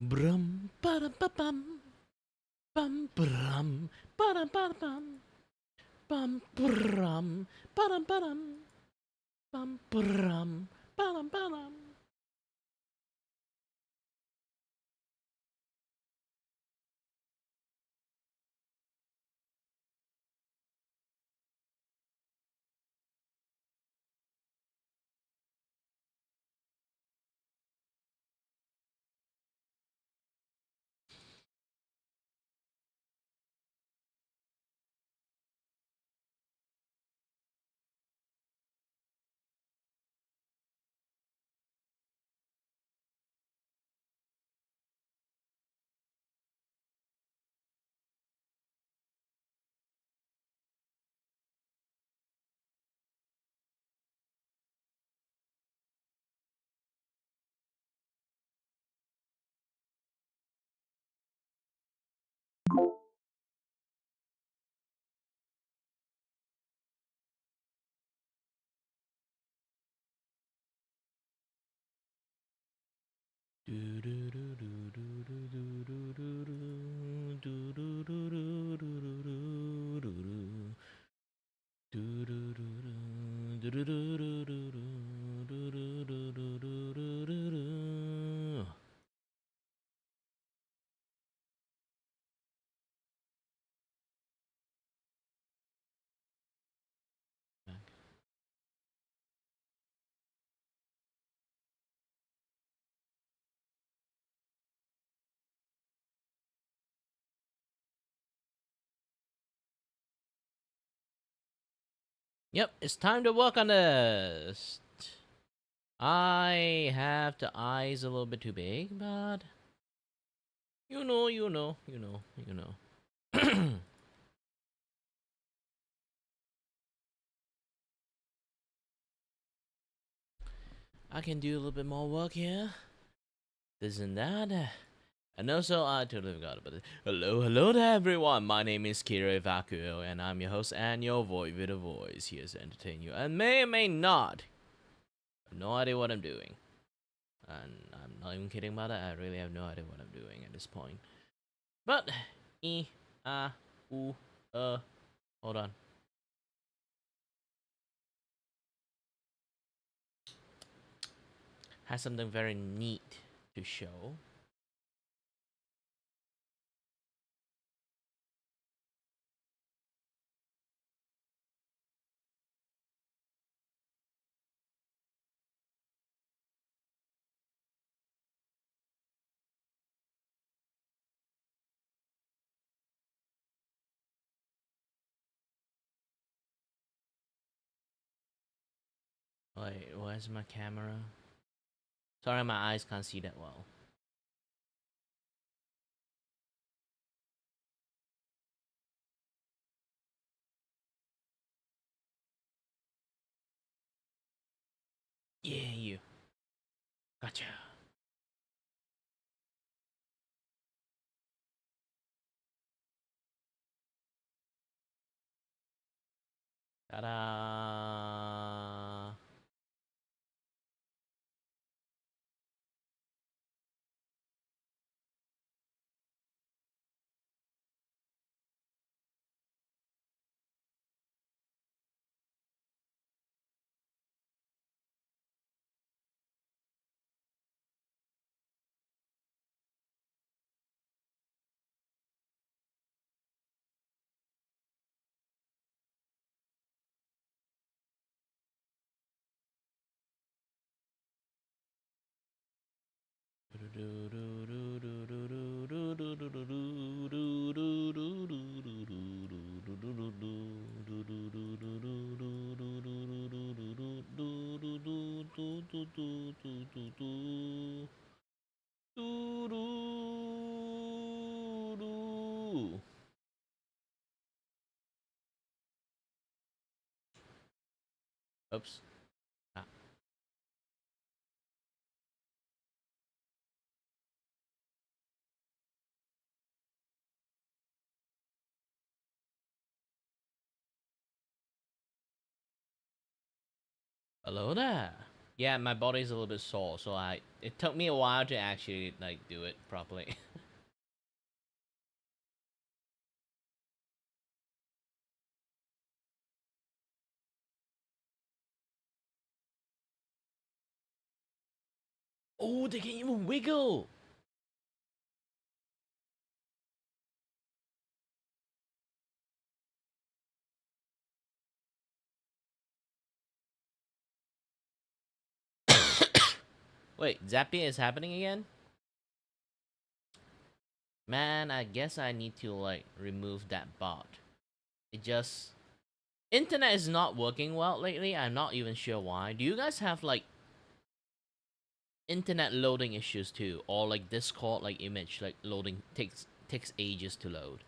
Brum ba dum ba bum brum ba dum bum brum ba dum bum brum ba dum. Yep, it's time to work on this. I have the eyes a little bit too big, but you know. I can do a little bit more work here. This and that. And also, I totally forgot about it. Hello to everyone. My name is Kiray Vakuo, and I'm your host and your voice with a voice here to entertain you, and may or may not. I have no idea what I'm doing. And I'm not even kidding about that. I really have no idea what I'm doing at this point. But, ooh, hold on. Has something very neat to show. Wait, where's my camera? Sorry, my eyes can't see that well. Yeah, you. Gotcha. Ta-da! Oops. Ah. Hello there. Yeah, my body's a little bit sore, so it took me a while to actually like do it properly. Oh, they can even wiggle. Wait, Zappia is happening again? Man, I guess I need to like remove that bot. It just internet is not working well lately. I'm not even sure why. Do you guys have like internet loading issues too, or like Discord like image like loading takes ages to load?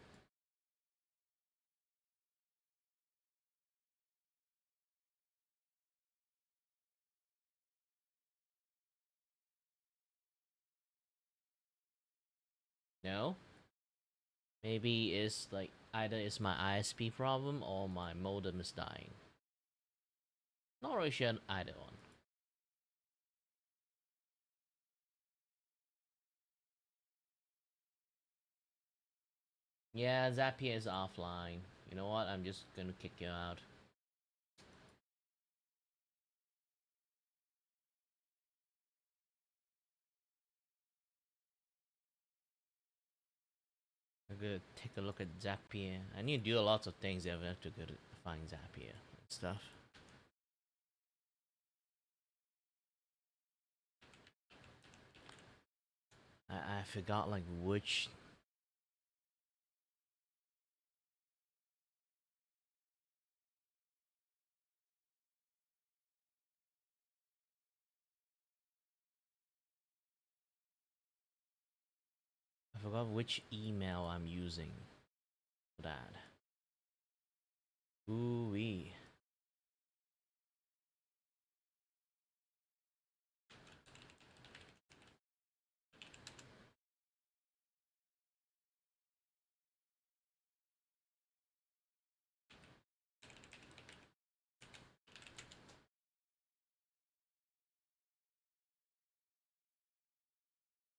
No? Maybe it's like either it's my ISP problem or my modem is dying. Not really sure either one. Yeah, Zapier is offline. You know what? I'm just gonna kick you out. I'm gonna take a look at Zapier. I need to do lots of things if I have to go to find Zapier and stuff. I forgot like which. I forgot which email I'm using for that. Ooh wee.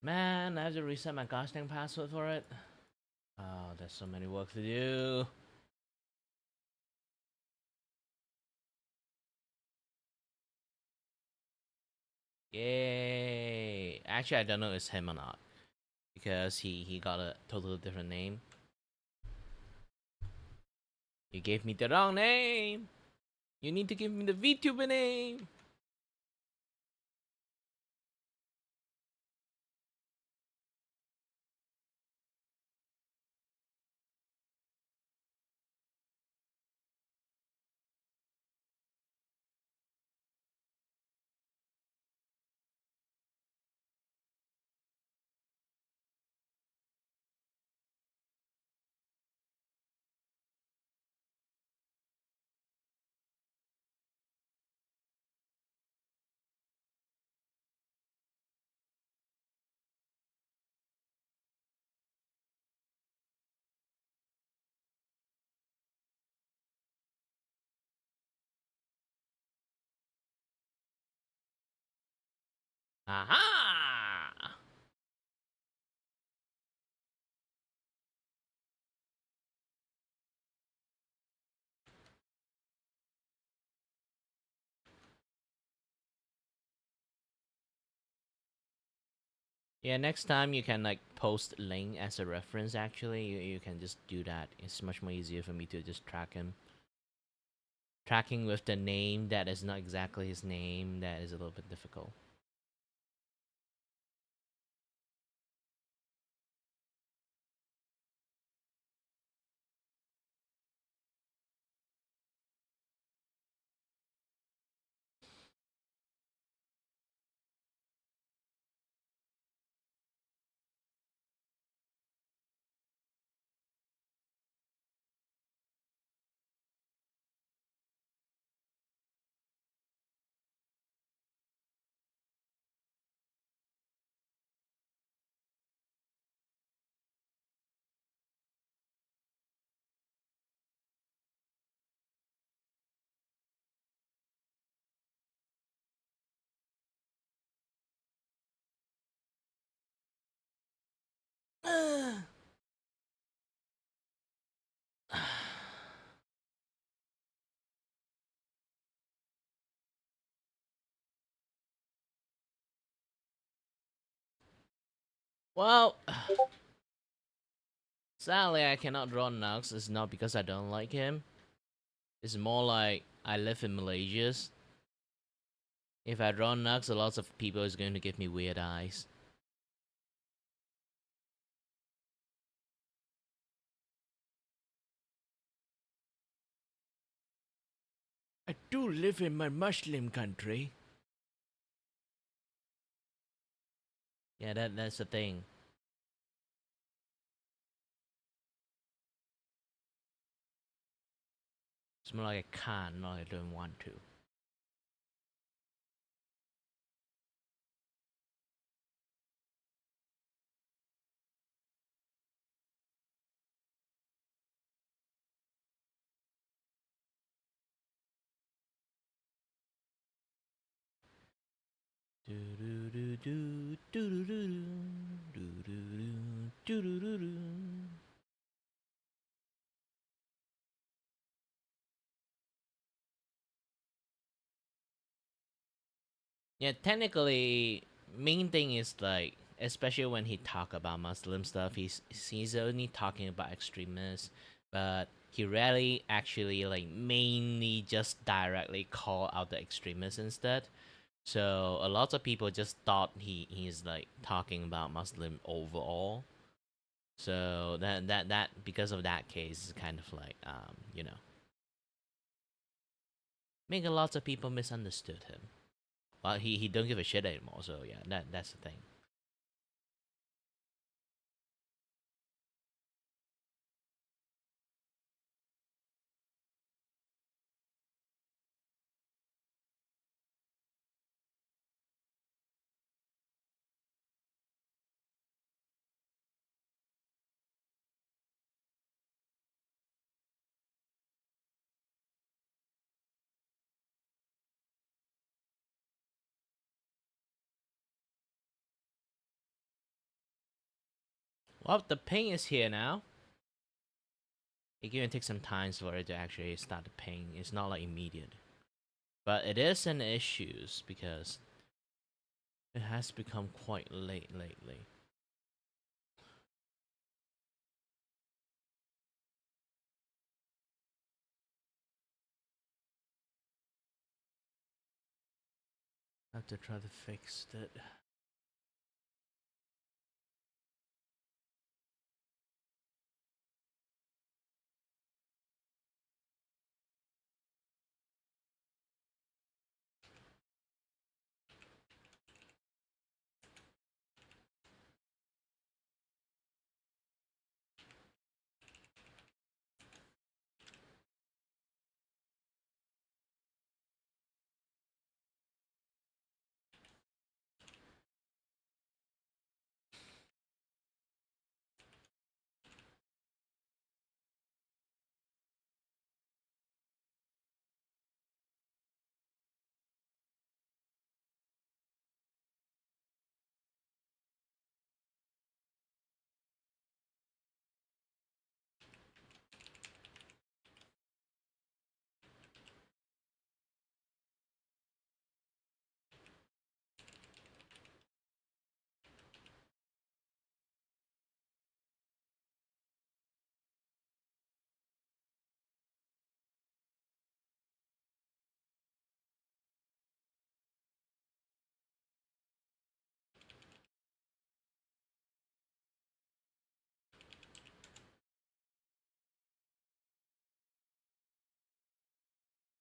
Man, I have to reset my gosh dang password for it. Oh, there's so many work to do. Yay! Actually, I don't know if it's him or not because he got a totally different name. You gave me the wrong name. You need to give me the VTuber name. Aha! Yeah, next time you can like post Ling as a reference. Actually, you can just do that. It's much more easier for me to just track him. Tracking with the name that is not exactly his name, that is a little bit difficult. Well, sadly, I cannot draw Nux. It's not because I don't like him. It's more like I live in Malaysia. If I draw Nux, a lot of people is going to give me weird eyes. I do live in my Muslim country. Yeah, that's the thing. It's more like I can't, not I don't want to. Do do do do do do do do do do do do. Yeah, technically, main thing is like, especially when he talk about Muslim stuff, he's only talking about extremists, but he rarely actually like mainly just directly call out the extremists instead. So a lot of people just thought he's like talking about Muslim overall. So that because of that case is kind of like make a lot of people misunderstood him. Well, he don't give a shit anymore. So yeah, that's the thing. Well, the pain is here now. It can take some time for it to actually start the pain. It's not like immediate, but it is an issue because it has become quite late lately. I have to try to fix it.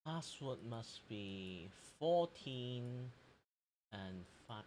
Password must be 14 and 5.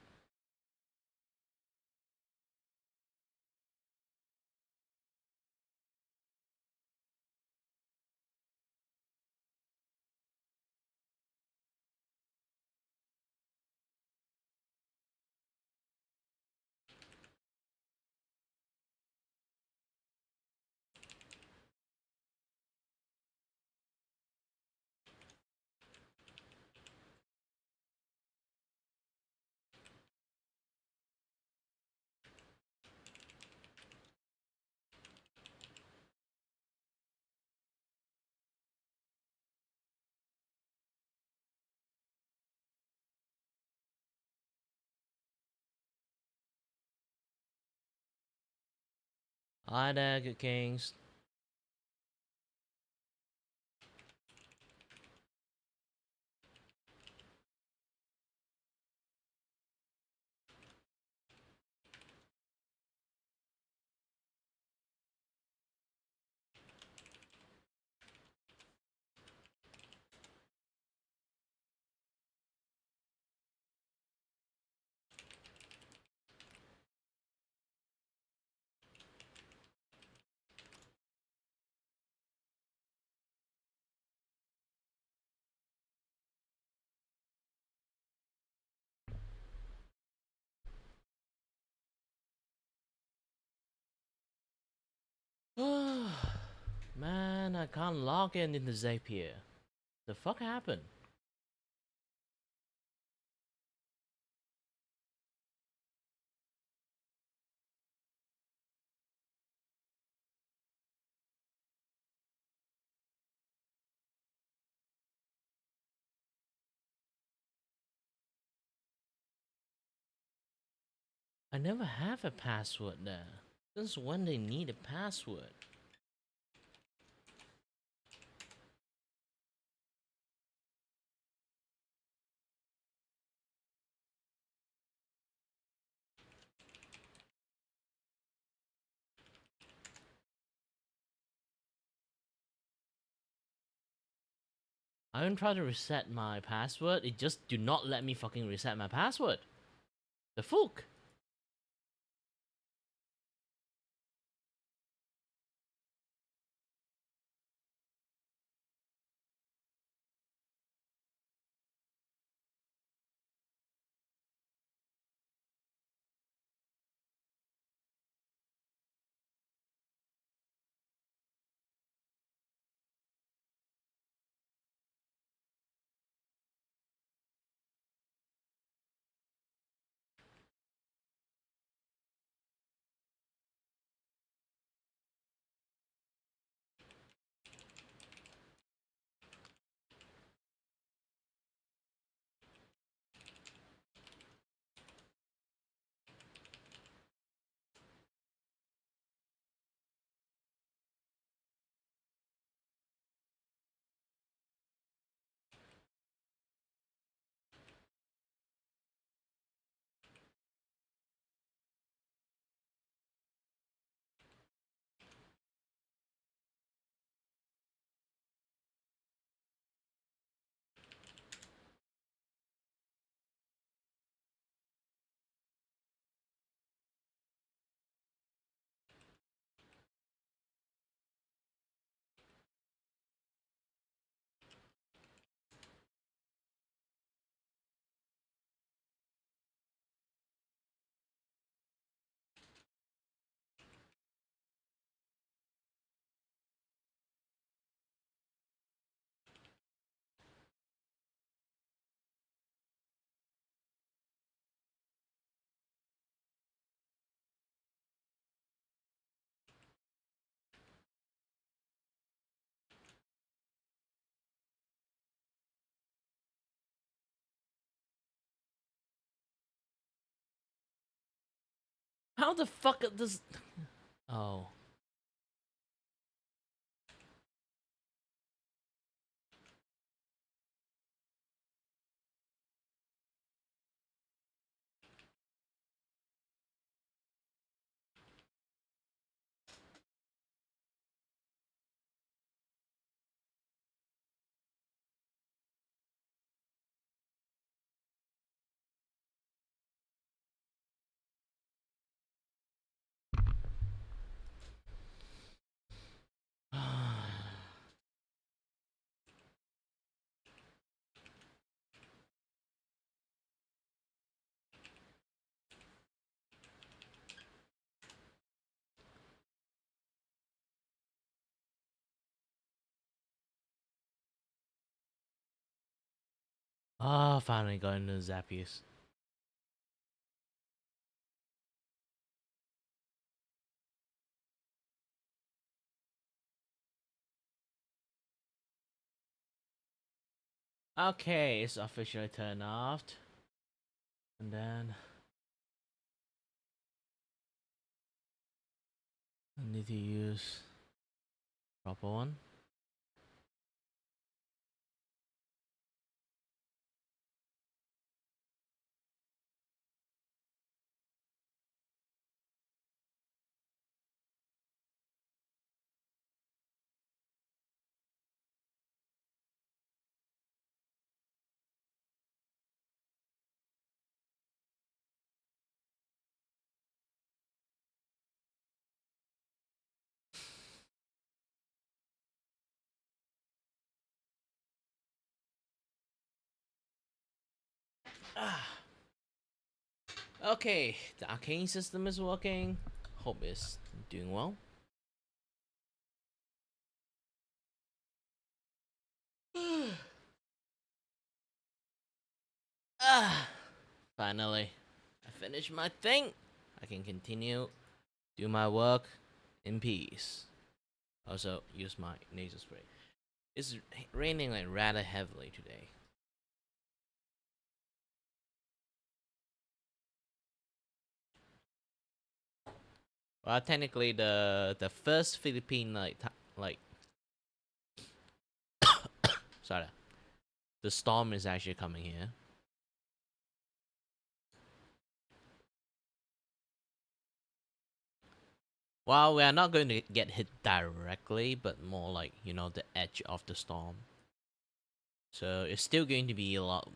Hi there, good kings. Man, I can't log in into Zapier. The fuck happened? I never have a password there. Since when they need a password? I even try to reset my password, it just do not let me fucking reset my password. The fuck? How the fuck does... Oh. Ah, finally got into Zappies. Okay, it's officially turned off. And then... need to use proper one. Ah. Okay, the arcane system is working. Hope it's doing well. Ah, finally, I finished my thing. I can continue, do my work in peace. Also, use my nasal spray. It's raining like rather heavily today. Well, technically, the first Philippine like sorry, the storm is actually coming here. Well, we are not going to get hit directly, but more like the edge of the storm. So it's still going to be a lot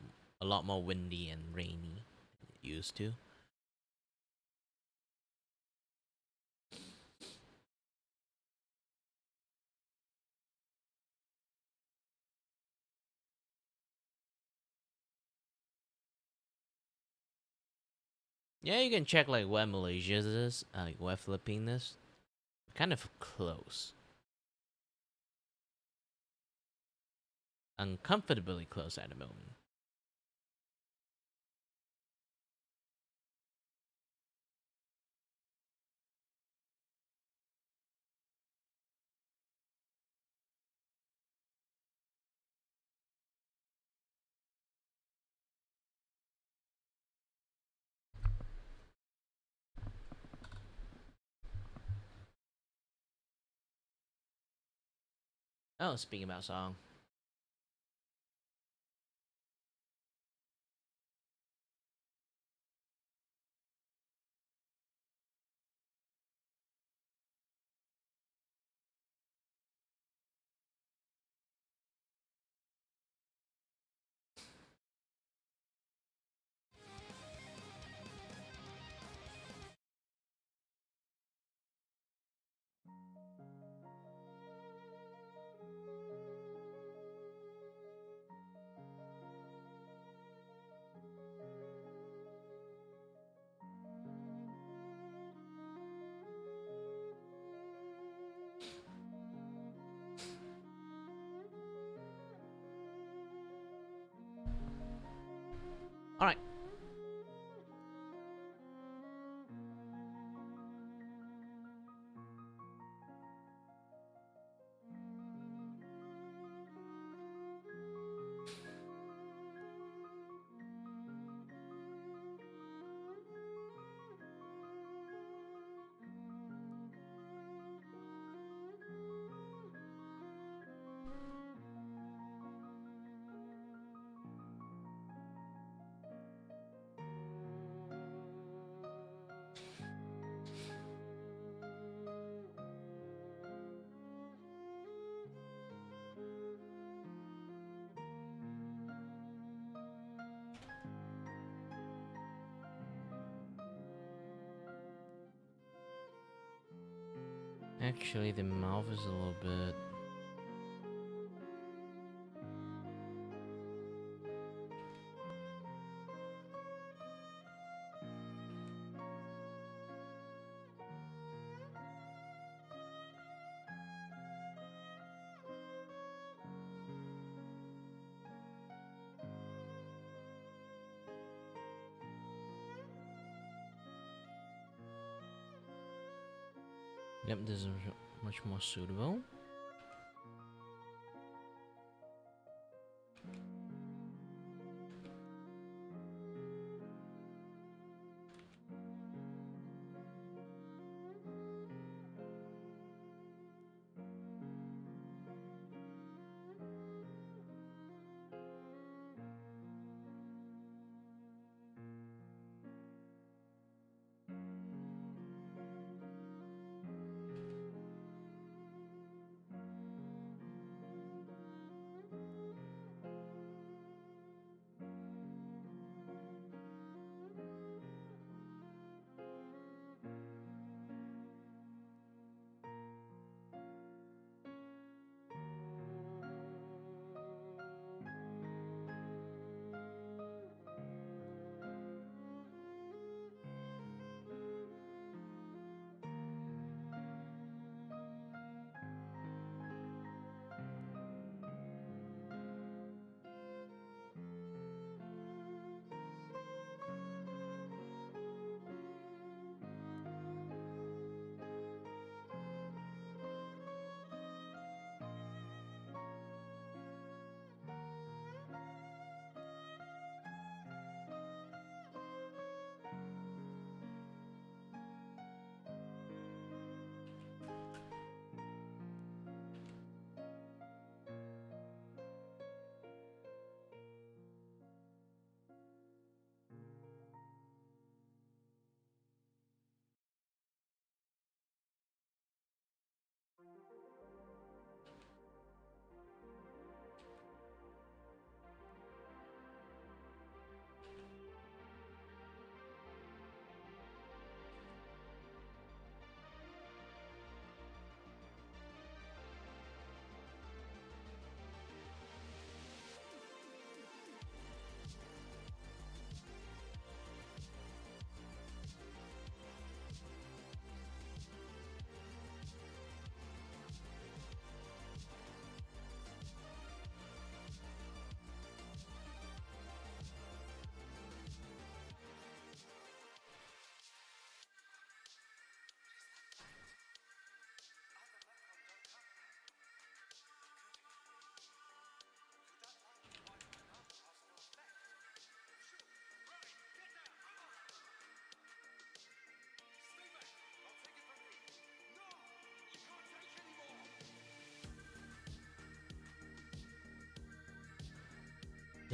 more windy and rainy than it used to. Yeah, you can check like where Malaysia is, like where Philippines is. Kind of close. Uncomfortably close at the moment. Oh, speaking about song. All right. Actually, the mouth is a little bit. Yep, this is much more suitable.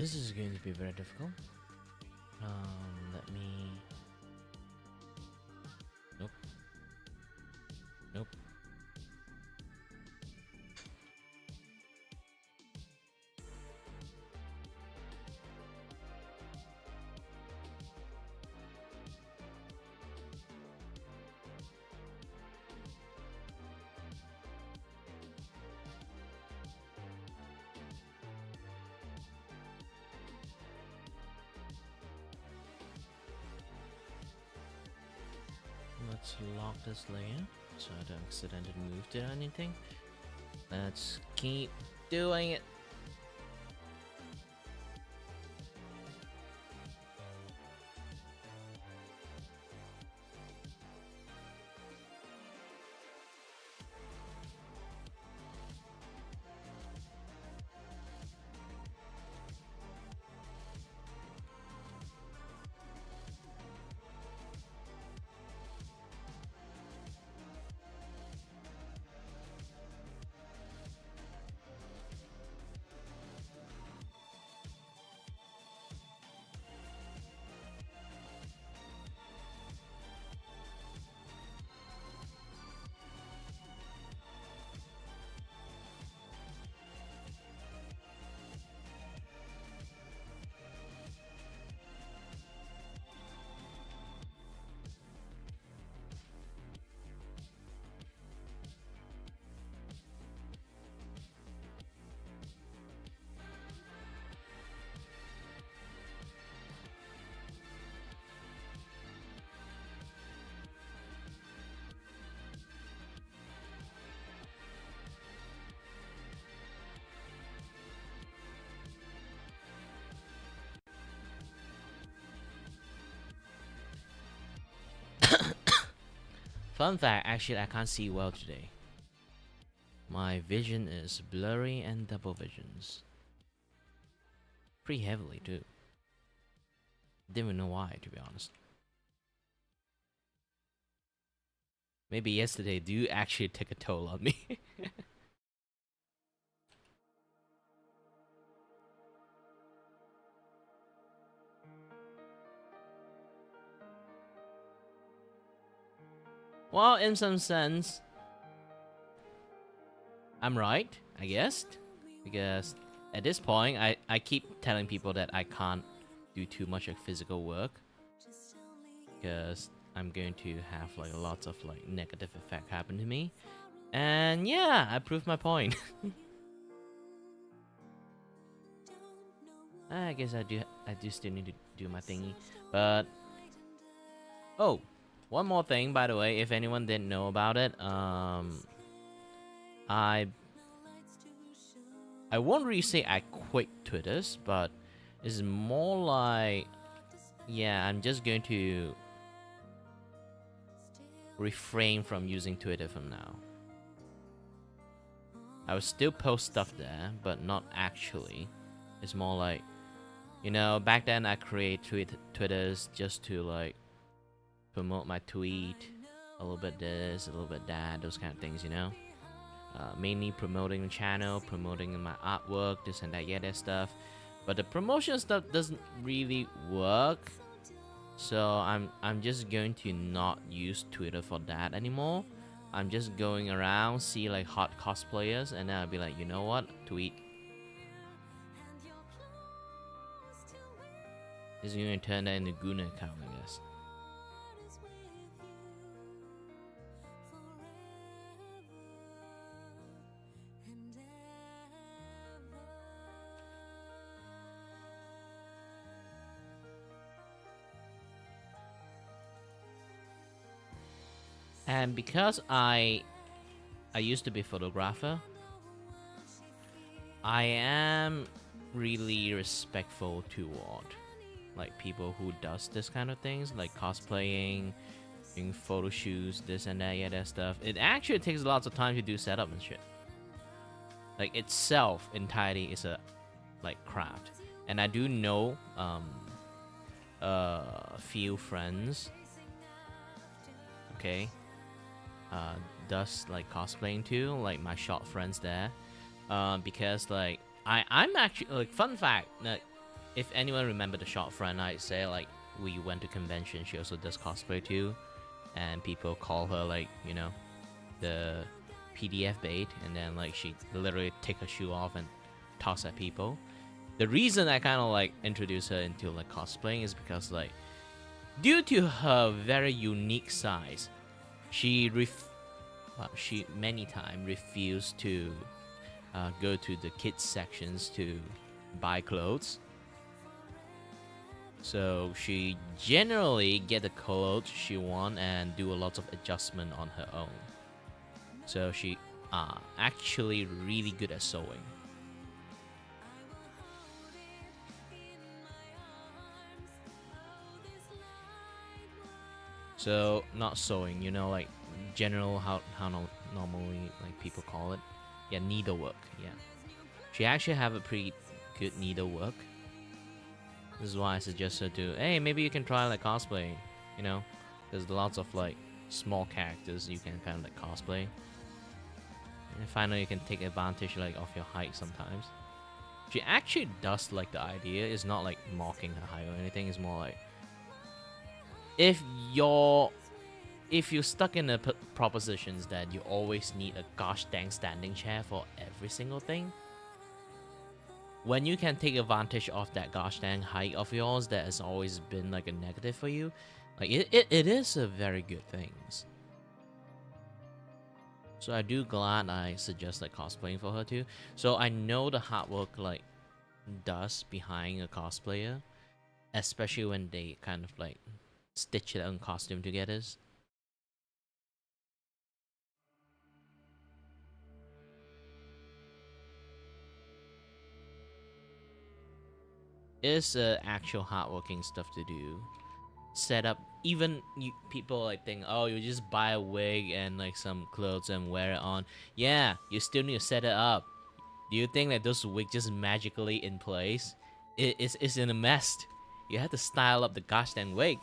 this is going to be very difficult. Let me. Nope. Nope. Let's lock this layer so I don't accidentally move to anything. Let's keep doing it. Fun fact, actually I can't see well today. My vision is blurry and double visions. Pretty heavily too. Didn't even know why, to be honest. Maybe yesterday do actually take a toll on me. Well, in some sense, I'm right, I guess. Because at this point, I keep telling people that I can't do too much of physical work. Because I'm going to have like lots of like negative effect happen to me. And yeah, I proved my point. I guess I do still need to do my thingy. But oh, one more thing, by the way, if anyone didn't know about it, I won't really say I quit Twitters, but it's more like, yeah, I'm just going to refrain from using Twitter from now. I will still post stuff there, but not actually. It's more like, you know, back then I create Twitters just to like promote my tweet, a little bit this, a little bit that, those kind of things, you know. Mainly promoting the channel, promoting my artwork, this and that, yeah, that stuff. But the promotion stuff doesn't really work, so I'm just going to not use Twitter for that anymore. I'm just going around, see like hot cosplayers, and then I'll be like, you know what, tweet. Just going to turn that into Guna account, I guess. And because I used to be a photographer, I am really respectful toward like people who does this kind of things, like cosplaying, doing photo shoots, this and that, yeah, that stuff. It actually takes lots of time to do setup and shit. Like itself entirely is a like craft. And I do know a few friends, okay, does like cosplaying too, like my short friends there, because like I'm actually like, fun fact, like if anyone remember the short friend, I say like we went to convention. She also does cosplay too, and people call her like the PDF bait, and then like she literally take her shoe off and toss at people. The reason I kind of like introduce her into like cosplaying is because like due to her very unique size, she many times refused to go to the kids sections to buy clothes. So she generally get the clothes she want and do a lot of adjustment on her own. So she actually really good at sewing. So not sewing, like general how normally like people call it. Yeah, needlework. Yeah, she actually have a pretty good needlework. This is why I suggest her to, hey, maybe you can try like cosplay. There's lots of like small characters you can kind of like cosplay. And finally, you can take advantage like of your height sometimes. She actually does like the idea. It's not like mocking her height or anything. It's more like if you're stuck in the propositions that you always need a gosh dang standing chair for every single thing, when you can take advantage of that gosh dang height of yours that has always been like a negative for you, like it is a very good thing. So I do glad I suggest like cosplaying for her too. So I know the hard work like does behind a cosplayer, especially when they kind of like stitch their own costume together. It's actual hardworking stuff to do. Set up, even people like think, oh, you just buy a wig and like some clothes and wear it on. Yeah, you still need to set it up. Do you think that those wigs just magically in place? It's in a mess. You have to style up the gosh dang wig.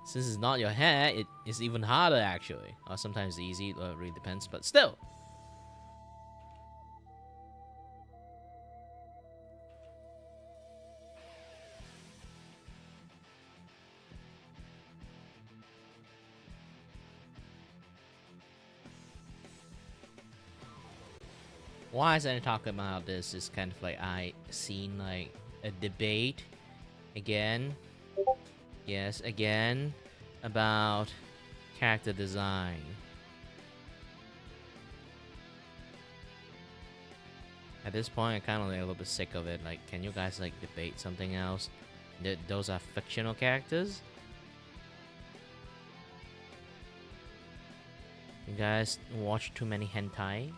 Since it's not your hair, it's even harder actually. Or sometimes easy, it really depends, but still. Why is I talking about this? Is kind of like I seen like a debate again. Yes, again about character design. At this point, I'm kind of like a little bit sick of it. Like, can you guys like debate something else? Those are fictional characters. You guys watch too many hentai?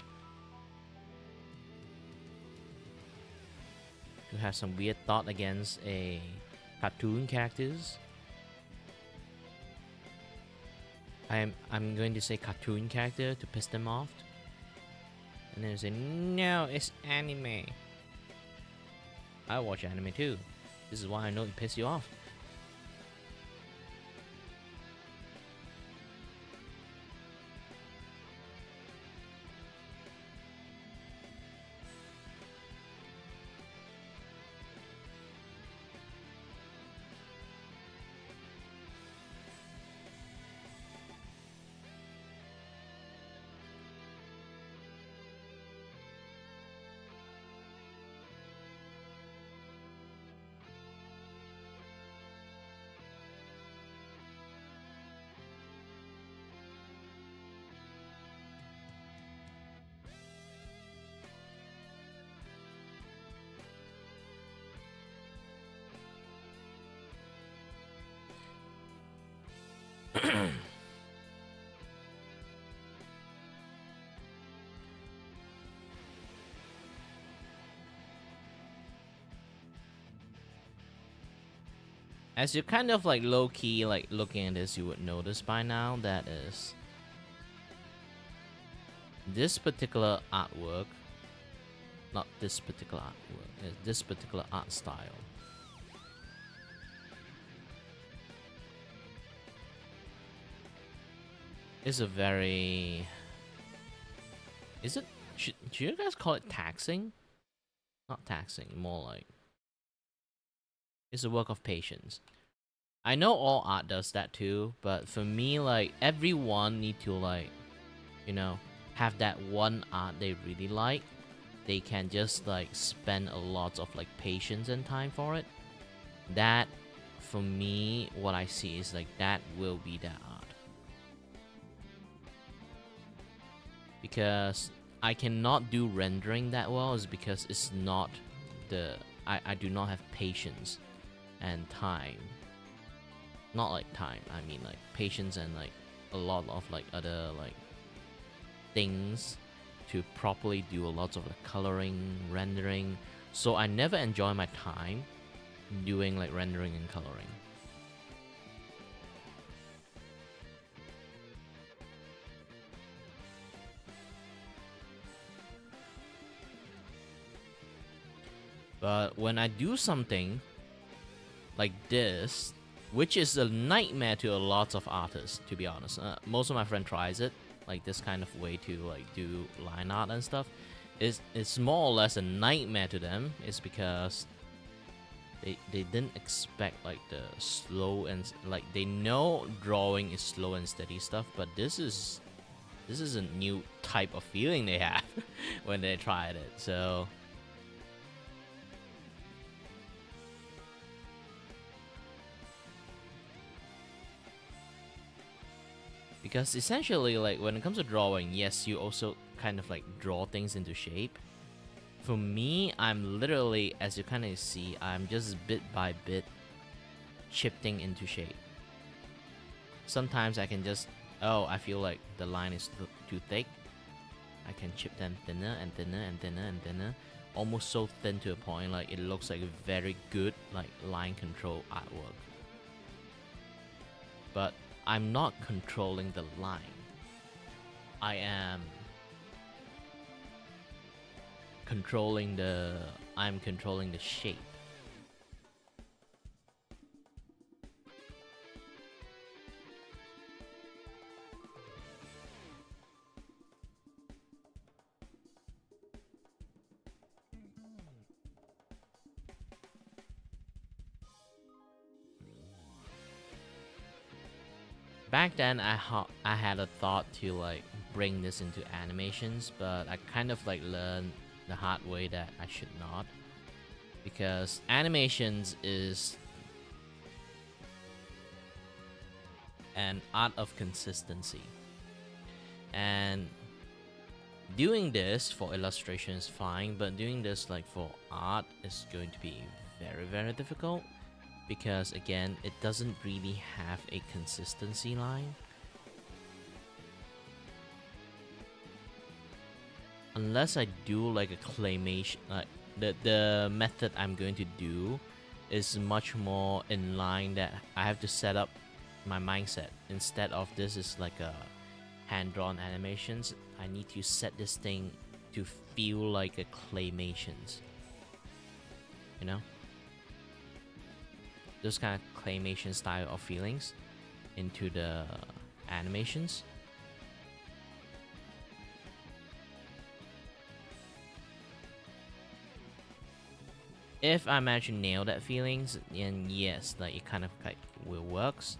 You have some weird thought against a cartoon characters? I'm going to say cartoon character to piss them off. And then say, no, it's anime. I watch anime too. This is why I know it pisses you off. As you're kind of like low-key like looking at this, you would notice by now that is this particular artwork, not this particular artwork, this particular art style is a very, should you guys call it taxing? not taxing, more like it's a work of patience. I know all art does that too, but for me, like, everyone need to, like, you know, have that one art they really like. They can just, like, spend a lot of, like, patience and time for it. That, for me, what I see is, like, that will be that art. Because I cannot do rendering that well is because it's not the... I do not have patience and time. Not like time, I mean like patience and like a lot of like other like things to properly do a lot of like coloring, rendering. So I never enjoy my time doing like rendering and coloring. But when I do something like this, which is a nightmare to a lot of artists, to be honest. Most of my friends tries it, like this kind of way to like do line art and stuff. It's more or less a nightmare to them. It's because they didn't expect like the slow and like they know drawing is slow and steady stuff, but this is a new type of feeling they have when they tried it. So because essentially, like, when it comes to drawing, yes, you also kind of like draw things into shape. For me, I'm literally, as you kind of see, I'm just bit by bit chipping into shape. Sometimes I can just, oh, I feel like the line is too thick. I can chip them thinner and thinner and thinner and thinner, almost so thin to a point like it looks like a very good like line control artwork. But I'm not controlling the line. I am controlling the shape. Back then, I had a thought to like bring this into animations, but I kind of like learned the hard way that I should not, because animations is an art of consistency, and doing this for illustration is fine, but doing this like for art is going to be very, very difficult. Because again, it doesn't really have a consistency line. Unless I do like a claymation, like the method I'm going to do is much more in line that I have to set up my mindset. Instead of this is like a hand-drawn animations, I need to set this thing to feel like a claymations. You know? Those kind of claymation style of feelings into the animations. If I manage to nail that feelings, then yes, like it kind of like will works.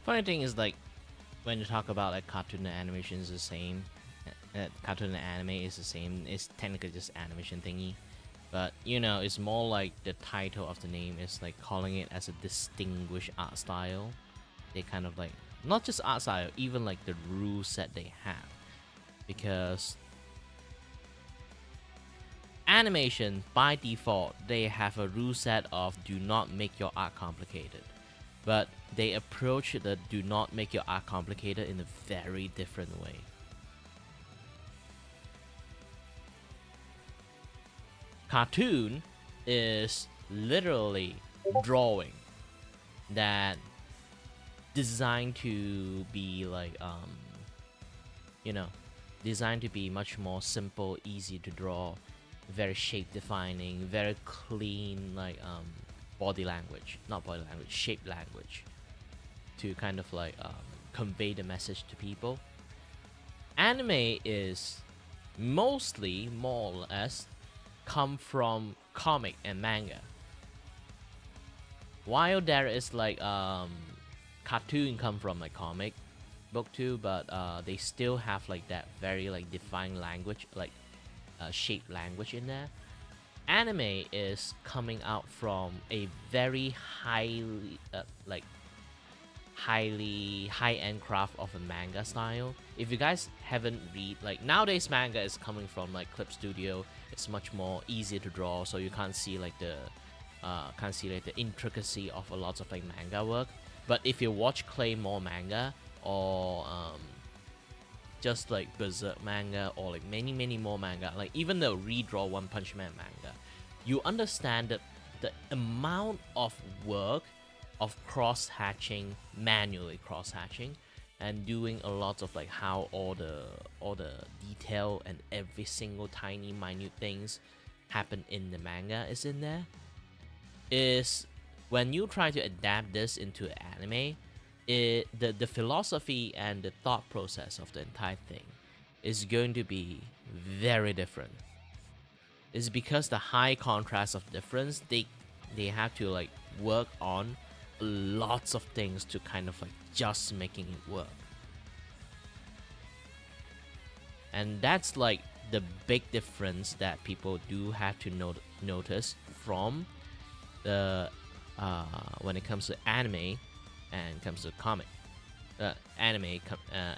Funny thing is, like, when you talk about like cartoon and animation is the same, cartoon and anime is the same. It's technically just animation thingy. But you know, it's more like the title of the name is like calling it as a distinguished art style. They kind of like not just art style, even like the rule set they have, because animation by default they have a rule set of do not make your art complicated, but they approach the do not make your art complicated in a very different way. Cartoon is literally drawing that designed to be like you know, designed to be much more simple, easy to draw, very shape defining, very clean, like body language, not body language, shape language, to kind of like convey the message to people. Anime is mostly, more or less, come from comic and manga. While there is like cartoon come from like comic book too, but they still have like that very like defined language, like shape language in there. Anime is coming out from a very highly highly high-end craft of a manga style. If you guys haven't read, like nowadays manga is coming from like Clip Studio. It's much more easier to draw, so you can't see like the intricacy of a lot of like manga work. But if you watch Claymore manga or just like Berserk manga or like many more manga, like even the redraw One Punch Man manga, you understand that the amount of work of cross-hatching, manually cross-hatching, and doing a lot of like how all the detail and every single tiny minute things happen in the manga is in there, is when you try to adapt this into anime, the philosophy and the thought process of the entire thing is going to be very different. It's because the high contrast of difference, they have to like work on lots of things to kind of like just making it work. And that's like the big difference that people do have to notice from the when it comes to anime and comes to comic, anime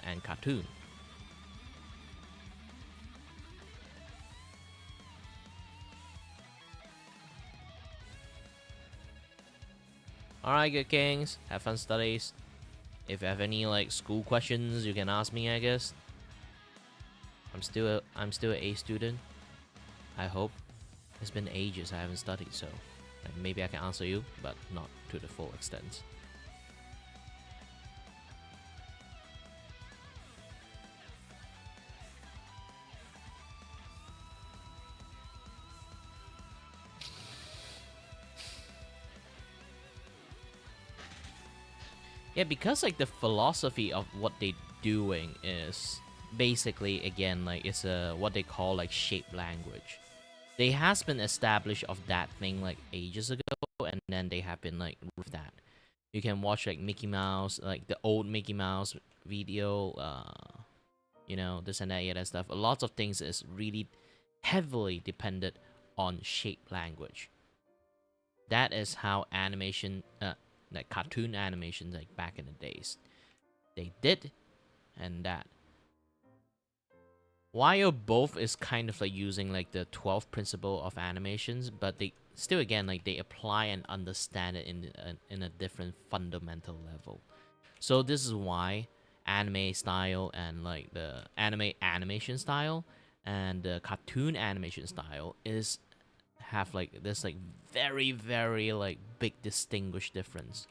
and cartoon. Alright, good kings, have fun studies. If you have any like school questions, you can ask me, I guess. I'm still an A student. I hope. It's been ages I haven't studied, so like, maybe I can answer you, but not to the full extent. Yeah, because like the philosophy of what they're doing is basically, again, like it's a what they call like shape language. They has been established of that thing like ages ago, and then they have been like with that. You can watch like Mickey Mouse, like the old Mickey Mouse video, you know, this and that, yeah, that stuff. A lot of things is really heavily dependent on shape language. That is how animation, like cartoon animations, like back in the days, they did, and that. While both is kind of like using like the 12th principle of animations, but they still, again, like they apply and understand it in a different fundamental level. So this is why anime style and like the anime animation style and the cartoon animation style is have like this like very like big distinguished difference.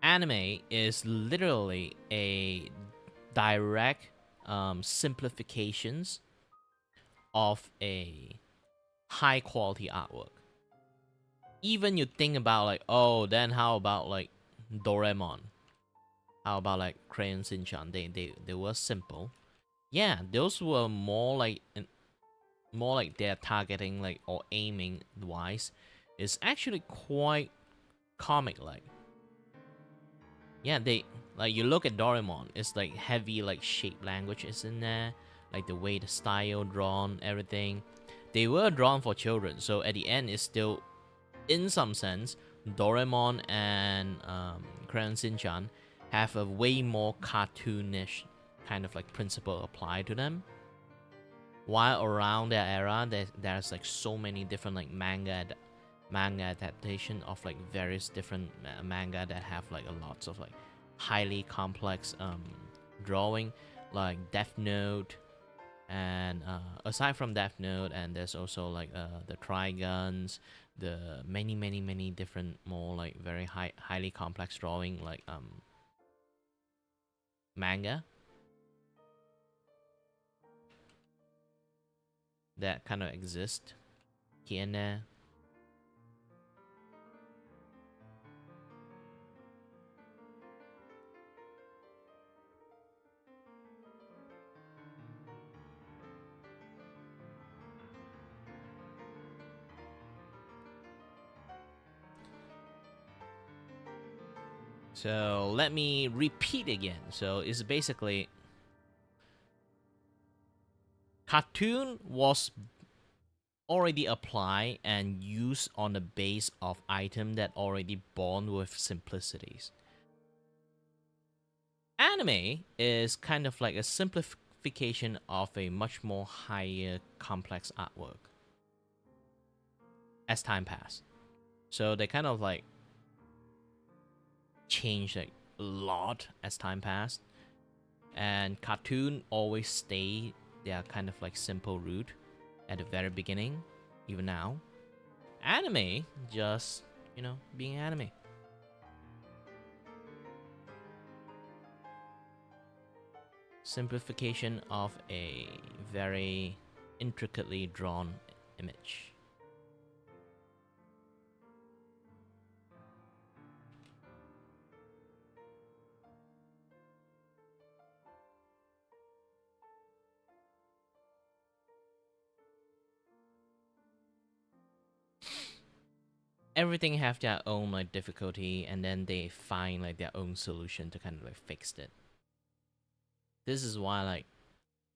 Anime is literally a direct simplifications of a high quality artwork. Even you think about like, oh, then how about like Doraemon? How about like Crayon Shin-chan? They were simple. Yeah, those were more like they're targeting like or aiming wise is actually quite comic-like. Yeah, they like you look at Doraemon, it's like heavy like shape language is in there, like the way the style drawn, everything. They were drawn for children, so at the end it's still, in some sense, Doraemon and Crayon Shin-chan have a way more cartoonish kind of like principle applied to them. While around that era, there's like so many different like manga adaptation of like various different manga that have like a lots of like highly complex drawing, like Death Note, and aside from Death Note, and there's also like the Trigons, the many different more like very highly complex drawing like manga that kind of exist here and there. So let me repeat again. So it's basically cartoon was already applied and used on the base of item that already born with simplicities. Anime is kind of like a simplification of a much more higher complex artwork as time passed. So they kind of like changed like a lot as time passed, and cartoon always stay their kind of like simple root at the very beginning, even now. Anime just, being anime. Simplification of a very intricately drawn image. Everything have their own like difficulty, and then they find like their own solution to kind of like fix it. This is why like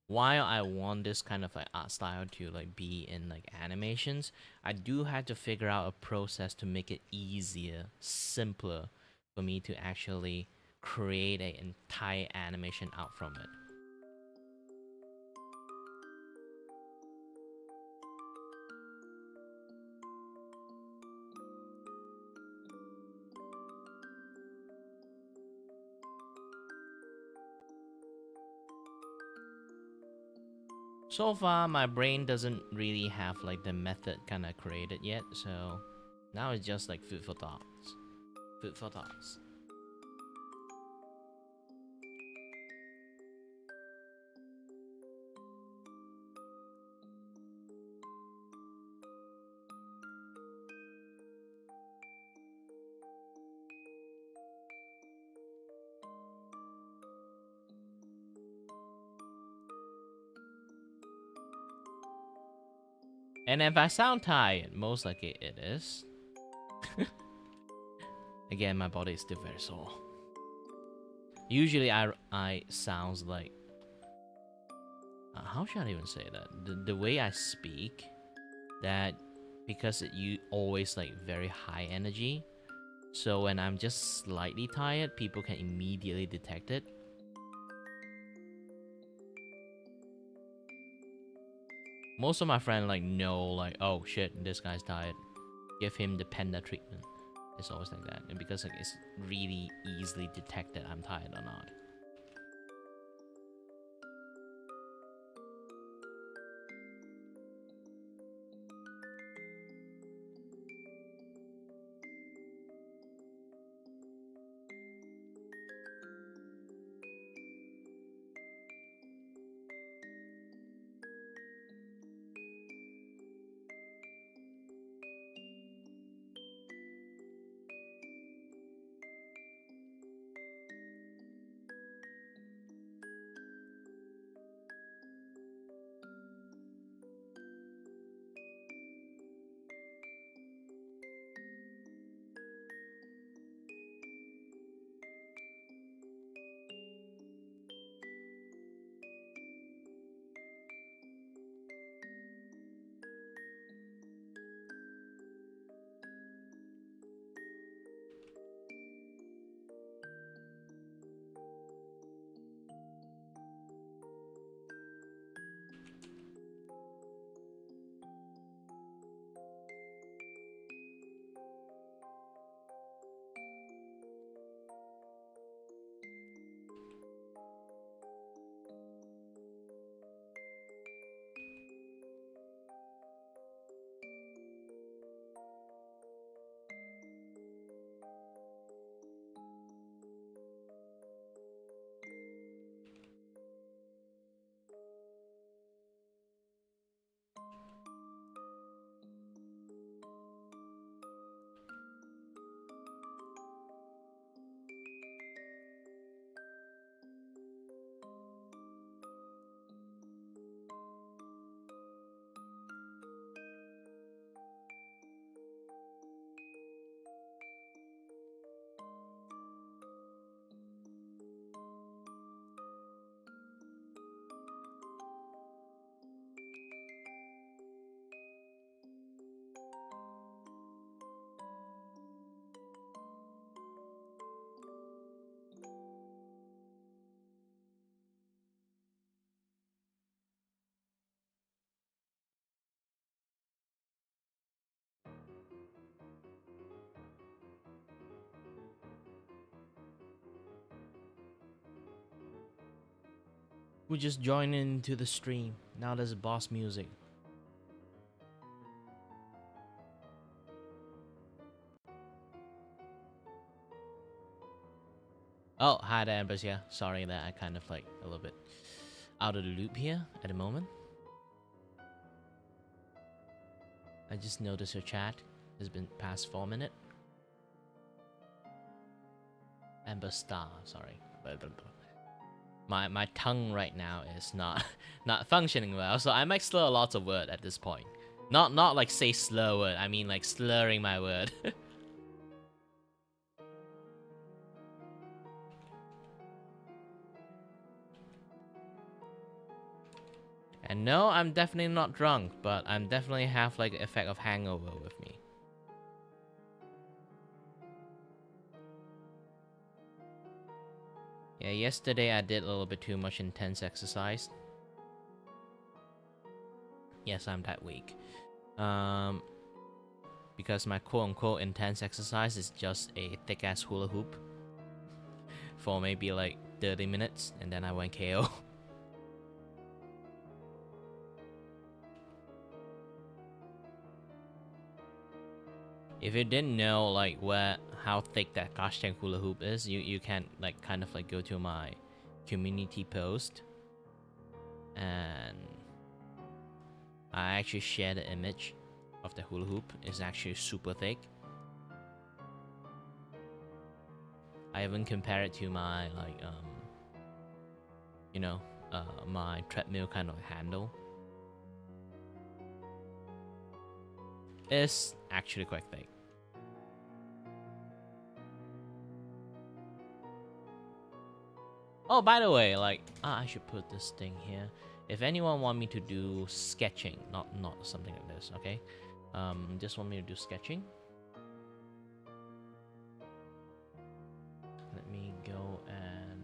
while I want this kind of like art style to like be in like animations, I do have to figure out a process to make it easier, simpler for me to actually create an entire animation out from it. So far, my brain doesn't really have like the method kind of created yet, so now it's just like food for thoughts. Food for thoughts. And if I sound tired, most likely it is. Again, my body is still very sore. Usually I sounds like how should I even say that? The way I speak, that because you always like very high energy, so when I'm just slightly tired, people can immediately detect it. Most of my friends like know like, oh shit, this guy's tired. Give him the panda treatment. It's always like that, and because like it's really easily detected I'm tired or not. who just joined into the stream. Now there's boss music. Oh, hi there, Embers. Yeah, sorry that I kind of like a little bit out of the loop here at the moment. I just noticed your chat has been past 4 minutes. Amber Star, sorry. My tongue right now is not not functioning well, so I might slur lots of words at this point. Not like say slur word, I mean like slurring my word. And no, I'm definitely not drunk, but I'm definitely have like the effect of hangover with me. Yeah, yesterday I did a little bit too much intense exercise. Yes, I'm that weak. Because my quote-unquote intense exercise is just a thick-ass hula hoop for maybe like 30 minutes, and then I went KO. If you didn't know like how thick that gosh dang hula hoop is, you can like kind of like go to my community post, and I actually shared the image of the hula hoop. It's actually super thick. I even compare it to my like you know, my treadmill kind of handle. It's actually quite thick. Oh, by the way, like, I should put this thing here. If anyone want me to do sketching, not something like this, okay? Just want me to do sketching. Let me go and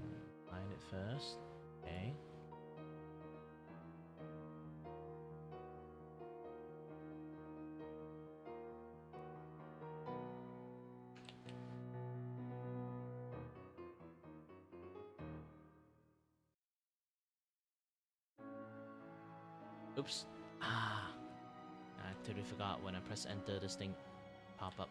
find it first. Okay. Oops. I totally forgot when I press enter, this thing pop up.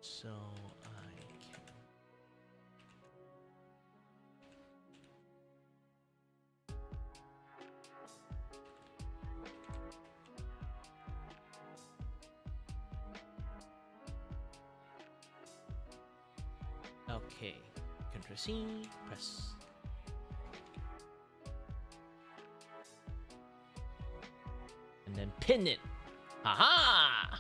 So I can... Okay, Ctrl C, press. And then pin it. Haha!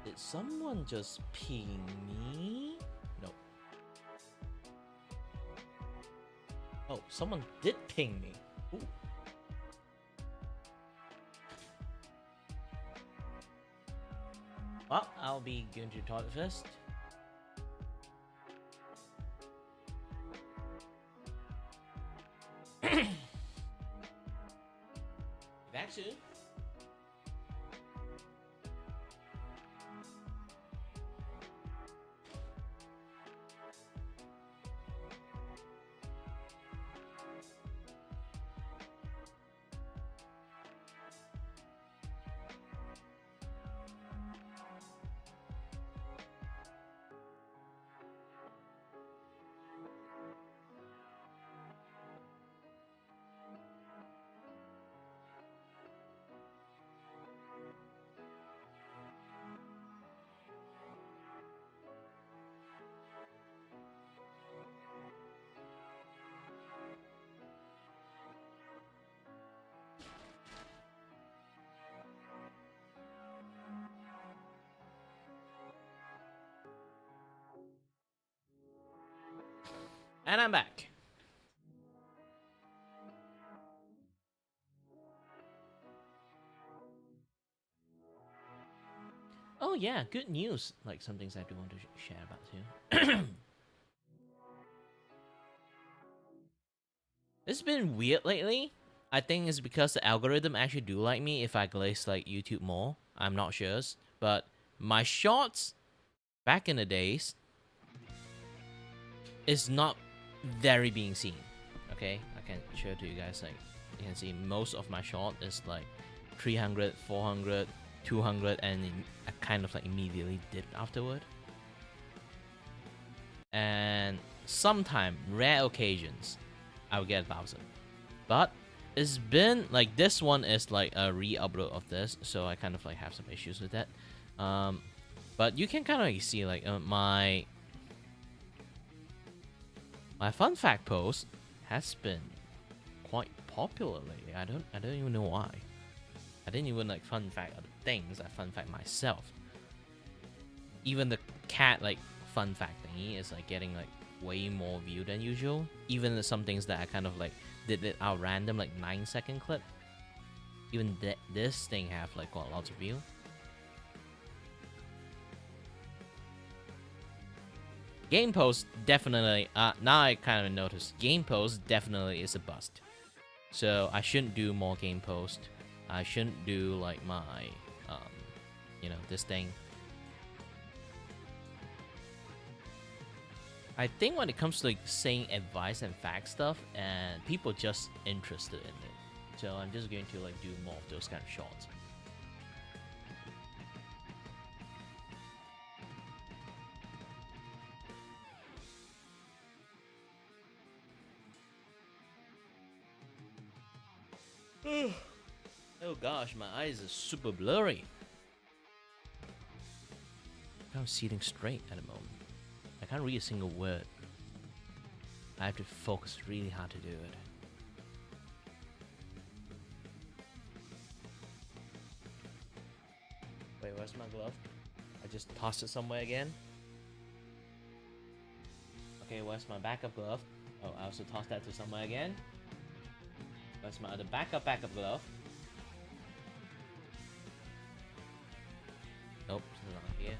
Did someone just ping me? No. Oh, someone did ping me. Ooh. Well, I'll be going to the toilet first. Back soon. And I'm back. Oh yeah, good news. Like some things I do want to share about too. It's been weird lately. I think it's because the algorithm actually do like me if I glaze like YouTube more. I'm not sure, but my shorts back in the days is not very being seen. Okay, I can show it to you guys. Like you can see most of my short is like 300, 400, 200, and I kind of like immediately dipped afterward. And sometime rare occasions I will get 1,000, but it's been like this one is like a re-upload of this, so I kind of like have some issues with that. But you can kind of like see like my fun fact post has been quite popular lately. I don't even know why. I didn't even like fun fact other things. I fun fact myself. Even the cat like fun fact thingy is like getting like way more view than usual. Even some things that I kind of like did it out random like 9-second clip. Even this thing have like got lots of view. Game post definitely. Now I kind of noticed game post definitely is a bust. So I shouldn't do more game post. I shouldn't do like my, you know, this thing. I think when it comes to like saying advice and fact stuff, and people just interested in it. So I'm just going to like do more of those kind of shots. Oh gosh, my eyes are super blurry. I'm sitting straight at the moment. I can't read a single word. I have to focus really hard to do it. Wait, where's my glove? I just tossed it somewhere again. Okay, where's my backup glove? Oh, I also tossed that to somewhere again. Where's my other backup glove? Nope, it's not here.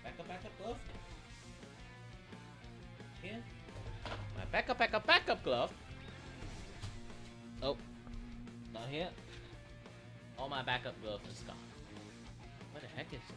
Backup glove? Here? My backup glove? Oh, not here. All my backup glove is gone. What the heck is it?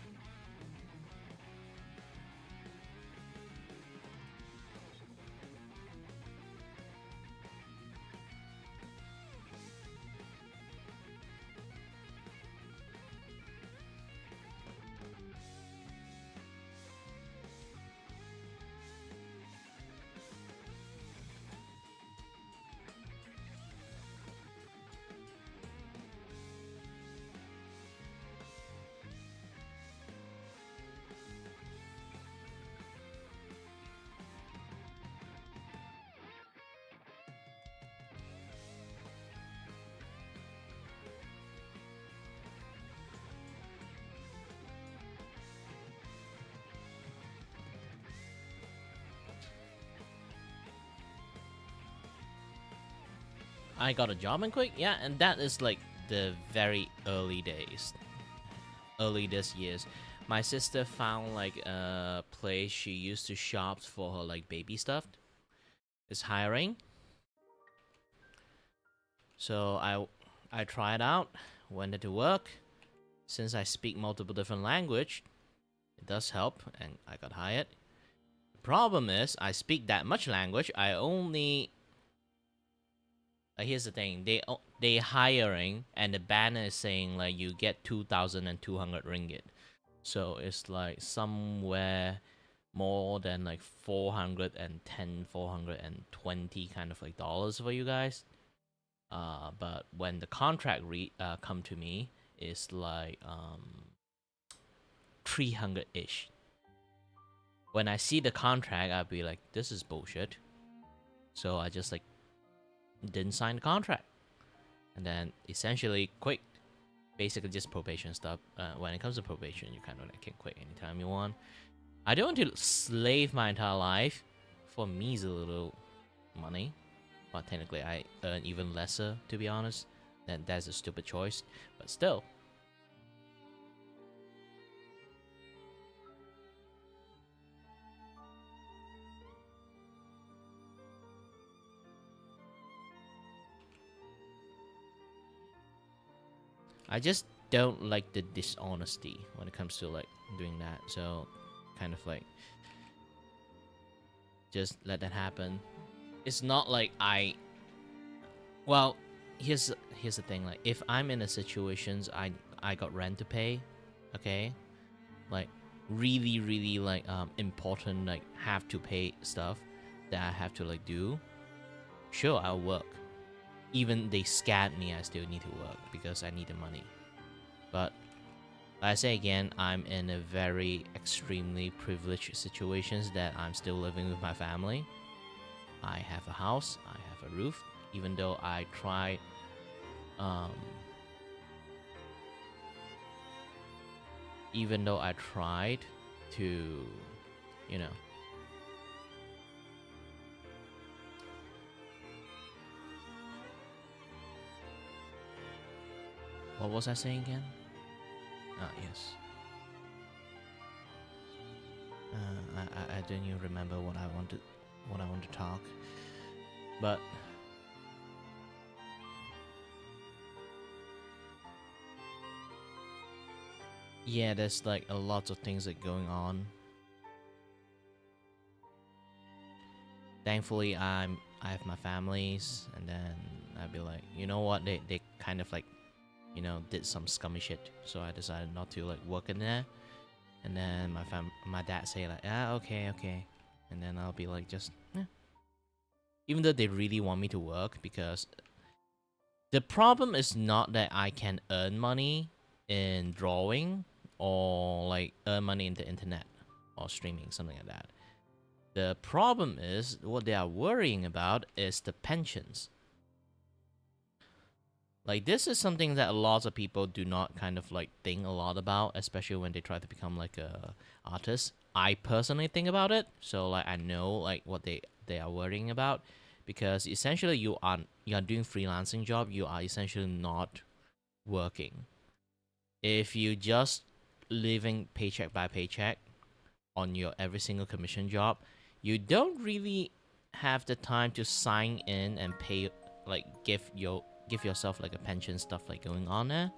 I got a job and quick, yeah, and that is like the very early days, early this years. My sister found like a place she used to shop for her like baby stuff. Is hiring, so I tried out, went into work. Since I speak multiple different language, it does help, and I got hired. The problem is I speak that much language. I only here's the thing, they hiring, and the banner is saying like you get 2,200 ringgit, so it's like somewhere more than like 410, 420 kind of like dollars for you guys. But when the contract come to me, it's like 300-ish. When I see the contract, I'll be like, this is bullshit. So I just like didn't sign the contract, and then essentially quit. Basically just probation stuff. When it comes to probation, you kind of like can quit anytime you want. I don't want to slave my entire life for me is a little money, but technically I earn even lesser, to be honest. Then that's a stupid choice, but still. I just don't like the dishonesty when it comes to like doing that. So kind of like just let that happen. It's not like well, here's the thing, like if I'm in a situations I got rent to pay, okay? Like really like important, like have to pay stuff that I have to like do. Sure, I'll work. Even they scam me, I still need to work because I need the money. But like I say again, I'm in a very extremely privileged situations that I'm still living with my family. I have a house, I have a roof, even though I try even though I tried to, you know, what was I saying again? Yes. I don't even remember what I want to talk, but yeah, there's like a lot of things that going on. Thankfully, I have my families, and then I'd be like, you know what? They kind of like, you know, did some scummy shit, so I decided not to like work in there. And then my dad say like, okay, and then I'll be like, just even though they really want me to work, because the problem is not that I can earn money in drawing or like earn money in the internet or streaming, something like that. The problem is what they are worrying about is the pensions. Like this is something that a lot of people do not kind of like think a lot about, especially when they try to become like a artist. I personally think about it, so like I know like what they are worrying about, because essentially you are doing freelancing job, you are essentially not working. If you just living paycheck by paycheck on your every single commission job, you don't really have the time to sign in and pay, like give yourself like a pension stuff like going on there.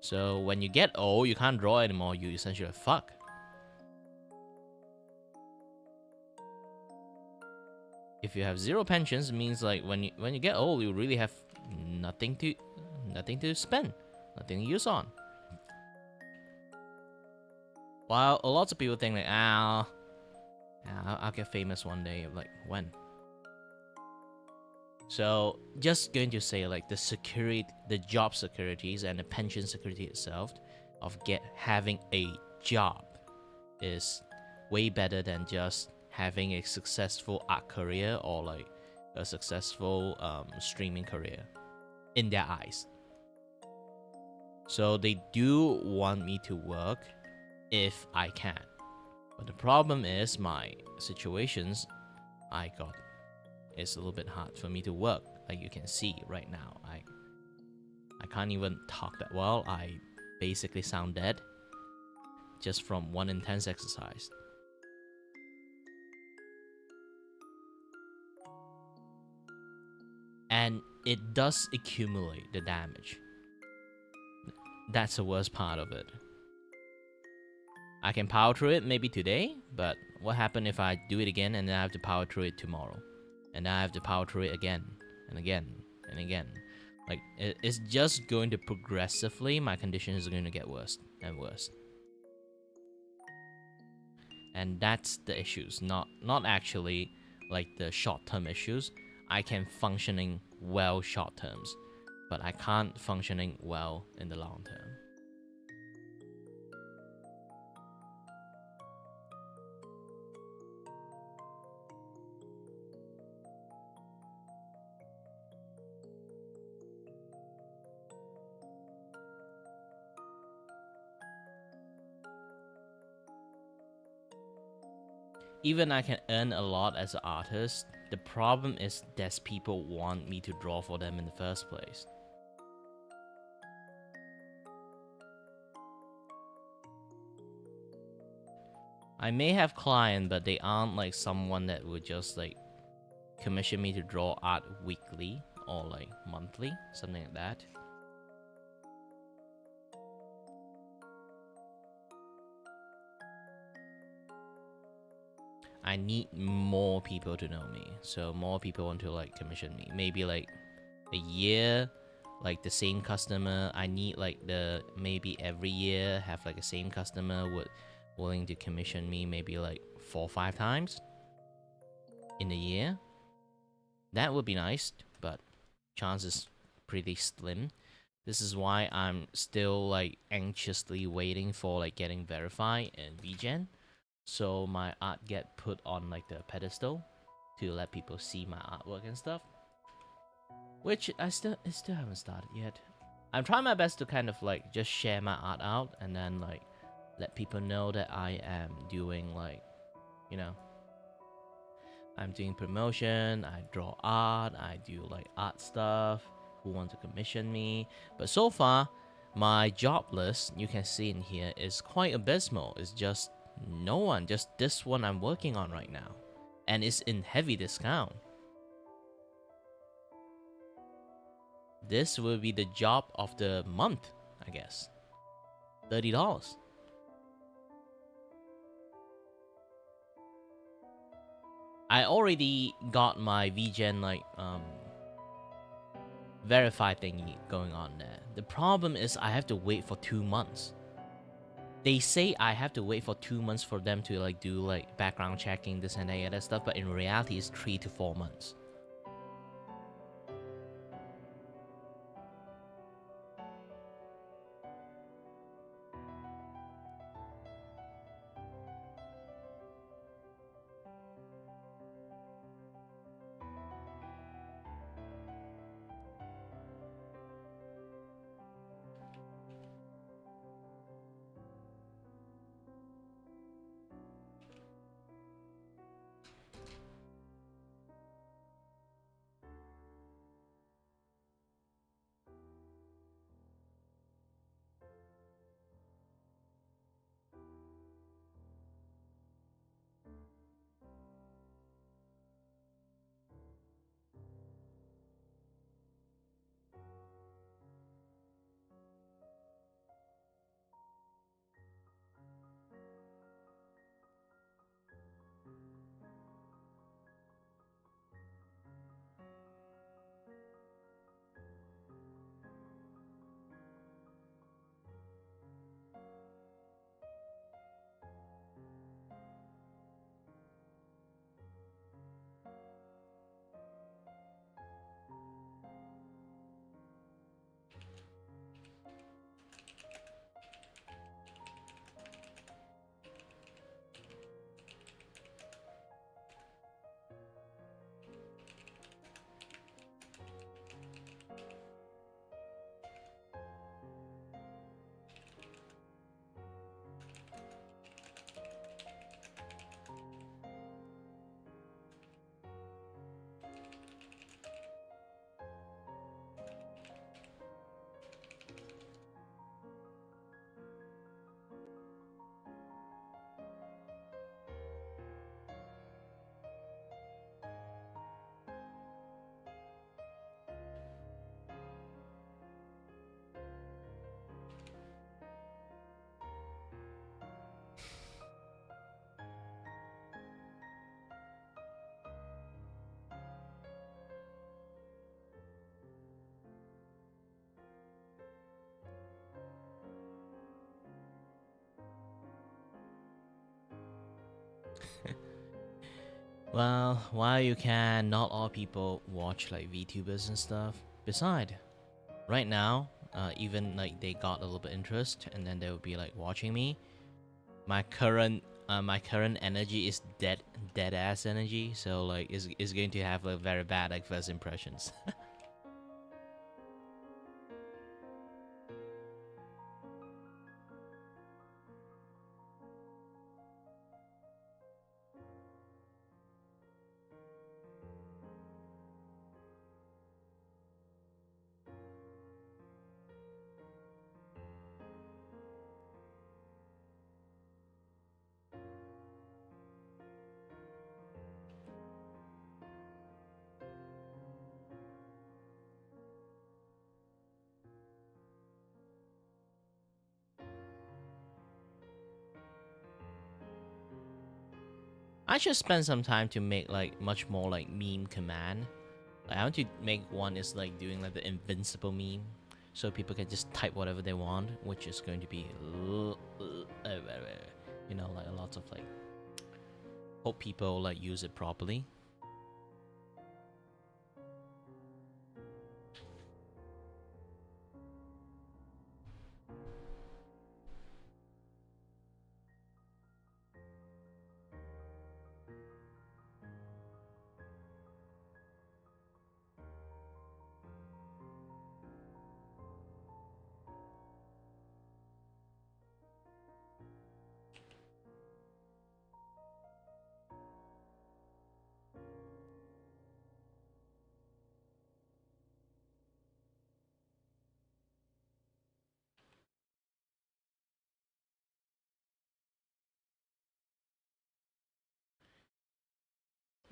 So when you get old, you can't draw anymore, you essentially fuck. If you have zero pensions, it means like when you get old, you really have nothing to spend, nothing to use on. While a lot of people think like, I'll get famous one day. Like when? So just going to say like the job securities and the pension security itself of having a job is way better than just having a successful art career or like a successful streaming career in their eyes. So they do want me to work if I can. But the problem is my situations I got. It's a little bit hard for me to work. Like you can see right now, I can't even talk that well. I basically sound dead just from one intense exercise. And it does accumulate the damage. That's the worst part of it. I can power through it maybe today, but what happens if I do it again and then I have to power through it tomorrow? And then I have to power through it again and again and again. Like it's just going to progressively, my condition is going to get worse and worse. And that's the issues, not actually like the short-term issues. I can functioning well short terms, but I can't functioning well in the long term. even I can earn a lot as an artist, the problem is that people want me to draw for them in the first place. I may have clients, but they aren't like someone that would just like commission me to draw art weekly or like monthly, something like that. I need more people to know me, so more people want to like commission me. Maybe like a year, like the same customer. I need like the maybe every year have like the same customer willing to commission me maybe like 4 or 5 times in a year. That would be nice, but chance is pretty slim. This is why I'm still like anxiously waiting for like getting verified in VGen, so my art get put on like the pedestal to let people see my artwork and stuff. Which I still haven't started yet. I'm trying my best to kind of like just share my art out and then like let people know that I am doing like, you know, I'm doing promotion, I draw art, I do like art stuff, who want to commission me. But so far, my job list, you can see in here, is quite abysmal. It's just no one, just this one I'm working on right now. And it's in heavy discount. This will be the job of the month, I guess. $30. I already got my VGen like verify thingy going on there. The problem is I have to wait for 2 months. They say I have to wait for 2 months for them to like do like background checking, this and that stuff, but in reality it's 3 to 4 months. Well, while you can, not all people watch like VTubers and stuff. Besides, right now, even like they got a little bit interest, and then they will be like watching me. My current energy is dead ass energy, so like is going to have a very bad like first impressions. I should spend some time to make like much more like meme command. Like, I want to make one is like doing like the invincible meme, so people can just type whatever they want, which is going to be, you know, like a lot of like, hope people like use it properly.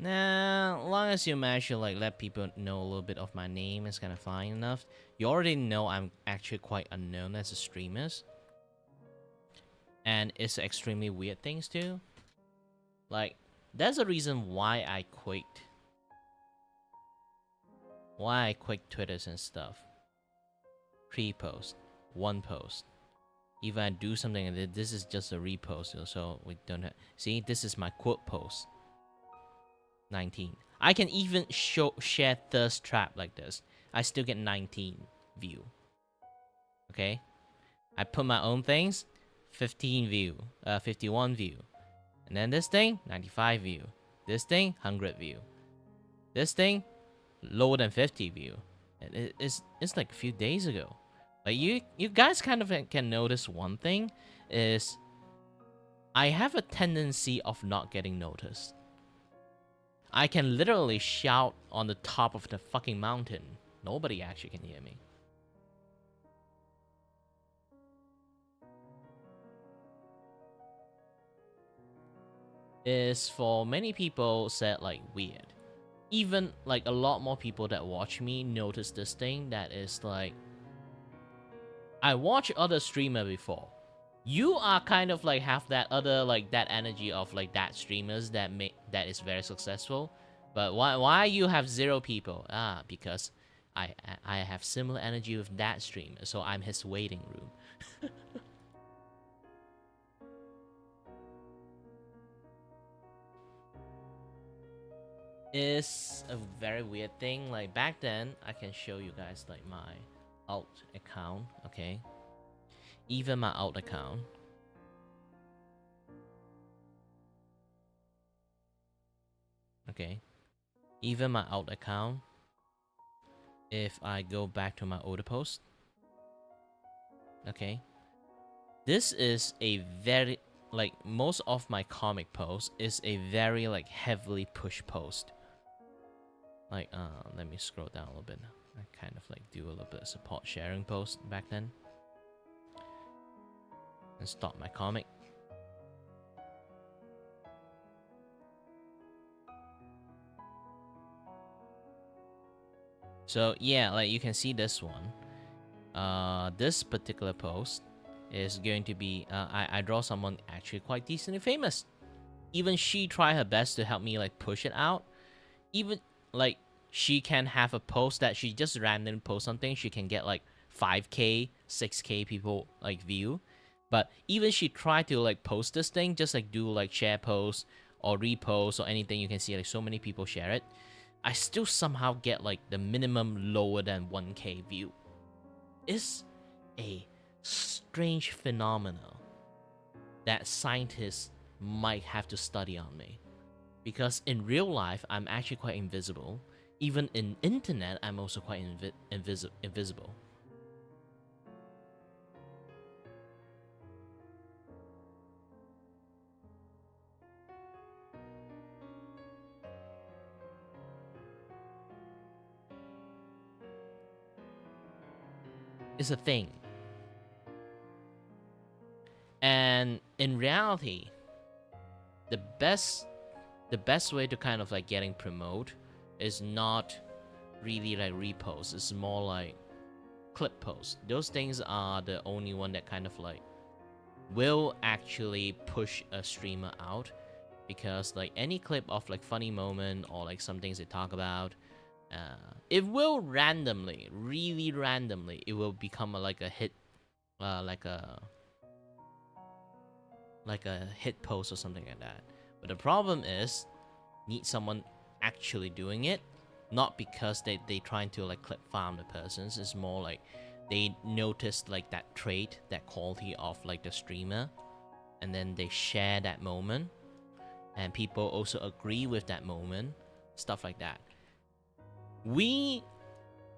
Nah, long as you manage to like let people know a little bit of my name is kind of fine enough. You already know I'm actually quite unknown as a streamer, and it's extremely weird things too. Like, there's a reason why I quit. Why I quit Twitters and stuff. Pre-post, one post. If I do something, this is just a repost, so we don't have. See, this is my quote post. 19. I can even share thirst trap like this. I still get 19 view. Okay, I put my own things, 15 view, 51 view, and then this thing 95 view. This thing 100 view. This thing lower than 50 view. And it's like a few days ago. Like you guys kind of can notice one thing is I have a tendency of not getting noticed. I can literally shout on the top of the fucking mountain. Nobody actually can hear me. Is for many people said like weird. Even like a lot more people that watch me notice this thing that is like, I watch other streamer before. You are kind of like have that other like that energy of like that streamers that is very successful, but why you have 0 people? Because I have similar energy with that streamer, so I'm his waiting room. It's a very weird thing. Like back then, I can show you guys like my alt account. Okay, even my alt account. Okay, even my alt account. If I go back to my older post, okay, this is a very like most of my comic post is a very like heavily pushed post. Like let me scroll down a little bit. I kind of like do a little bit of support sharing post back then, and stop my comic. So yeah, like you can see this one. This particular post is going to be I draw someone actually quite decently famous. Even she tried her best to help me like push it out. Even like she can have a post that she just randomly post something, she can get like 5k 6k people like view. But even she tried to like post this thing, just like do like share post or repost or anything, you can see like so many people share it, I still somehow get like the minimum lower than 1k view. It's a strange phenomenon that scientists might have to study on me. Because in real life, I'm actually quite invisible. Even in internet, I'm also quite invisible. It's a thing. And in reality, the best way to kind of like getting promote is not really like repost. It's more like clip post. Those things are the only one that kind of like will actually push a streamer out. because like any clip of like funny moment or like some things they talk about, it will randomly, really randomly, it will become like a hit, like a hit post or something like that. But the problem is, need someone actually doing it, not because they trying to like clip farm the persons. It's more like they noticed like that trait, that quality of like the streamer, and then they share that moment, and people also agree with that moment, stuff like that. We,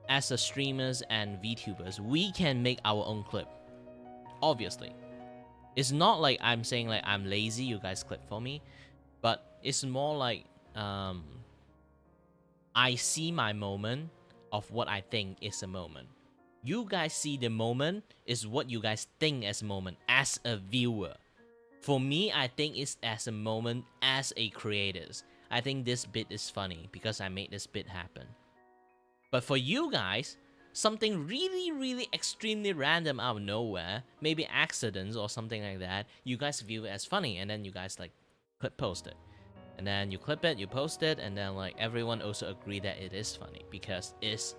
as the streamers and VTubers, we can make our own clip. Obviously, it's not like I'm saying like I'm lazy, you guys clip for me, but it's more like I see my moment of what I think is a moment. You guys see the moment is what you guys think as a moment as a viewer. For me, I think it's as a moment as a creators. I think this bit is funny because I made this bit happen. But for you guys, something really, really extremely random out of nowhere, maybe accidents or something like that, you guys view it as funny, and then you guys like clip post it. And then you clip it, you post it, and then like everyone also agree that it is funny because it's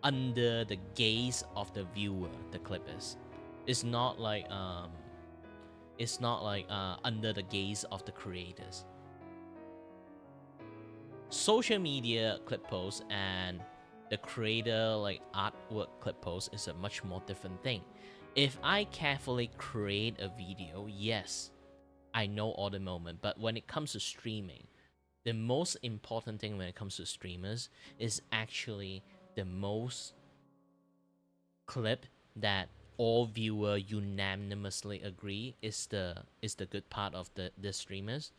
under the gaze of the viewer, the clip is. It's not like under the gaze of the creators. Social media clip posts and the creator like artwork clip post is a much more different thing. If I carefully create a video, yes, I know all the moment, but when it comes to streaming, the most important thing when it comes to streamers is actually the most clip that all viewer unanimously agree is the good part of the streamers.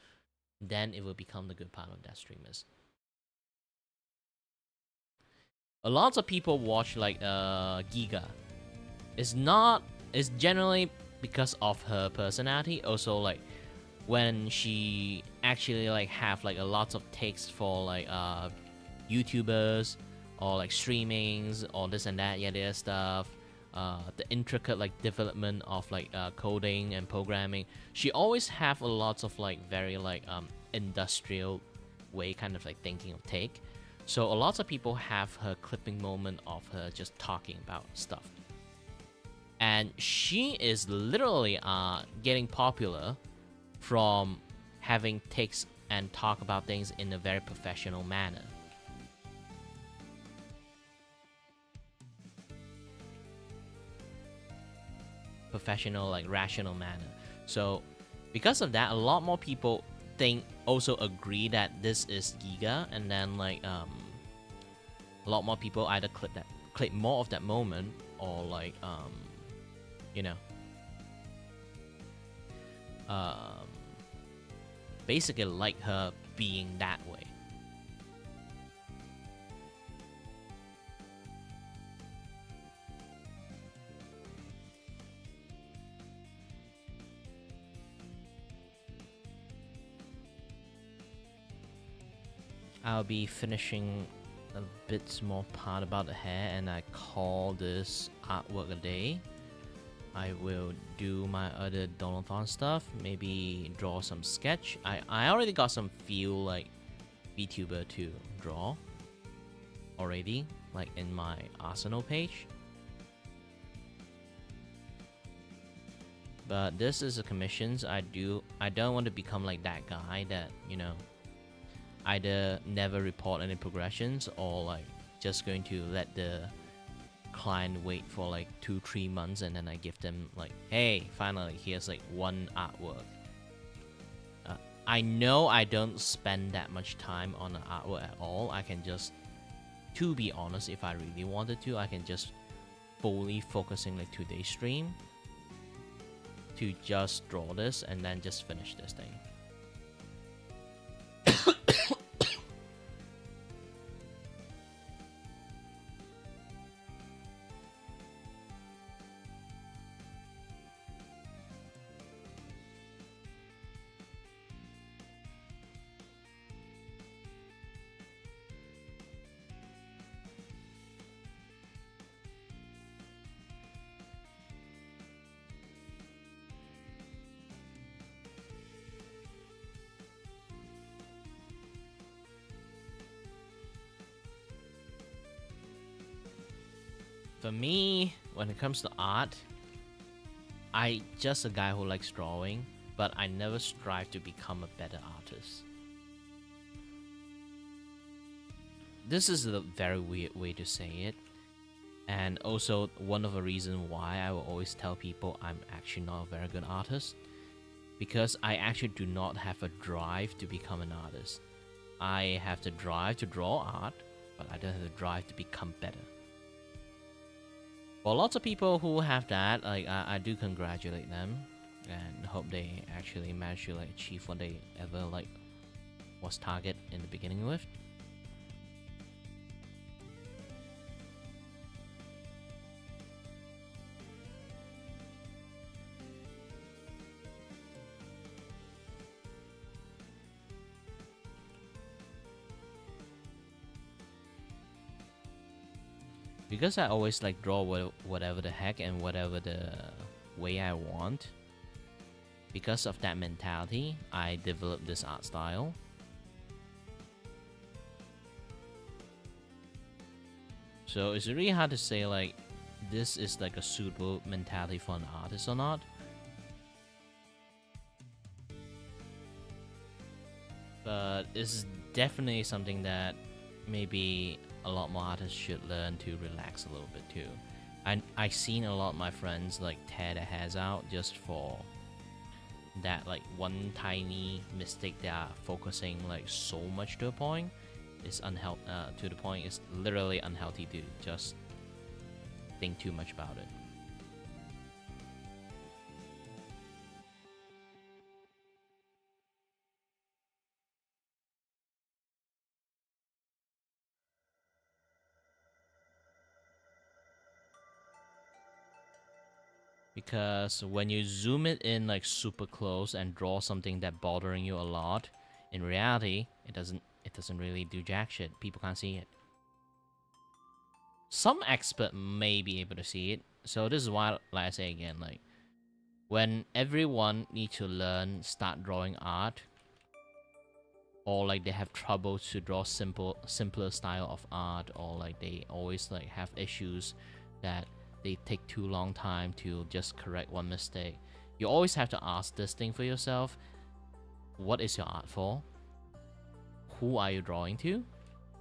Then it will become the good part of that streamers. A lot of people watch like Giga. It's generally because of her personality. Also like when she actually like have like a lot of takes for like YouTubers or like streamings or this and that, yeah, their stuff. The intricate like development of like coding and programming. She always have a lot of like very like industrial way kind of like thinking of take. So a lot of people have her clipping moment of her just talking about stuff. And she is literally getting popular from having takes and talk about things in a very professional manner. Professional, like rational manner. So because of that, a lot more people also agree that this is Giga, and then like a lot more people either clip more of that moment or like you know basically like her being that way. I'll be finishing a bit small part about the hair, and I call this artwork a day. I will do my other Donothon stuff, maybe draw some sketch. I already got some few like Vtuber to draw already, like in my arsenal page. But this is a commissions. I don't want to become like that guy that, you know, either never report any progressions or like just going to let the client wait for like 2-3 months and then I give them like, hey, finally here's like one artwork. I know I don't spend that much time on an artwork at all. I can just, to be honest, if I really wanted to, I can just fully focusing like today's stream to just draw this and then just finish this thing. For me, when it comes to art, I just a guy who likes drawing, but I never strive to become a better artist. This is a very weird way to say it, and also one of the reasons why I will always tell people I'm actually not a very good artist, because I actually do not have a drive to become an artist. I have the drive to draw art, but I don't have the drive to become better. For lots of people who have that, like I do congratulate them and hope they actually manage to like achieve what they ever like was target in the beginning with. Because I always like draw whatever the heck and whatever the way I want. Because of that mentality, I developed this art style. So it's really hard to say like this is like a suitable mentality for an artist or not. But it's definitely something that maybe a lot more artists should learn to relax a little bit too. I've seen a lot of my friends like tear their hairs out just for that like one tiny mistake they are focusing like so much to a point. It's to the point it's literally unhealthy to just think too much about it. Because when you zoom it in like super close and draw something that bothering you a lot, in reality, it doesn't really do jack shit. People can't see it. Some expert may be able to see it. So this is why, like I say again, like when everyone needs to start drawing art, or like they have trouble to draw simpler style of art, or like they always like have issues that they take too long time to just correct one mistake. You always have to ask this thing for yourself: what is your art for? Who are you drawing to?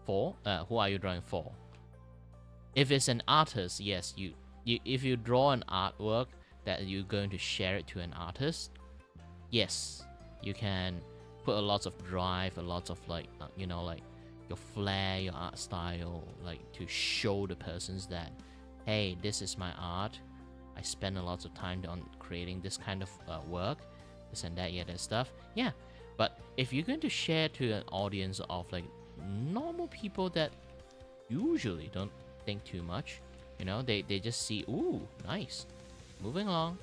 Who are you drawing for? If it's an artist, yes, if you draw an artwork that you're going to share it to an artist, yes, you can put a lot of drive, a lot of like like your flair, your art style, like to show the persons that, hey, this is my art. I spend a lot of time on creating this kind of work, this and that, that stuff. Yeah, but if you're going to share to an audience of like normal people that usually don't think too much, they just see, ooh, nice, moving along.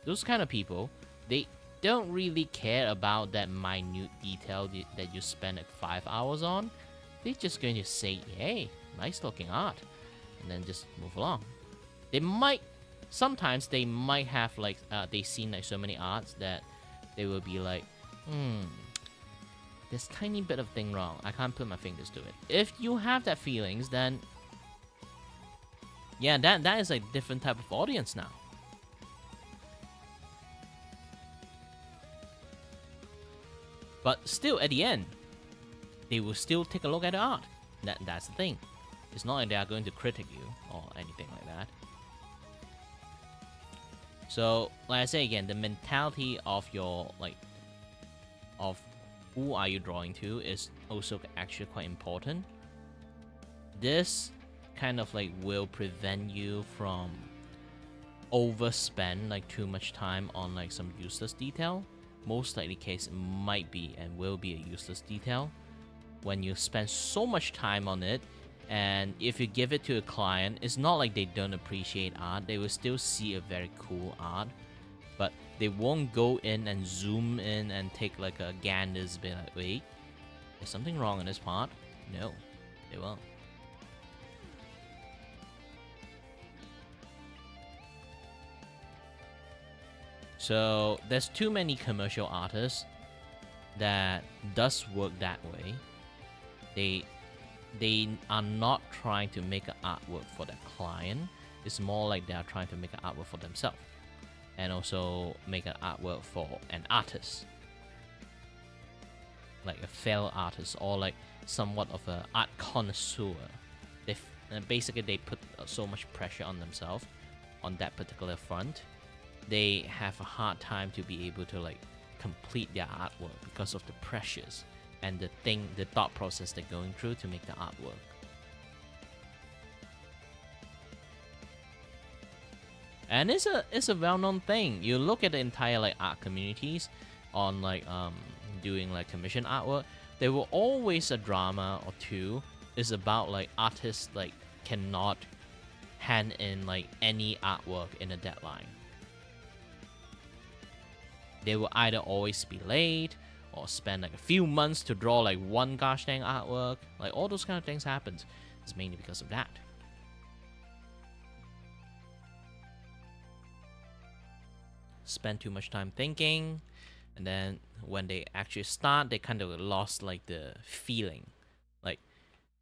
Those kind of people, they don't really care about that minute detail that you spend like 5 hours on. They're just going to say, hey, nice looking art, and then just move along. Sometimes they might have like they seen like so many arts that they will be like, there's tiny bit of thing wrong, I can't put my fingers to it. If you have that feelings, then yeah, that is a different type of audience now. But still, at the end, they will still take a look at the art. That's the thing. It's not like they are going to critique you or anything like that. So, like I say again, the mentality of of who are you drawing to is also actually quite important. This kind of like will prevent you from overspend like too much time on like some useless detail. Most likely case might be and will be a useless detail when you spend so much time on it. And if you give it to a client, it's not like they don't appreciate art. They will still see a very cool art, but they won't go in and zoom in and take like a ganders, be like, wait, there's something wrong in this part. No, they won't. So there's too many commercial artists that does work that way. they are not trying to make an artwork for their client. It's more like they are trying to make an artwork for themselves, and also make an artwork for an artist, like a fellow artist, or like somewhat of an art connoisseur. Basically they put so much pressure on themselves on that particular front. They have a hard time to be able to like complete their artwork because of the pressures and the thought process they're going through to make the artwork. And it's a well-known thing. You look at the entire like art communities on like doing like commission artwork, there will always a drama or two is about like artists like cannot hand in like any artwork in a deadline. They will either always be late or spend like a few months to draw like one gosh dang artwork. Like all those kind of things happens. It's mainly because of that. Spend too much time thinking, and then when they actually start, they kind of lost like the feeling. Like,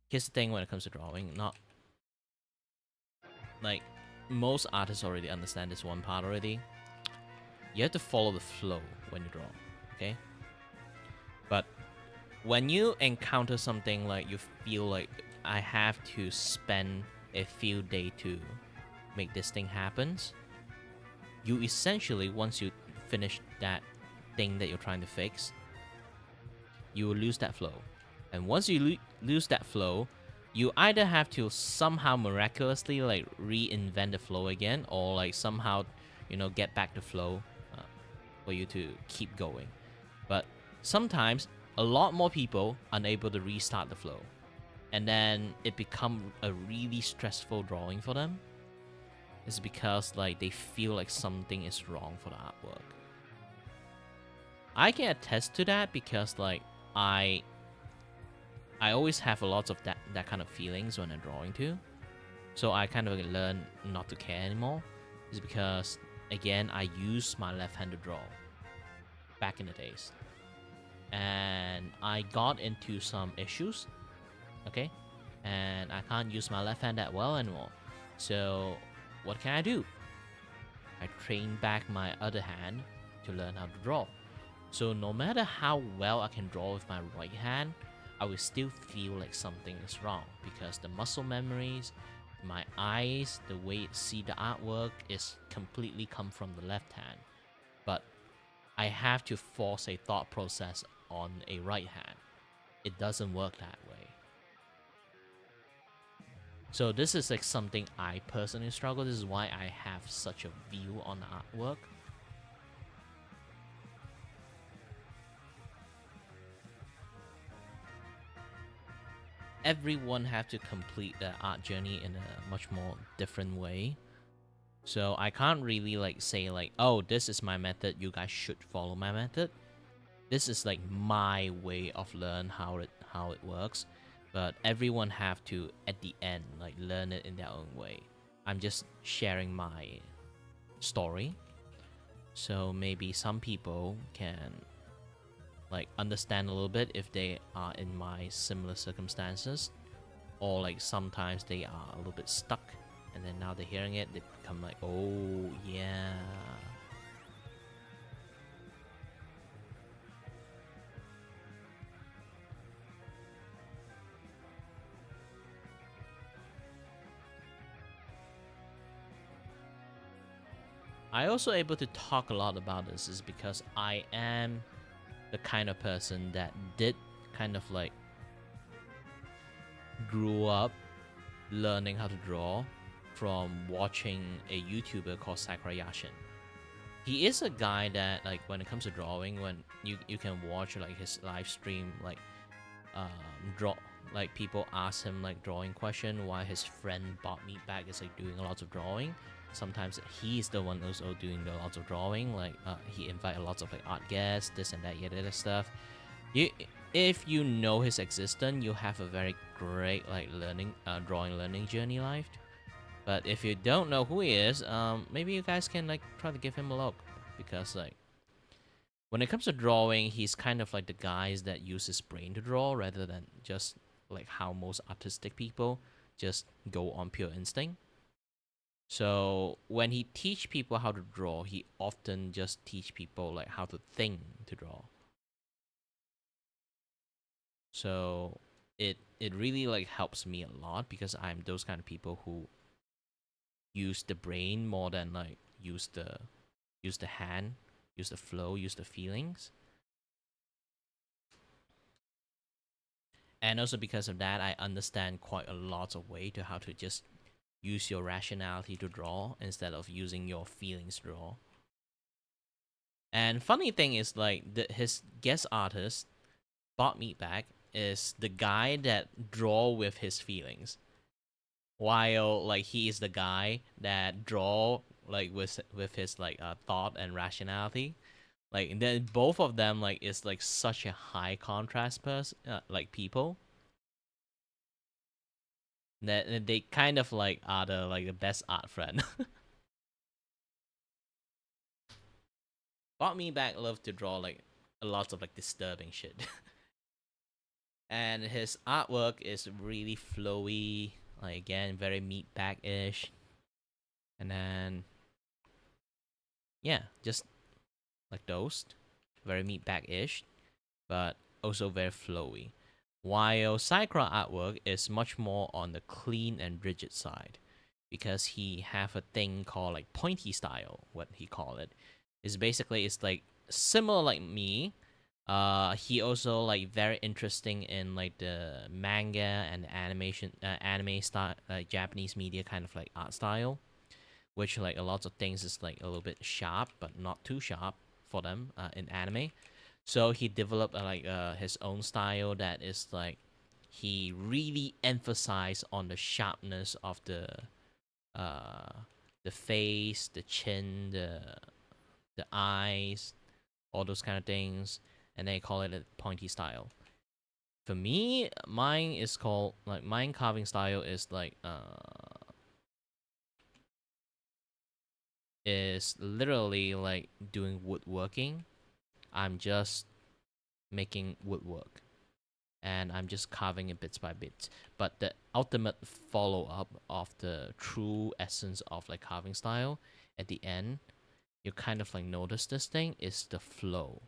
here's the thing when it comes to drawing, not like most artists already understand this one part already. You have to follow the flow when you draw, okay? But when you encounter something like you feel like I have to spend a few days to make this thing happen, you essentially, once you finish that thing that you're trying to fix, you will lose that flow. And once you lose that flow, you either have to somehow miraculously like reinvent the flow again, or like somehow, you know, get back the flow for you to keep going. But sometimes a lot more people unable to restart the flow, and then it become a really stressful drawing for them. It's because like they feel like something is wrong for the artwork. I can attest to that because like I always have a lot of that kind of feelings when I'm drawing too. So I kind of learn not to care anymore. It's because again I use my left hand to draw back in the days, and I got into some issues, okay, and I can't use my left hand that well anymore. So what can I do? I train back my other hand to learn how to draw. So no matter how well I can draw with my right hand, I will still feel like something is wrong because the muscle memories, my eyes, the way it see the artwork is completely come from the left hand. But I have to force a thought process on a right hand. It doesn't work that way. So this is like something I personally struggle. This is why I have such a view on artwork. Everyone have to complete their art journey in a much more different way. So I can't really like say like, oh, this is my method, you guys should follow my method. This is like my way of learn how it works. But everyone have to at the end like learn it in their own way. I'm just sharing my story. So maybe some people can like understand a little bit if they are in my similar circumstances, or like sometimes they are a little bit stuck, and then now they're hearing it, they become like, oh yeah. I also able to talk a lot about this is because I am the kind of person that did kind of like grew up learning how to draw from watching a YouTuber called Sakurayashin. He is a guy that like when it comes to drawing, when you can watch like his live stream, like draw, like people ask him like drawing question while his friend Bob Meatbag is like doing a lot of drawing. Sometimes he's the one also doing the lots of drawing, like he invite a lot of like art guests, this and that, yet other stuff. If you know his existence, you have a very great like learning drawing learning journey life. But if you don't know who he is, maybe you guys can like try to give him a look, because like when it comes to drawing, he's kind of like the guys that use his brain to draw rather than just like how most artistic people just go on pure instinct. So when he teach people how to draw, he often just teach people like how to think to draw. So it really like helps me a lot because I'm those kind of people who use the brain more than like use the hand, use the flow, use the feelings. And also because of that, I understand quite a lot of way to how to just use your rationality to draw instead of using your feelings to draw. And funny thing is like his guest artist, Bob Meatbag, is the guy that draw with his feelings, while like he is the guy that draw like with his like thought and rationality. Like and then both of them like is like such a high contrast person, like people that they kind of like are the best art friend. Brought me back love to draw like a lot of like disturbing shit. And his artwork is really flowy, like again very meatbag ish. And then yeah, just like those, very meatbag ish, but also very flowy. While Cycra artwork is much more on the clean and rigid side, because he have a thing called like pointy style, what he call it. Is basically it's like similar like me. He also like very interesting in like the manga and animation, anime style, Japanese media kind of like art style, which like a lot of things is like a little bit sharp but not too sharp for them in anime. So he developed like his own style that is like he really emphasized on the sharpness of uh the face, the chin, the eyes, all those kind of things, and they call it a pointy style. For me, mine is called like mine carving style is like is literally like doing woodworking. I'm just making woodwork and I'm just carving it bits by bits. But the ultimate follow up of the true essence of like carving style at the end, you kind of like notice this thing is the flow.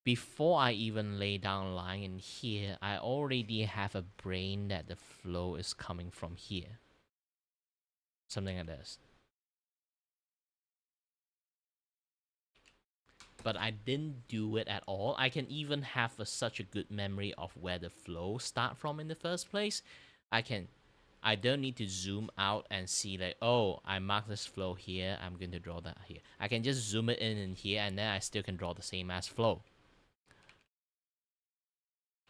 Before I even lay down a line in here, I already have a brain that the flow is coming from here. Something like this. But I didn't do it at all. I can even have such a good memory of where the flow start from in the first place. I don't need to zoom out and see like, oh, I mark this flow here, I'm going to draw that here. I can just zoom it in here and then I still can draw the same as flow.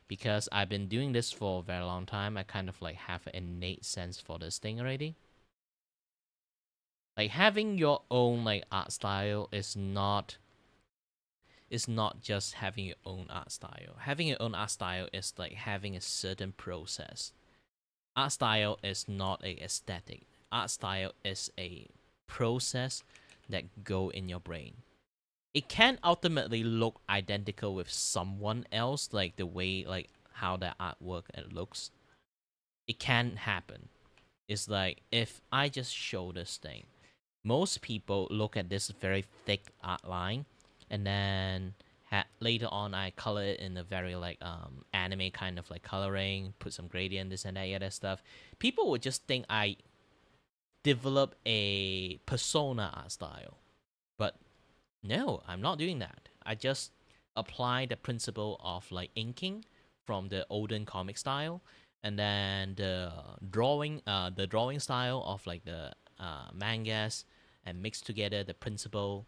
Because I've been doing this for a very long time, I kind of like have an innate sense for this thing already. Like having your own like art style is not just having your own art style. Having your own art style is like having a certain process. Art style is not a aesthetic. Art style is a process that go in your brain. It can ultimately look identical with someone else, like the way like how that artwork looks. It can happen. It's like if I just show this thing, most people look at this very thick outline, and then later on I color it in a very like anime kind of like coloring, put some gradient, this and that, other stuff. People would just think I develop a persona art style, but no, I'm not doing that. I just apply the principle of like inking from the olden comic style, and then the drawing style of like the mangas, and mix together the principle,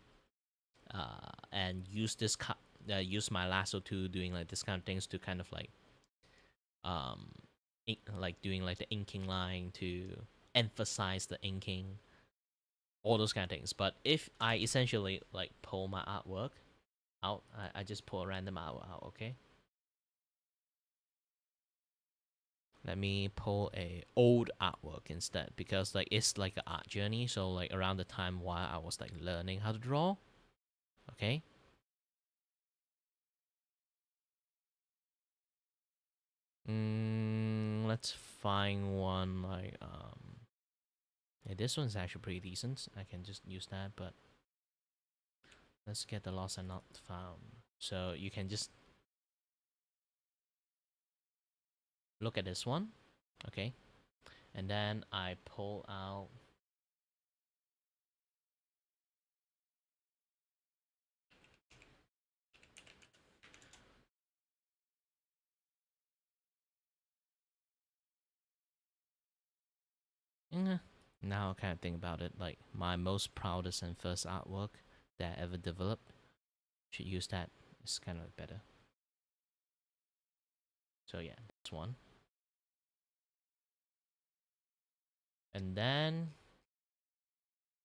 and use my lasso to doing like this kind of things to kind of like um like doing like the inking line to emphasize the inking, all those kind of things. But if I essentially like pull my artwork out, I just pull a random artwork out, okay? Let me pull a old artwork instead, because like it's like an art journey. So like around the time while I was like learning how to draw, okay? Let's find one like yeah, this one's actually pretty decent. I can just use that, but let's get the lost and not found. So you can just look at this one, okay? And then I pull out now I kind of think about it, like my most proudest and first artwork that I ever developed. Should use that. It's kind of better. So yeah, that's one. And then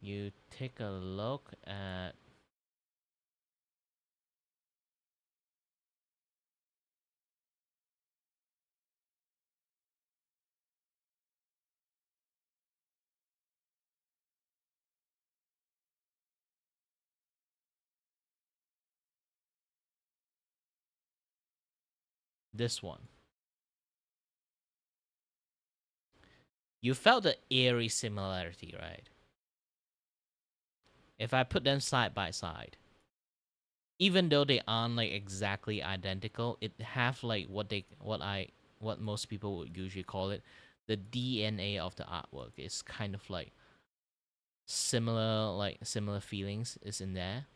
you take a look at this one. You felt the eerie similarity, right? If I put them side by side, even though they aren't like exactly identical, it have like what most people would usually call it, the DNA of the artwork is kind of like similar feelings is in there.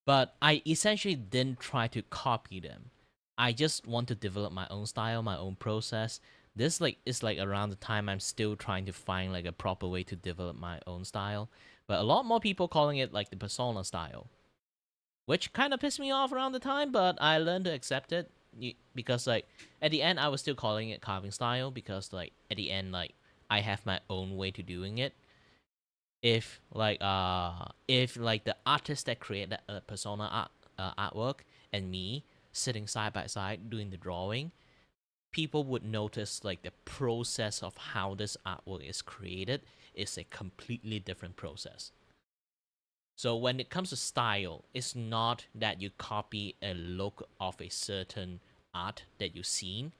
But I essentially didn't try to copy them. I just want to develop my own style, my own process. This like is like around the time I'm still trying to find like a proper way to develop my own style. But a lot more people calling it like the persona style, which kind of pissed me off around the time. But I learned to accept it because like at the end I was still calling it carving style because like at the end like I have my own way to doing it. If the artist that created the persona artwork and me sitting side by side doing the drawing, people would notice like the process of how this artwork is created is a completely different process. So when it comes to style, it's not that you copy a look of a certain art that you've seen,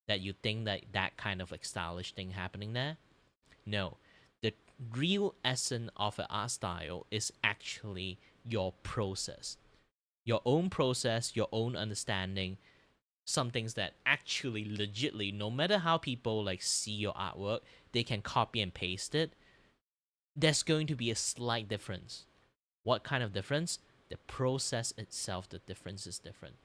that you think that that kind of like stylish thing happening there. No, the real essence of an art style is actually your process, your own process, your own understanding. Some things that actually legitly, no matter how people like see your artwork, they can copy and paste it. There's going to be a slight difference. What kind of difference? The process itself, the difference is different.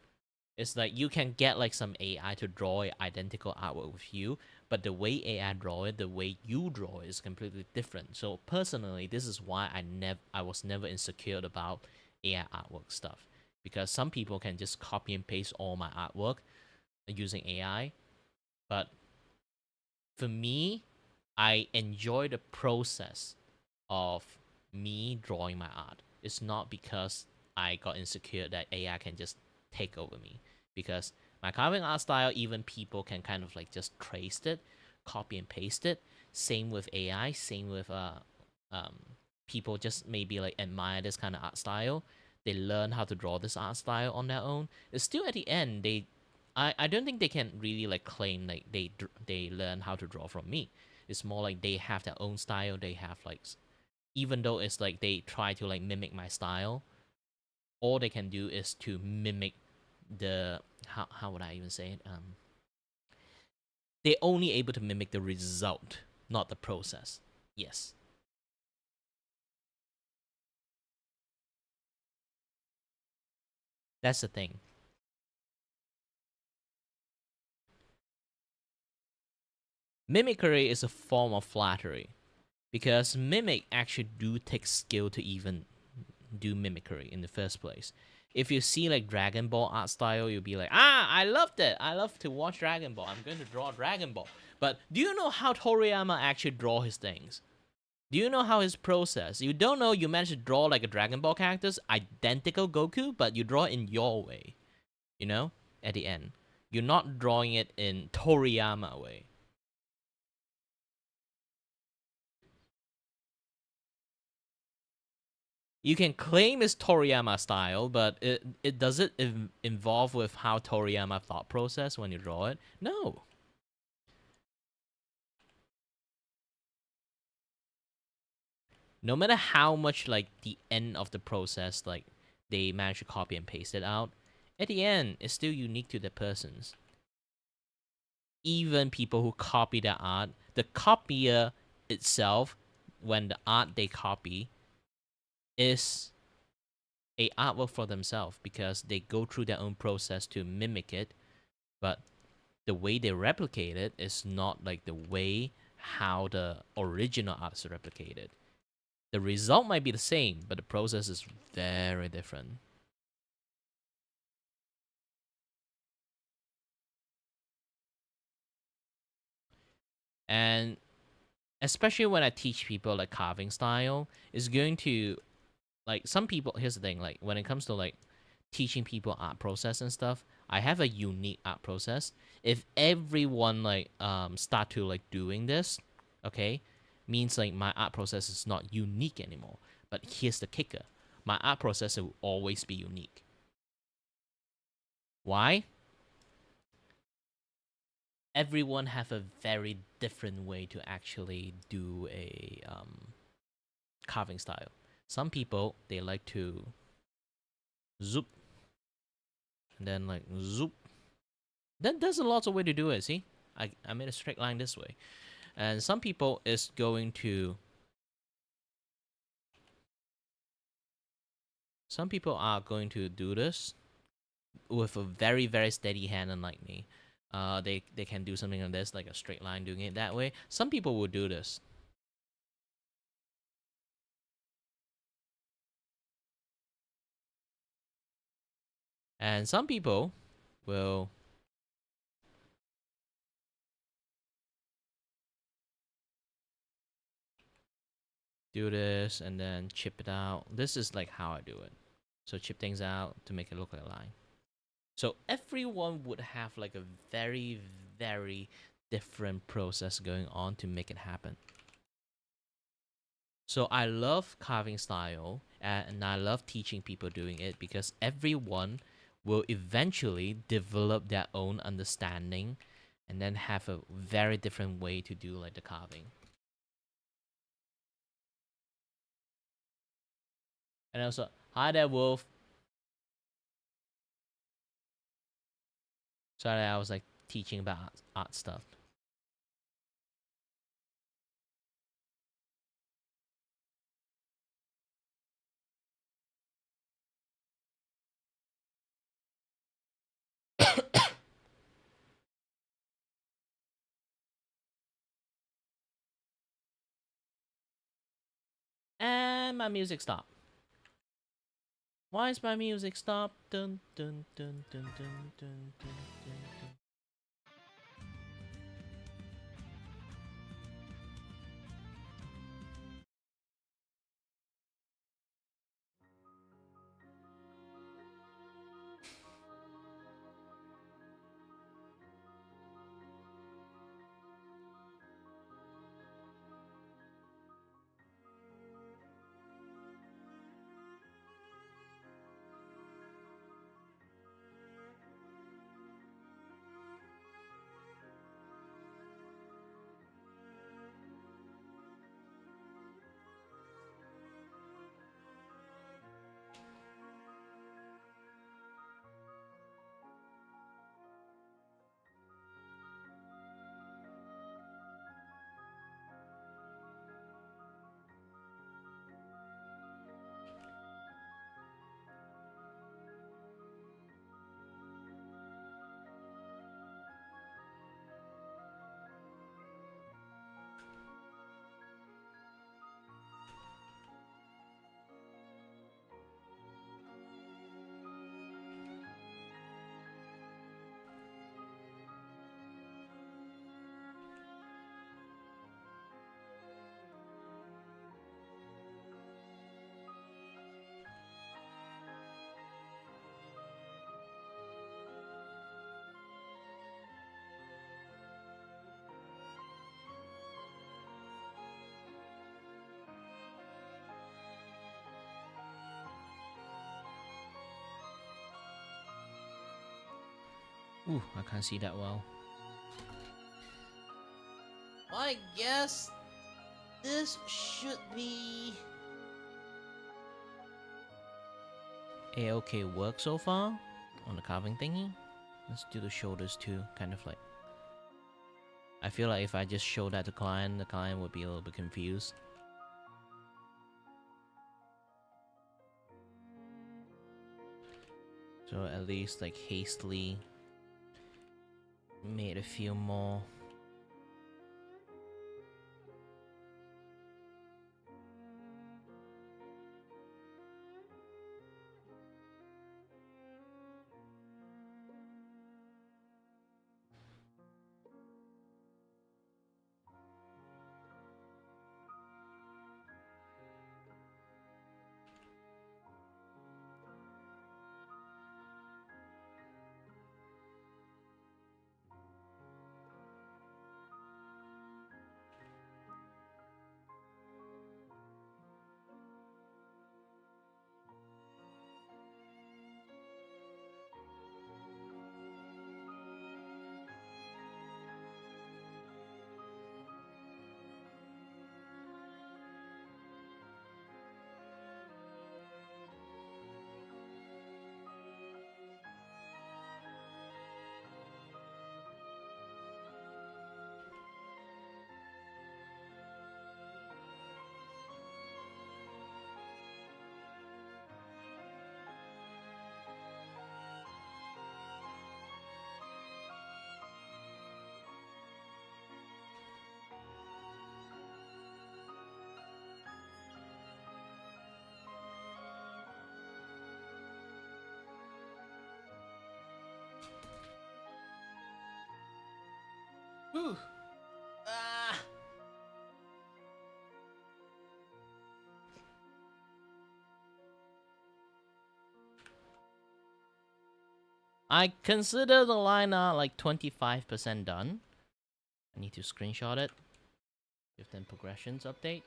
It's like you can get like some AI to draw identical artwork with you, but the way AI draw it, the way you draw it is completely different. So personally, this is why I was never insecure about AI artwork stuff, because some people can just copy and paste all my artwork using AI, but for me, I enjoy the process of me drawing my art. It's not because I got insecure that AI can just take over me. Because my carving art style, even people can kind of like just trace it, copy and paste it. Same with AI, same with um, people just maybe like admire this kind of art style. They learn how to draw this art style on their own. It's still at the end I don't think they can really like claim like they learn how to draw from me. It's more like they have their own style. They have like, even though it's like they try to like mimic my style, all they can do is to mimic the how would I even say it? They're only able to mimic the result, not the process. Yes, that's the thing. Mimicry is a form of flattery because mimic actually do take skill to even do mimicry in the first place. If you see like Dragon Ball art style, you'll be like, I loved it. I love to watch Dragon Ball. I'm going to draw Dragon Ball. But do you know how Toriyama actually draw his things? Do you know how his process? You don't know you managed to draw like a Dragon Ball characters, identical Goku, but you draw it in your way. You know, at the end, you're not drawing it in Toriyama way. You can claim it's Toriyama style, but it does it involve with how Toriyama thought process when you draw it? No. No matter how much like the end of the process, like they manage to copy and paste it out, at the end it's still unique to the persons. Even people who copy the art, the copier itself, when the art they copy is a artwork for themselves because they go through their own process to mimic it, but the way they replicate it is not like the way how the original art is replicated. The result might be the same, but the process is very different. And especially when I teach people like carving style, is going to like some people. Here's the thing: like when it comes to like teaching people art process and stuff, I have a unique art process. If everyone like start to like doing this, okay, means like my art process is not unique anymore. But here's the kicker: my art process will always be unique. Why? Everyone have a very different way to actually do a carving style. Some people they like to zoop and then like zoop. Then there's a lots of way to do it. See, I made a straight line this way, and some people is going to. Some people are going to do this with a very steady hand, unlike me. They can do something like this, like a straight line, doing it that way. Some people will do this. And some people will do this and then chip it out. This is like how I do it. So chip things out to make it look like a line. So everyone would have like a very different process going on to make it happen. So I love carving style and I love teaching people doing it because everyone will eventually develop their own understanding and then have a very different way to do like the carving. And also, hi there, Wolf. Sorry, I was like teaching about art stuff. And my music stopped. Why is my music stopped? Dun dun dun dun dun dun dun dun. Ooh, I can't see that well. I guess this should be a-okay work so far on the carving thingy. Let's do the shoulders too, kind of like. I feel like if I just show that to the client would be a little bit confused. So at least like hastily made a few more. Whew. Ah. I consider the line like 25% done. I need to screenshot it. Give them progressions update.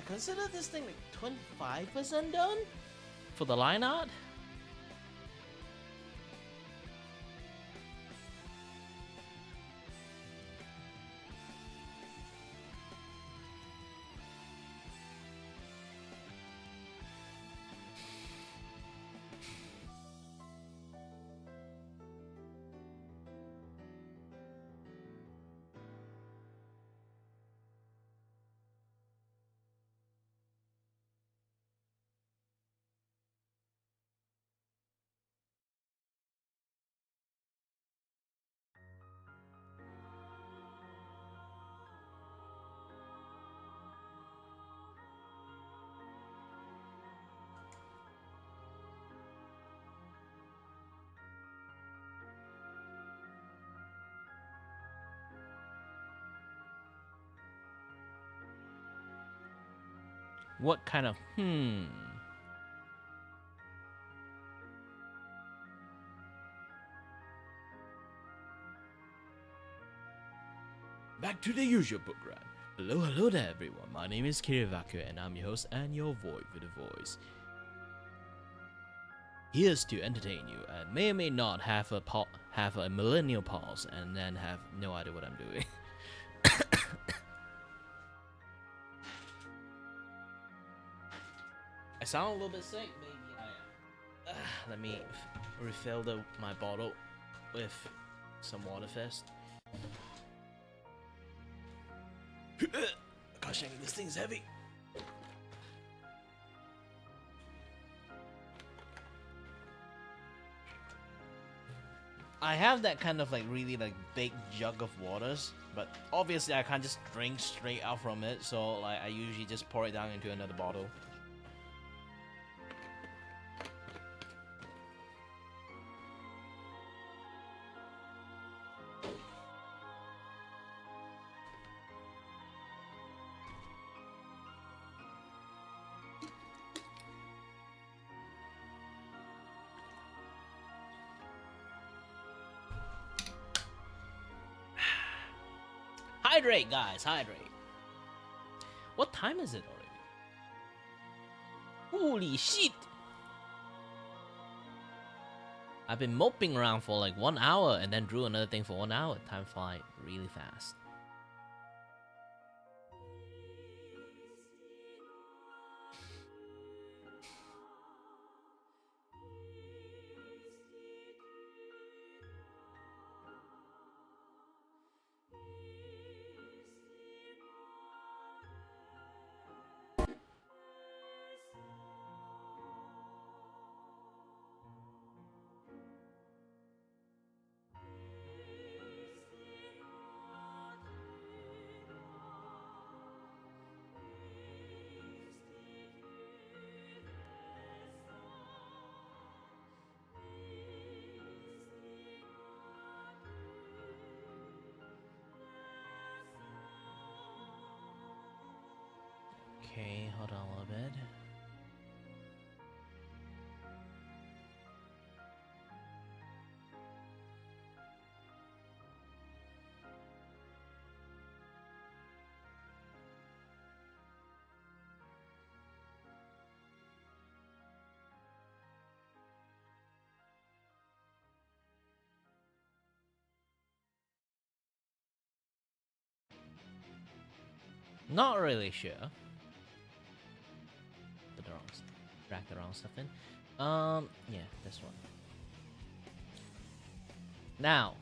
consider this thing like 25% done for the line art. What kind of Back to the usual program. Hello there everyone. My name is Kiray and I'm your host and your void with a voice. Here's to entertain you and may or may not have a millennial pause and then have no idea what I'm doing. I sound a little bit sick, maybe I am. Let me refill my bottle with some water first. Gosh, this thing's heavy. I have that kind of like really like big jug of waters, but obviously I can't just drink straight out from it, so like I usually just pour it down into another bottle. Hydrate, guys, hydrate. What time is it already? Holy shit! I've been moping around for like 1 hour and then drew another thing for 1 hour. Time flies really fast. Okay, hold on a little bit. Not really sure. Drag the wrong stuff in. Yeah, this one. Now,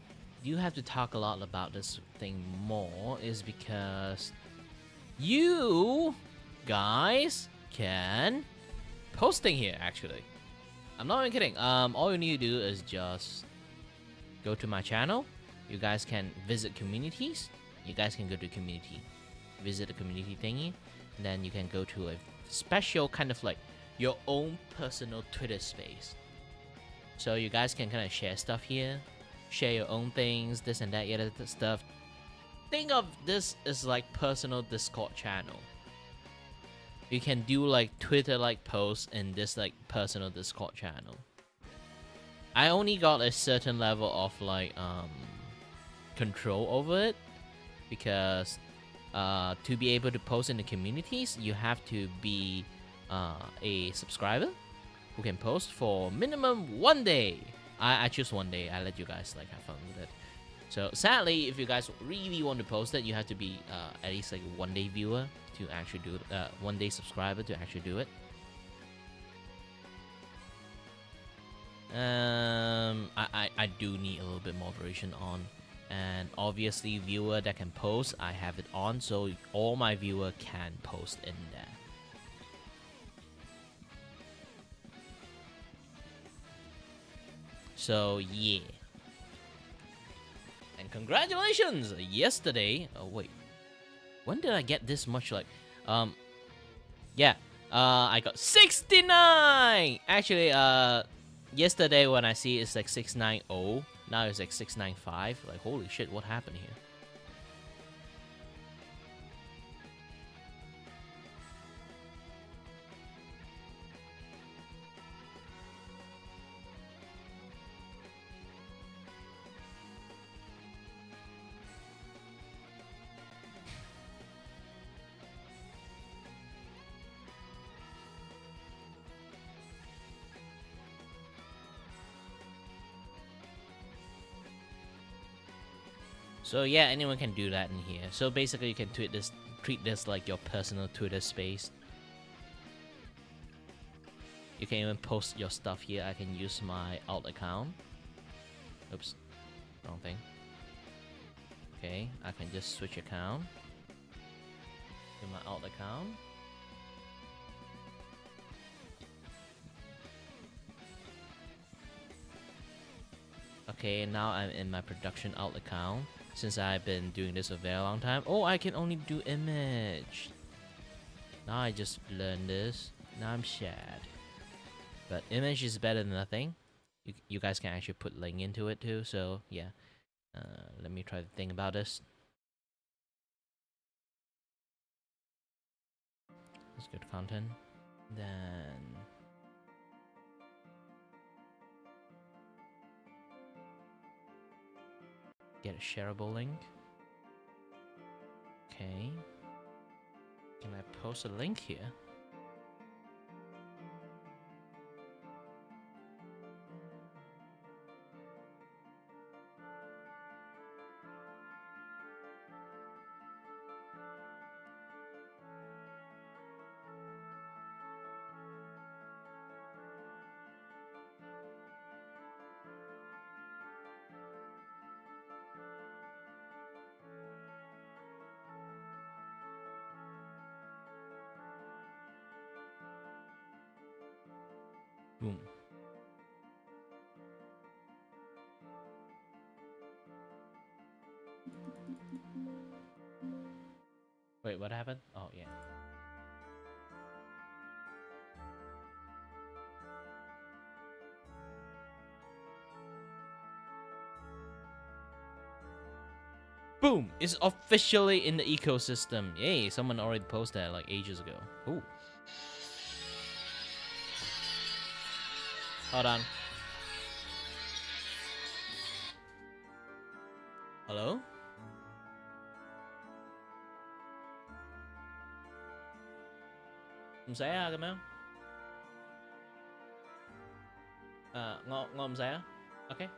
you have to talk a lot about this thing more is because you guys can posting here actually. I'm not even kidding. All you need to do is just go to my channel. You guys can visit communities. You guys can go to community, visit the community thingy, and then you can go to a special kind of like your own personal Twitter space. So you guys can kind of share stuff here, share your own things, this and that, yada stuff. Think of this as like personal Discord channel. You can do like Twitter like posts in this like personal Discord channel. I only got a certain level of like control over it because to be able to post in the communities, you have to be a subscriber who can post for minimum 1 day. I choose 1 day. I let you guys like have fun with it. So sadly, if you guys really want to post it, you have to be at least like 1 day viewer to actually do it. 1 day subscriber to actually do it. I do need a little bit moderation on, and obviously viewer that can post, I have it on so all my viewer can post in there. So yeah. And congratulations! Yesterday, oh wait, when did I get this much? Like, yeah, I got 69. Actually, yesterday when I see it's like 690, now it's like 695. Like, holy shit, what happened here? So yeah, anyone can do that in here. So basically, you can treat this like your personal Twitter space. You can even post your stuff here. I can use my alt account. Oops, wrong thing. Okay, I can just switch account to my alt account. Okay, now I'm in my production alt account. Since I've been doing this a very long time. Oh, I can only do image. Now I just learned this. Now I'm sad. But image is better than nothing. You guys can actually put link into it too. So yeah. Let me try to think about this. That's good content. Then get a shareable link. Okay. Can I post a link here? Boom. Wait, what happened? Oh, yeah. Boom! It's officially in the ecosystem. Yay, someone already posted that like ages ago. Ooh. Hold on. Hello? Không xé à, Camille? Ngon không xé? Okay.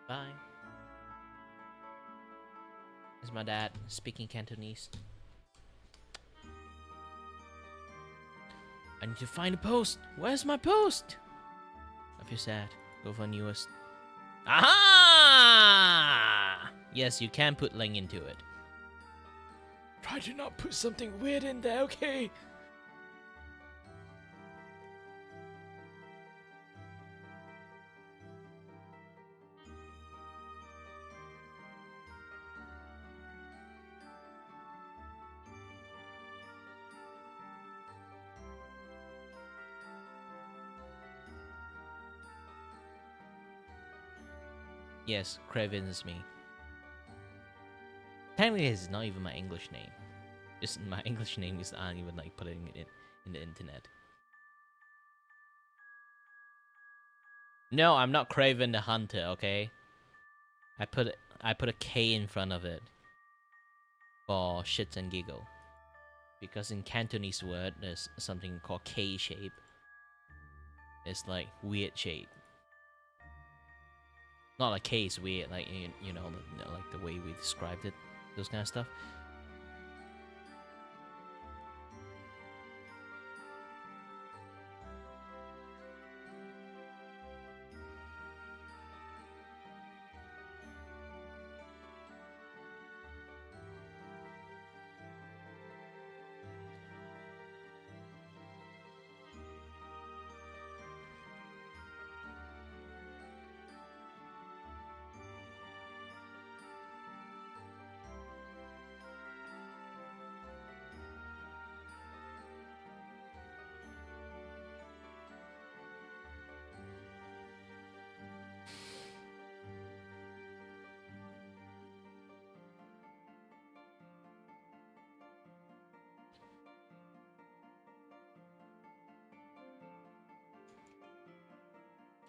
Bye. It's my dad speaking Cantonese. I need to find a post. Where's my post? I feel sad. Go for newest. Aha! Yes, you can put link into it. Try to not put something weird in there, okay? Yes, Craven is me. Technically, it's not even my English name. It's my English name is not even like putting it in the internet. No, I'm not Craven the Hunter. Okay, I put a K in front of it. for shits and giggle. Because in Cantonese word, there's something called K shape. It's like weird shape. Not like K is weird, like you know, like the way we described it, those kind of stuff.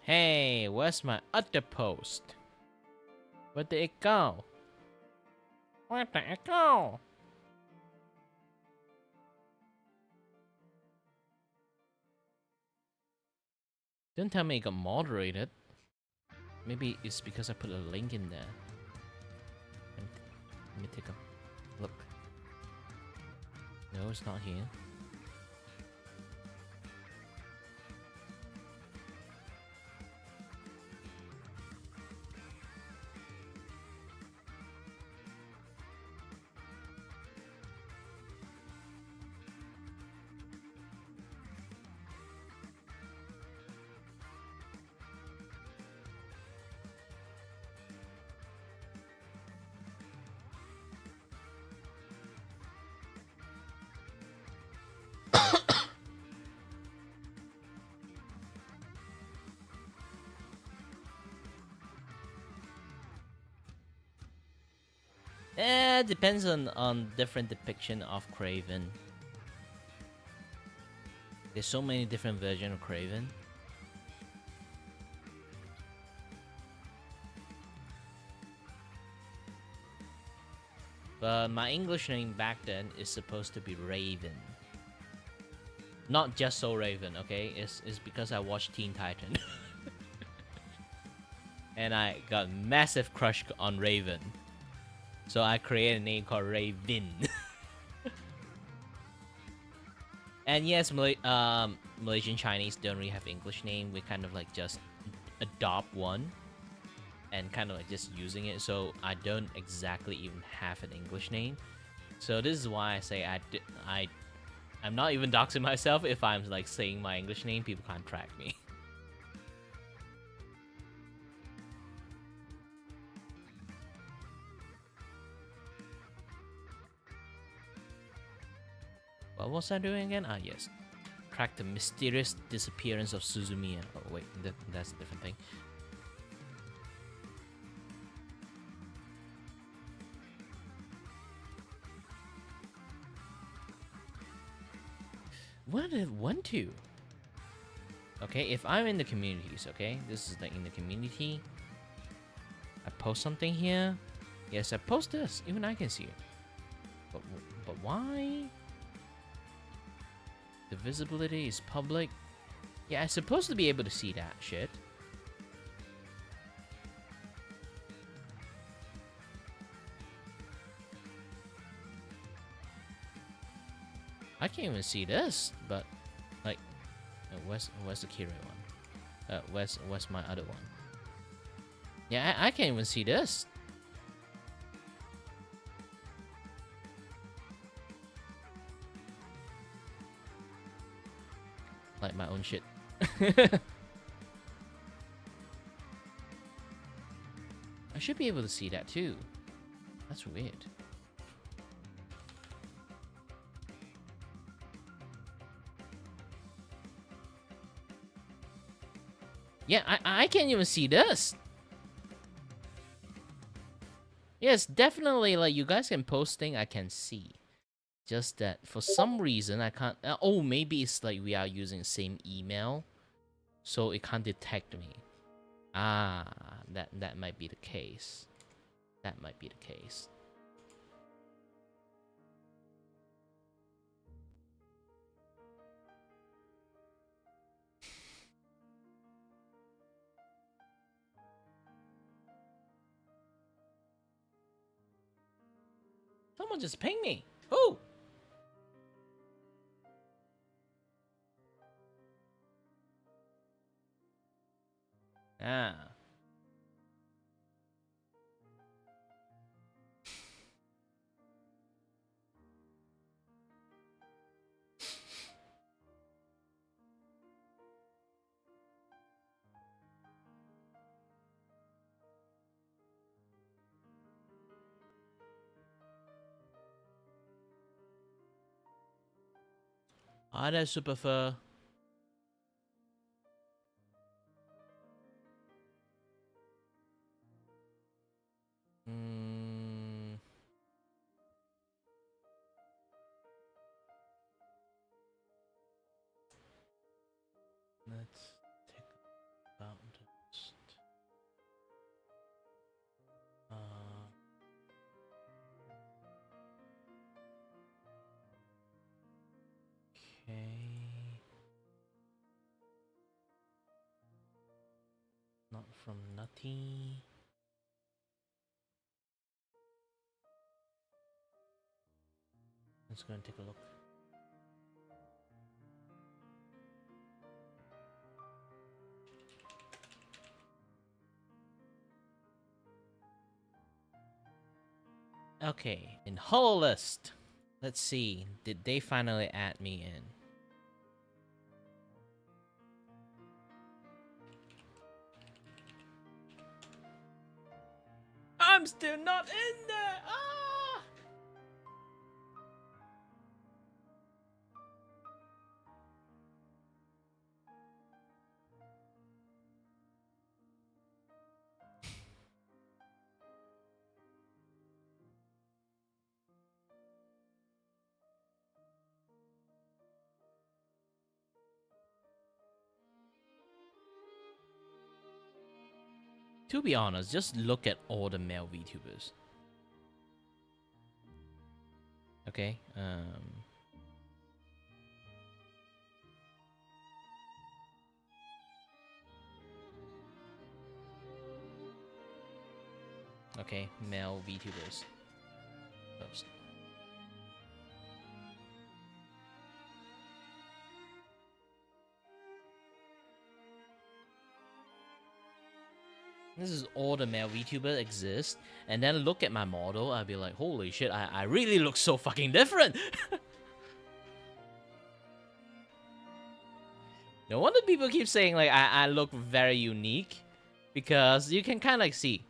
Hey, where's my other post? Where did it go? Where did it go? Don't tell me it got moderated. Maybe it's because I put a link in there. Let me take a look. No, it's not here. It depends on different depiction of Craven. There's so many different versions of Craven. But my English name back then is supposed to be Raven. Not just so Raven, okay? It's because I watched Teen Titan. And I got massive crush on Raven. So I created a name called Raven. And yes, Malaysian Chinese don't really have English name. We kind of like just adopt one and kind of like just using it. So I don't exactly even have an English name. So this is why I say I'm not even doxing myself. If I'm like saying my English name, people can't track me. What was I doing again? Ah, yes. Track the mysterious disappearance of Suzumiya. Oh, wait, that's a different thing. What did it went to? Okay, if I'm in the communities, okay? This is like in the community. I post something here. Yes, I post this. Even I can see it. But why? The visibility is public. Yeah, I'm supposed to be able to see that shit. I can't even see this, but like, where's the Kiray one? Where's my other one? Yeah, I can't even see this. Like my own shit. I should be able to see that too. That's weird. Yeah, I can't even see this. Yes, definitely, like, you guys can post thing I can see. Just that, for some reason, I can't... oh, maybe it's like we are using the same email, so it can't detect me. Ah, that might be the case. That might be the case. Someone just pinged me. Who? Ah. Hi there, Super Fur. Let's take about okay. Not from Nutty. Let's go and take a look. Okay, in Hollow List. Let's see. Did they finally add me in? I'm still not in there! Ah! To be honest, just look at all the male VTubers. Okay, okay, male VTubers. Oops. This is all the male VTubers exist, and then look at my model, I'll be like, holy shit, I really look so fucking different! No wonder people keep saying like I look very unique, because you can kind of like see.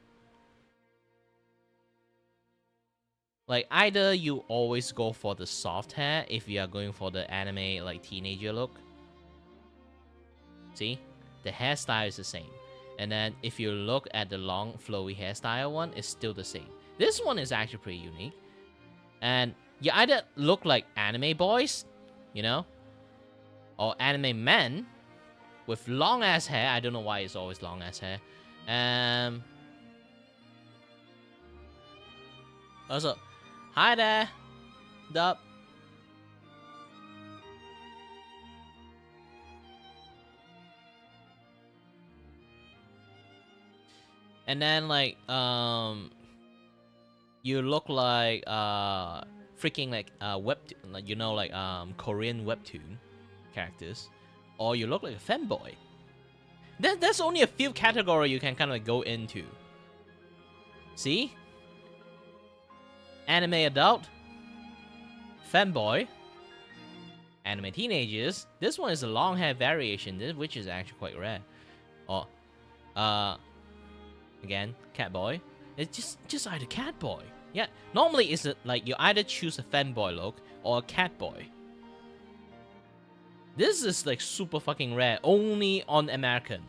Like either you always go for the soft hair if you are going for the anime like teenager look. See? The hairstyle is the same. And then if you look at the long flowy hairstyle one, it's still the same. This one is actually pretty unique. And you either look like anime boys, you know, or anime men with long ass hair. I don't know why it's always long ass hair. Also, hi there, Dub. And then like you look like freaking like like, you know, like Korean webtoon characters, or you look like a fanboy. There's only a few categories you can kind of go into. See? Anime adult, fanboy, anime teenagers. This one is a long hair variation, which is actually quite rare. Or again, catboy. It's just either catboy. Yeah, normally it's like you either choose a fanboy look or a catboy. This is like super fucking rare, only on American.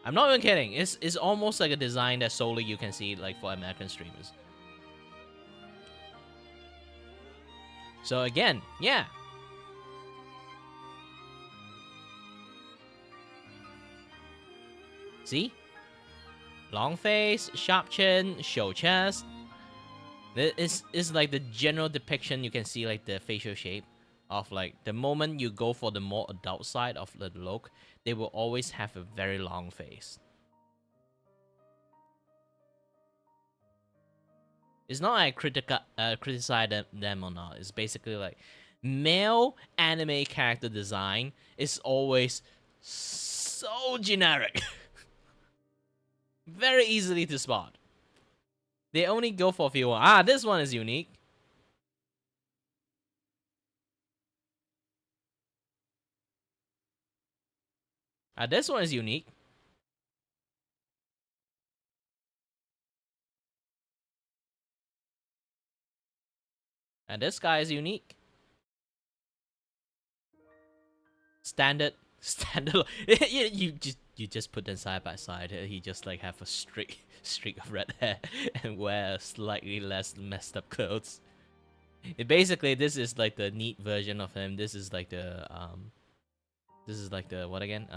I'm not even kidding. It's almost like a design that solely you can see like for American streamers. So again, yeah. See? Long face, sharp chin, show chest. This is like the general depiction. You can see like the facial shape of like the moment you go for the more adult side of the look, they will always have a very long face. It's not like criticize them or not. It's basically like male anime character design is always so generic, very easily to spot. They only go for a few. This one is unique. This one is unique. And this guy is unique. Standard. You just put them side by side. He just like have a streak of red hair and wear slightly less messed up clothes. Basically, this is like the neat version of him. This is like the what again?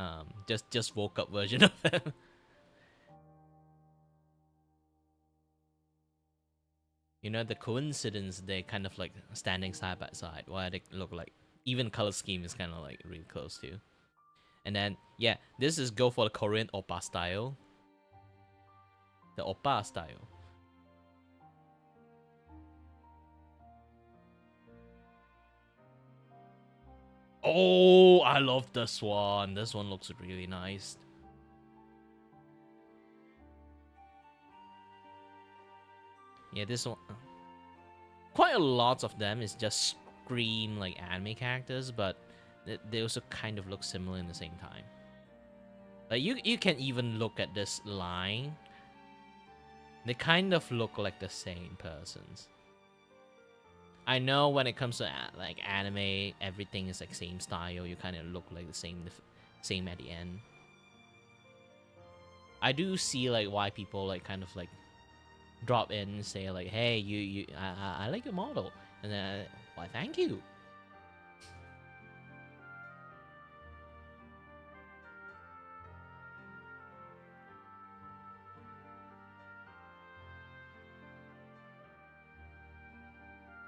Just woke up version of him. You know, the coincidence they kind of like standing side by side. Why they look like even color scheme is kind of like really close to. And then yeah, this is go for the Korean oppa style. The oppa style. Oh, I love this one. This one looks really nice. Yeah, this one. Quite a lot of them is just scream like anime characters, but they also kind of look similar in the same time. Like you can even look at this line. They kind of look like the same persons. I know when it comes to like anime, everything is like same style. You kind of look like the same at the end. I do see like why people like kind of like drop in and say like, "Hey, I like your model," and then why, thank you.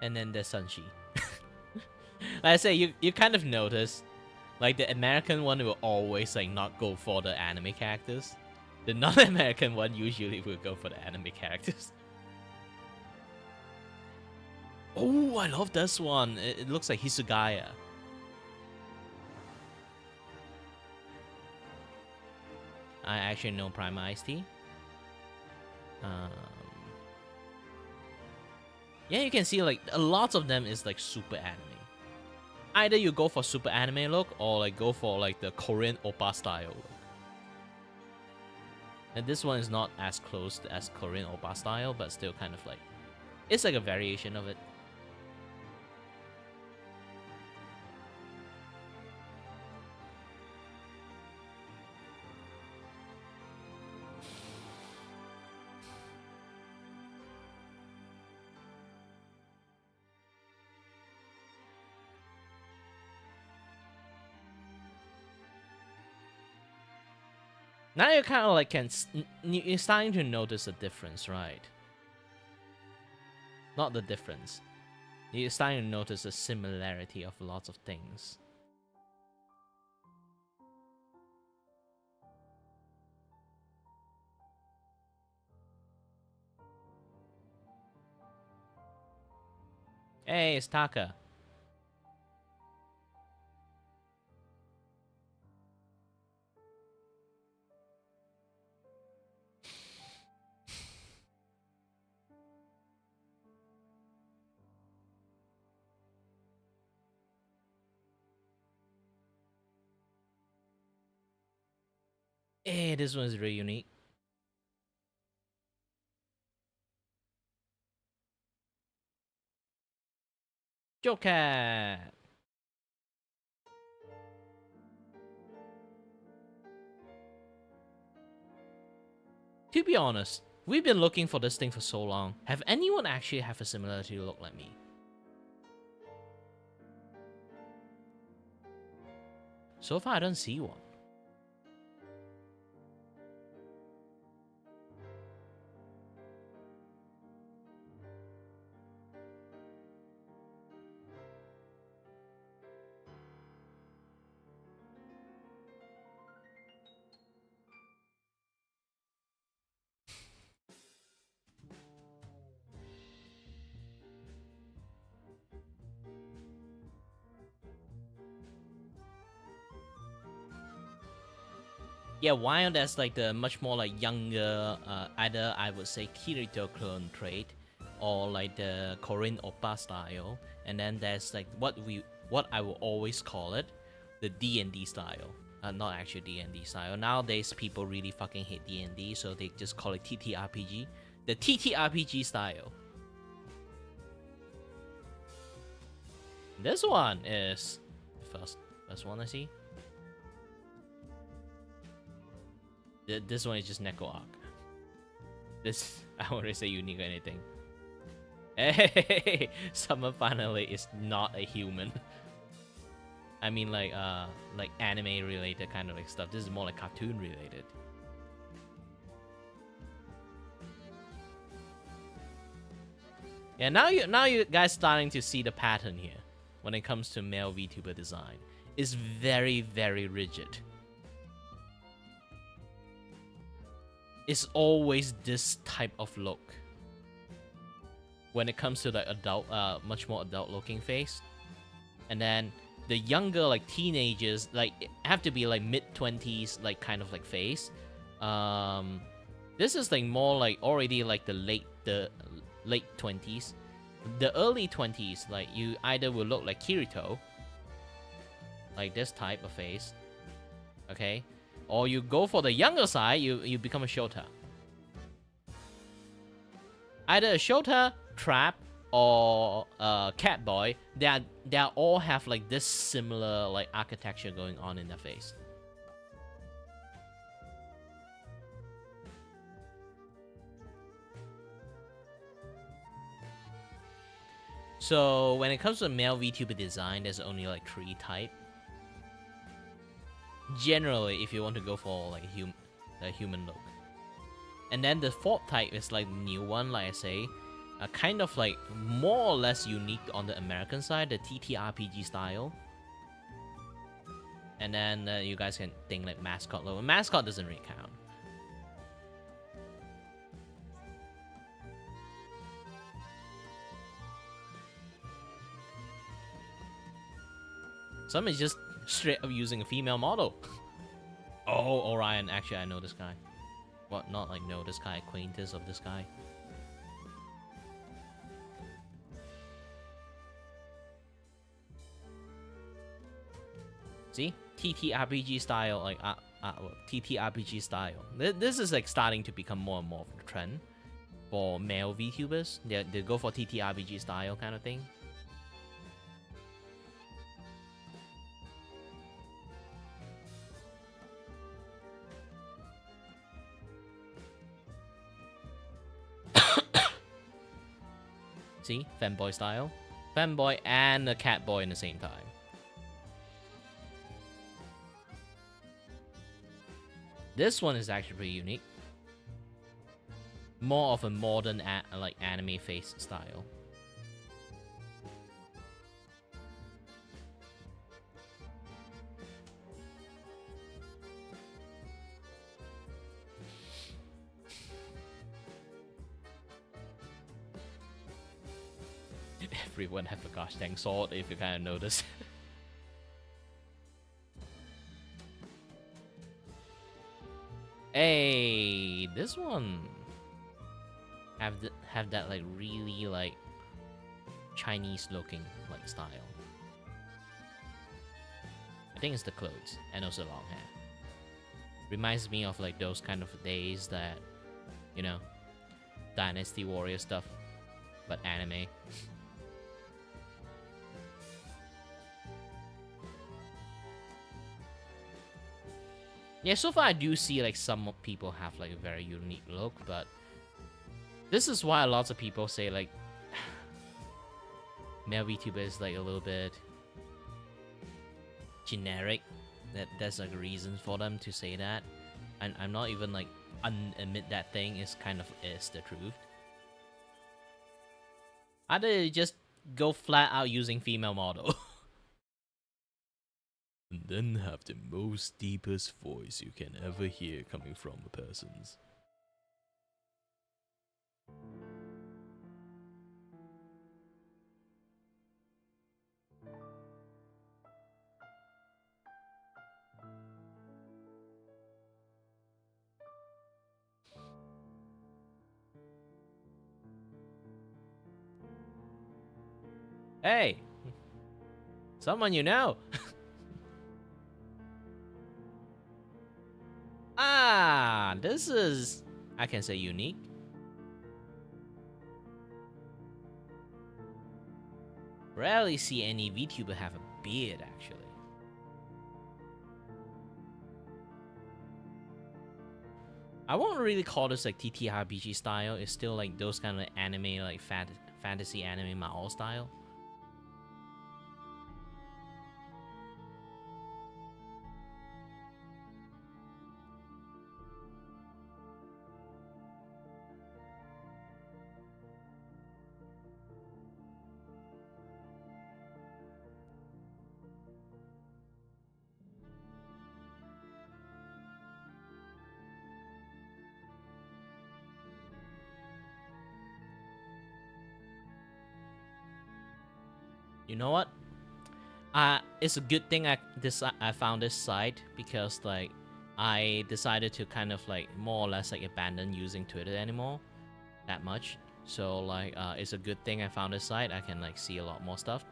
And then there's Sunshi. Like I say, you kind of notice, like the American one will always like not go for the anime characters. The non-American one usually will go for the anime characters. Oh, I love this one. It looks like Hisugaya. I actually know Prime Ice-T. Yeah, you can see like a lot of them is like super anime. Either you go for super anime look or like go for like the Korean oppa style look. And this one is not as close as Korean oppa style, but still kind of like it's like a variation of it. Now you kind of like you're starting to notice the difference, right? Not the difference. You're starting to notice the similarity of lots of things. Hey, it's Taka. Hey, this one's really unique. Joker. To be honest, we've been looking for this thing for so long. Have anyone actually have a similarity look like me? So far, I don't see one. Yeah, while there's like the much more like younger, either I would say Kirito clone trait, or like the Korean oppa style, and then there's like what I will always call it, the D&D style. Not actually D&D style. Nowadays, people really fucking hate D&D, so they just call it TTRPG. The TTRPG style. This one is the first one I see. This one is just Neko Arc. This, I wouldn't say unique or anything. Hey, someone finally is not a human. I mean, like anime related kind of like stuff. This is more like cartoon related. Yeah, now you guys starting to see the pattern here when it comes to male VTuber design. It's very, very rigid. It's always this type of look. When it comes to the adult, much more adult looking face. And then the younger, like teenagers, like have to be like mid-20s, like kind of like face. This is like more like already like the late 20s. The early 20s, like you either will look like Kirito, like this type of face, okay, or you go for the younger side, you become a Shota. Either a Shota, Trap, or Catboy. They all have like this similar like architecture going on in their face. So when it comes to male VTuber design, there's only like 3 types. Generally, if you want to go for like a human look. And then the 4th type is like new one, like I say, kind of like more or less unique on the American side, the TTRPG style. And then you guys can think like mascot logo. Mascot doesn't really count. Some is just straight up using a female model. Oh, Orion. Actually, I know this guy. What? Not like know this guy, acquaintance of this guy. See? TTRPG style, like TTRPG style. This is like starting to become more and more of a trend for male VTubers. They go for TTRPG style kind of thing. See? Femboy style. Femboy and a catboy in the same time. This one is actually pretty unique. More of a modern like anime face style. Everyone have a gosh dang sword if you kind of notice. Hey, this one have that like really like Chinese looking like style. I think it's the clothes and also long hair. Reminds me of like those kind of days that, you know, Dynasty Warrior stuff, but anime. Yeah, so far I do see like some people have like a very unique look, but this is why lots of people say like male VTuber is like a little bit generic. There's like a reason for them to say that, and I'm not even like admit that thing is kind of is the truth. Either they just go flat out using female model. And then have the most deepest voice you can ever hear coming from a person's. Hey, someone you know. Ah, this is, I can say, unique. Rarely see any VTuber have a beard, actually. I won't really call this like TTRPG style. It's still like those kind of anime, like fantasy anime Mao style. You know what? It's a good thing I found this site, because like I decided to kind of like more or less like abandon using Twitter anymore that much. So like it's a good thing I found this site. I can like see a lot more stuff.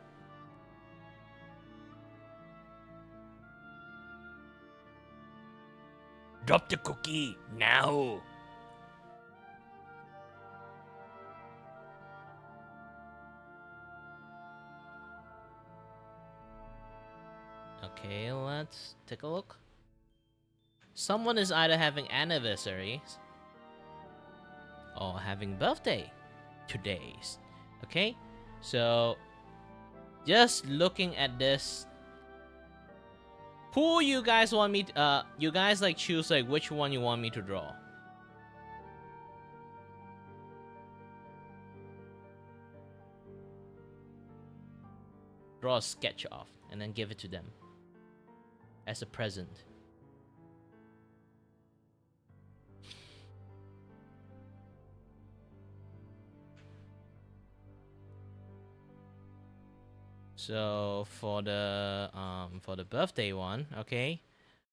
Drop the cookie now. Okay, let's take a look. Someone is either having anniversaries or having birthday todays. Okay, so just looking at this, who you guys want me to, you guys like choose like which one you want me to draw. Draw a sketch off and then give it to them as a present. So for the birthday one, okay,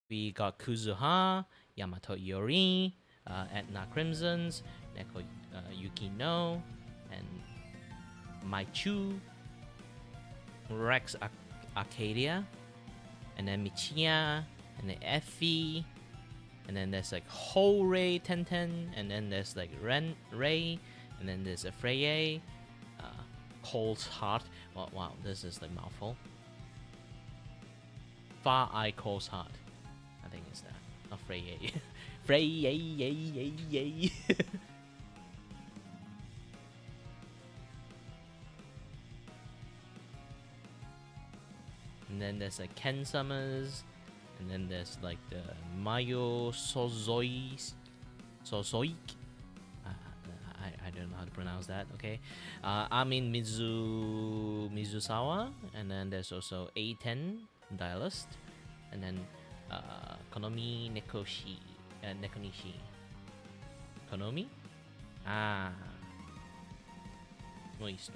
we got Kuzuha, Yamato Yori, Etna Crimsons, Neko Yukino, and Maichu, Rex Arcadia, and then Michiya, and then Effie, and then there's like Hore Tenten, and then there's like Ray, and then there's a Freye, Cole's Heart. Wow, this is like mouthful. Far Eye Cole's Heart. I think it's that. Not Freye. Freye. And then there's like Ken Summers, and then there's like the Mayo Sozoik. I don't know how to pronounce that. Okay, Amin Mizusawa, and then there's also A10 Dialist, and then Konomi Nekonishi. Konomi? Ah, noise.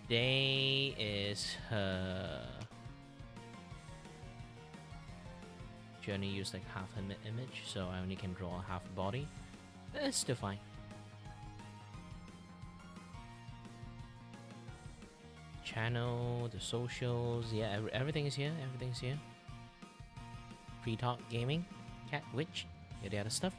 Today is her. She only used like half her image, so I only can draw half body. It's still fine. Channel, the socials, yeah, everything is here. Everything's here. Free Talk Gaming, Cat Witch, the other stuff.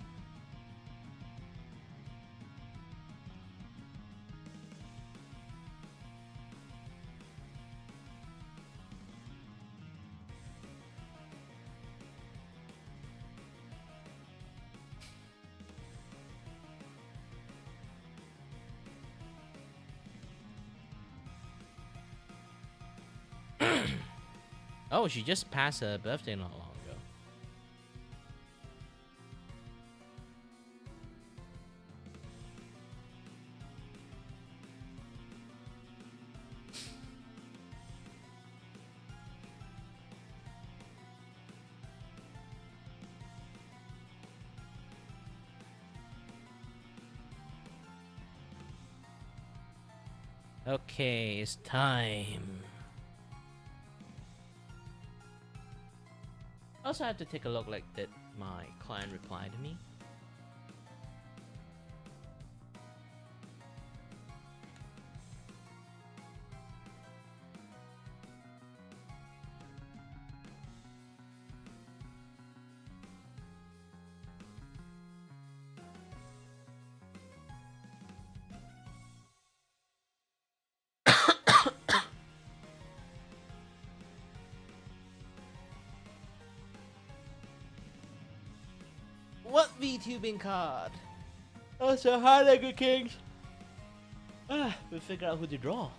Oh, she just passed her birthday not long ago. Okay, it's time. Also, I have to take a look like did my client reply to me. VTubing card. Oh, so hi there, good kings. We'll figure out who to draw.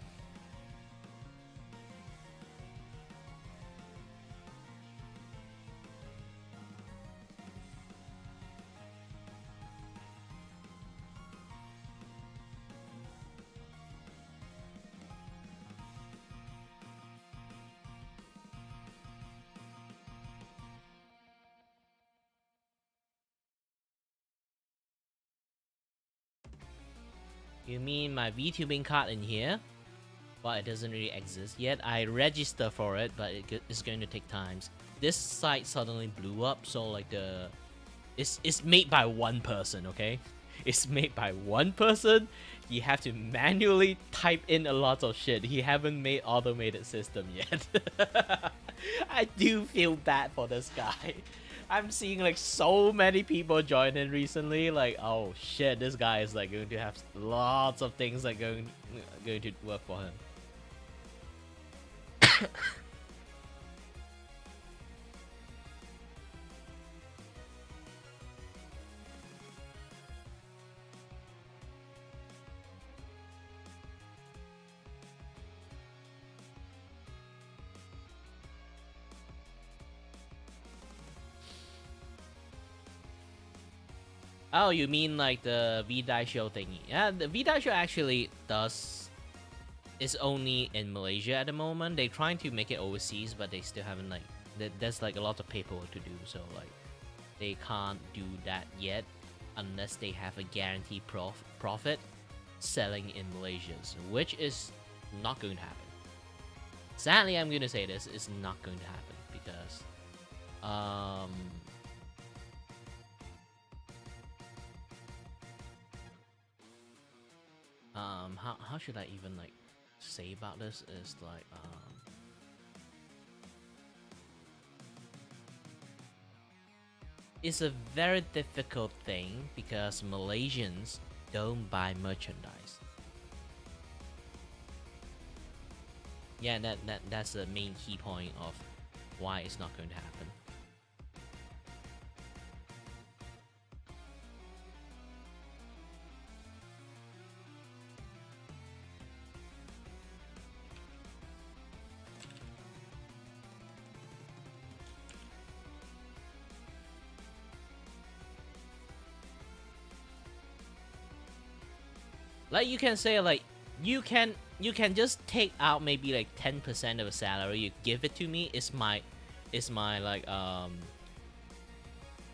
You mean my VTubing card in here? Well, it doesn't really exist yet. I register for it, but it's going to take time. This site suddenly blew up, so like it's made by one person, okay? It's made by one person. You have to manually type in a lot of shit. He haven't made automated system yet. I do feel bad for this guy. I'm seeing like so many people join in recently. Like, oh shit, this guy is like going to have lots of things like going to work for him. Oh, you mean like the VDI show thingy? Yeah, the VDI show actually is only in Malaysia at the moment. They're trying to make it overseas, but they still haven't like. There's like a lot of paperwork to do, so like they can't do that yet unless they have a guaranteed profit selling in Malaysia, which is not going to happen. Sadly, I'm going to say this is not going to happen because how should I even like say about this is like it's a very difficult thing because Malaysians don't buy merchandise. Yeah, that's the main key point of why it's not going to happen. Like you can say like you can just take out maybe like 10% of a salary, you give it to me, it's my like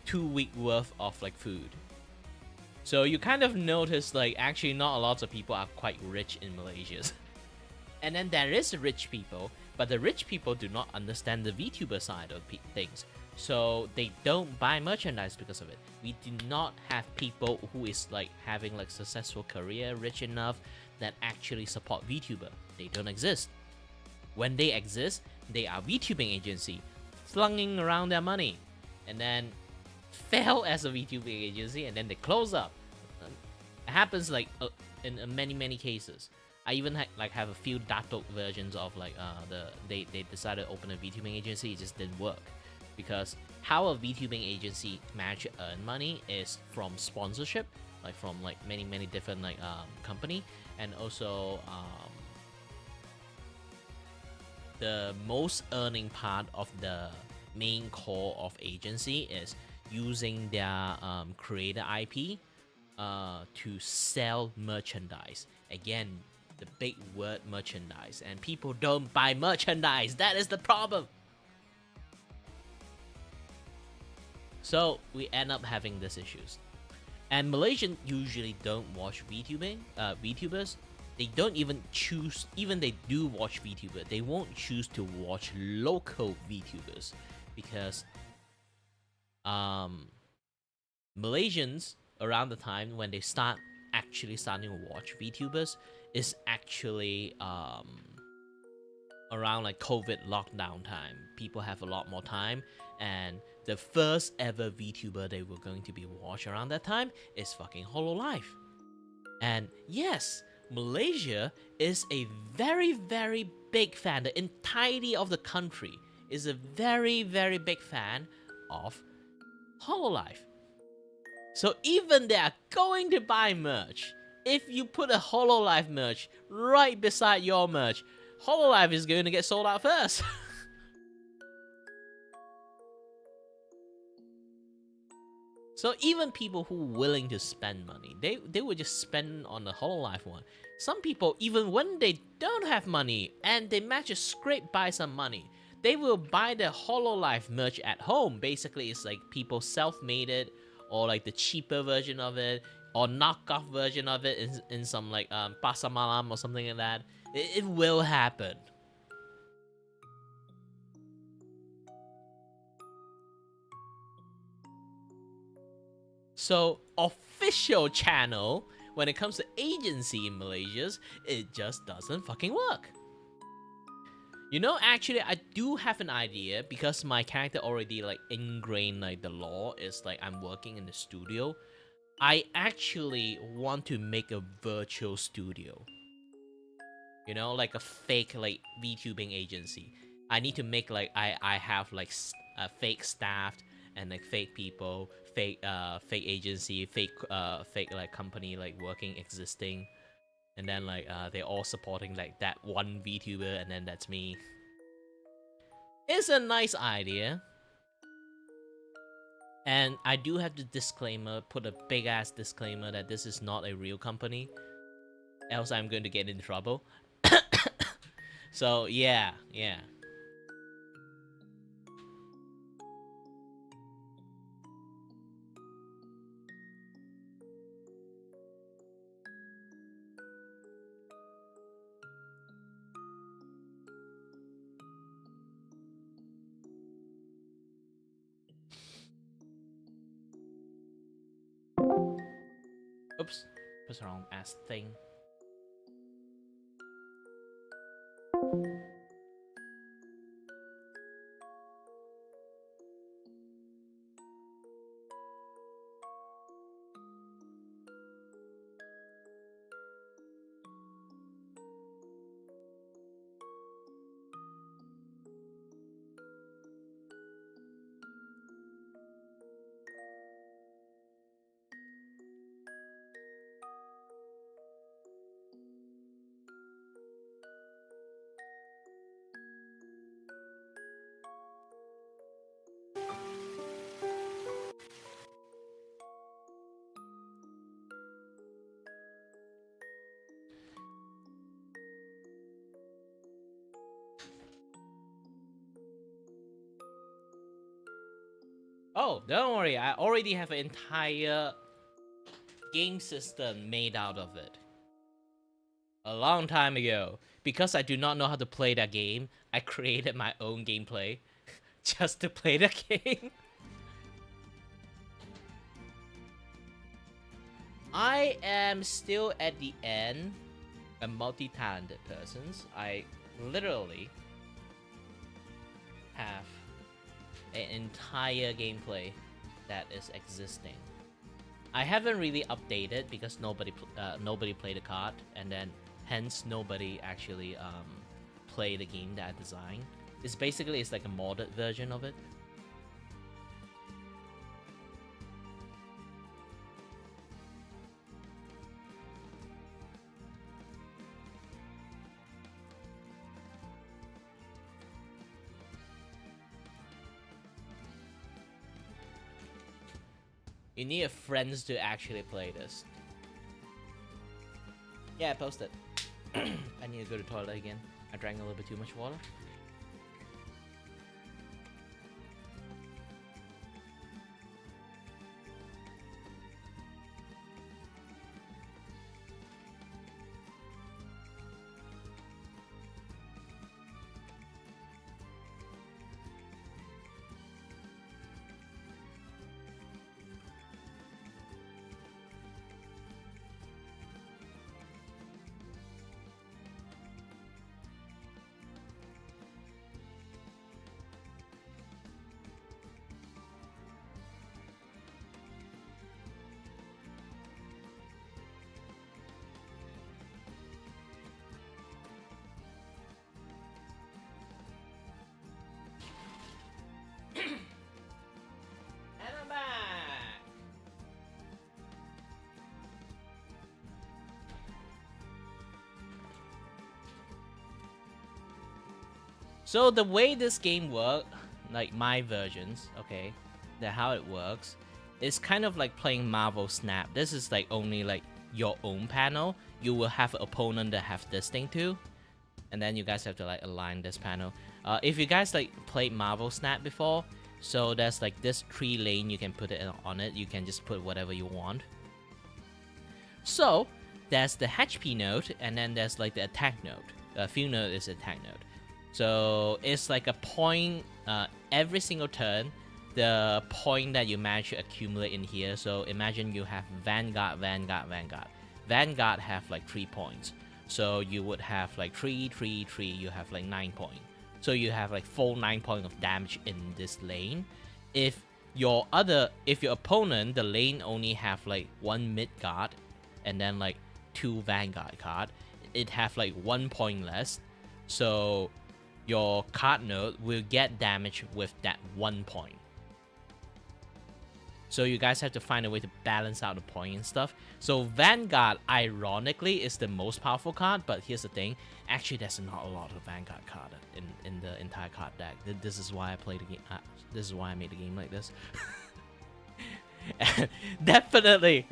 2 week worth of like food. So you kind of notice like actually not a lot of people are quite rich in Malaysia. And then there is rich people, but the rich people do not understand the VTuber side of things. So they don't buy merchandise because of it. We do not have people who is like having like successful career, rich enough that actually support VTuber. They don't exist. When they exist, they are VTubing agency, flunging around their money, and then fail as a VTubing agency, and then they close up. It happens like in many cases. I even have a few datuk versions of like they decided to open a VTubing agency, it just didn't work. Because how a VTubing agency manage to earn money is from sponsorship, like from like many different like company, and also the most earning part of the main core of agency is using their creator IP to sell merchandise. Again, the big word merchandise, and people don't buy merchandise. That is the problem. So we end up having these issues. And Malaysians usually don't watch VTubers. They don't even choose, even they do watch VTuber, they won't choose to watch local VTubers because Malaysians around the time when they starting to watch VTubers is actually around like COVID lockdown time. People have a lot more time, and the first ever VTuber they were going to be watched around that time is fucking Hololive. And yes, Malaysia is a very big fan. The entirety of the country is a very big fan of Hololive. So even they are going to buy merch, if you put a Hololive merch right beside your merch, Hololive is going to get sold out first. So even people who are willing to spend money, they will just spend on the Hololive one. Some people, even when they don't have money and they manage to scrape by some money, they will buy the Hololive merch at home. Basically, it's like people self-made it, or like the cheaper version of it, or knockoff version of it in some like Pasar Malam or something like that. It will happen. So official channel, when it comes to agency in Malaysia, it just doesn't fucking work. You know, actually, I do have an idea because my character already like ingrained like the law is like I'm working in the studio. I actually want to make a virtual studio. You know, like a fake like VTubing agency. I need to make like I have like fake staff and like fake people, fake agency, fake like company like working existing, and then like they're all supporting like that one VTuber, and then that's me. It's a nice idea. And I do have the disclaimer, put a big ass disclaimer that this is not a real company, else I'm going to get in trouble. So yeah. Oops, what's wrong ass thing? Oh, don't worry, I already have an entire game system made out of it. A long time ago. Because I do not know how to play that game, I created my own gameplay just to play the game. I am still at the end a multi-talented person. I literally have an entire gameplay that is existing. I haven't really updated because nobody played the card, and then hence nobody actually play the game that I designed. It's like a modded version of it. You need friends to actually play this. Yeah, I posted. I need to go to the toilet again. I drank a little bit too much water. So the way this game works, like my versions, okay, how it works, is kind of like playing Marvel Snap. This is like only like your own panel. You will have an opponent that have this thing too, and then you guys have to like align this panel. If you guys like played Marvel Snap before, so there's like this 3 lane you can put it on it. You can just put whatever you want. So there's the HP node, and then there's like the attack node. Field node is attack node. So it's like a point every single turn, the point that you manage to accumulate in here. So imagine you have Vanguard. Vanguard have like 3 points. So you would have like 3, 3, 3, you have like 9 points. So you have like full 9 points of damage in this lane. If your opponent, the lane only have like 1 mid guard and then like 2 Vanguard card, it have like 1 point less. So your card node will get damage with that 1 point. So you guys have to find a way to balance out the point and stuff. So Vanguard, ironically, is the most powerful card, but here's the thing. Actually, there's not a lot of Vanguard card in the entire card deck. This is why I play the game. This is why I made the game like this. Definitely.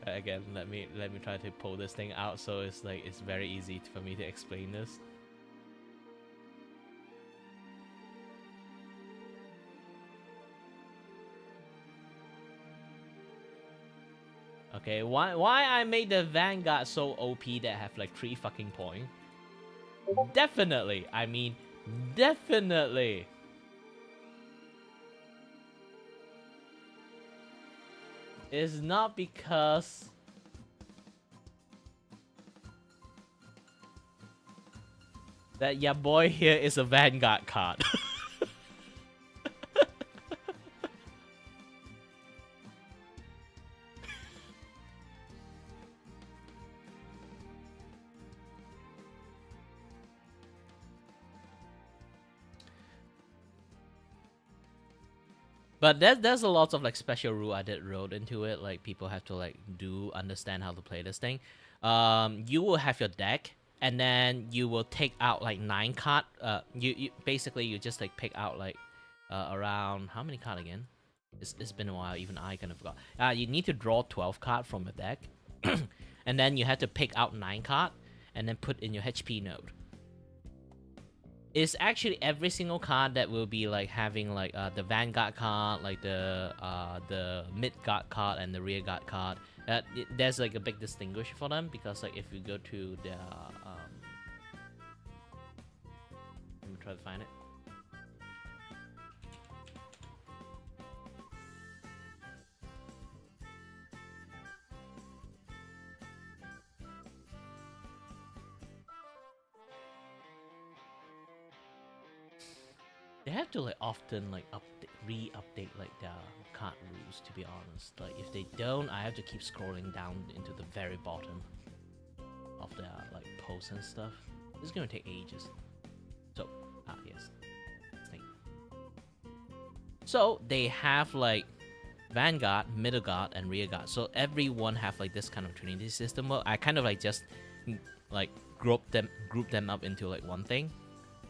Again, let me try to pull this thing out so it's very easy for me to explain this. Okay, why I made the Vanguard so OP that have like 3 fucking points? Definitely, I mean, definitely. It's not because that your boy here is a Vanguard card. But there's a lot of like special rule I did wrote into it. Like people have to like understand how to play this thing. You will have your deck, and then you will take out like 9 card. You basically you just like pick out like around how many card again? It's been a while. Even I kind of forgot. You need to draw 12 card from your deck, and then you have to pick out 9 card, and then put in your HP node. It's actually every single card that will be like having like the Vanguard card, like the mid guard card and the rear guard card. There's like a big distinguisher for them, because like if you go to the let me try to find it. They have to like often like re-update like their card rules, to be honest. Like if they don't, I have to keep scrolling down into the very bottom of their like posts and stuff. It's gonna take ages. So yes, thing. So they have like Vanguard, middle guard, and rear guard. So everyone have like this kind of trinity system. Well, I kind of like just like group them up into like one thing.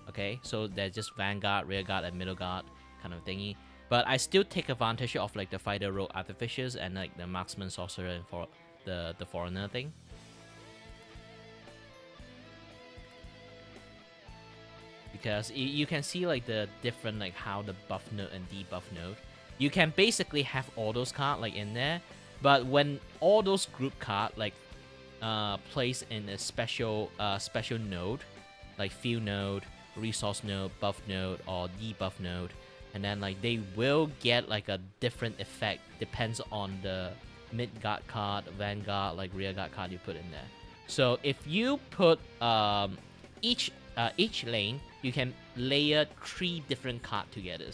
Okay, so they're just Vanguard, rear guard, and middle guard kind of thingy. But I still take advantage of like the fighter rogue artificers and like the marksman sorcerer and for the foreigner thing. Because you can see like the different like how the buff node and debuff node. You can basically have all those cards like in there, but when all those group cards like placed in a special node, like field node, resource node, buff node, or debuff node, and then like they will get like a different effect, depends on the mid guard card, Vanguard, like rear guard card you put in there. So if you put each lane, you can layer 3 different cards together.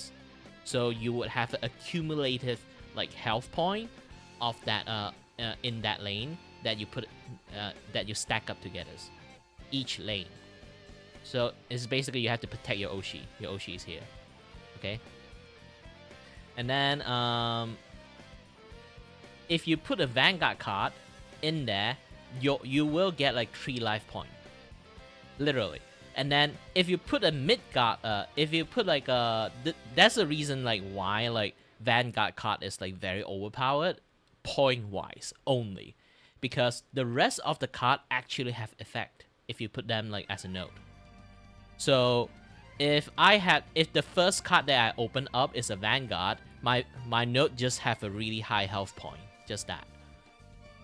So you would have an accumulative like health point of that in that lane that you put that you stack up together, each lane. So it's basically you have to protect your Oshi. Your Oshi is here, okay? And then if you put a Vanguard card in there, you will get like 3 life point, literally. And then if you put a Midgard, if you put like that's the reason like why like Vanguard card is like very overpowered, point wise only, because the rest of the card actually have effect if you put them like as a node. So if the first card that I open up is a Vanguard, my node just have a really high health point, just that.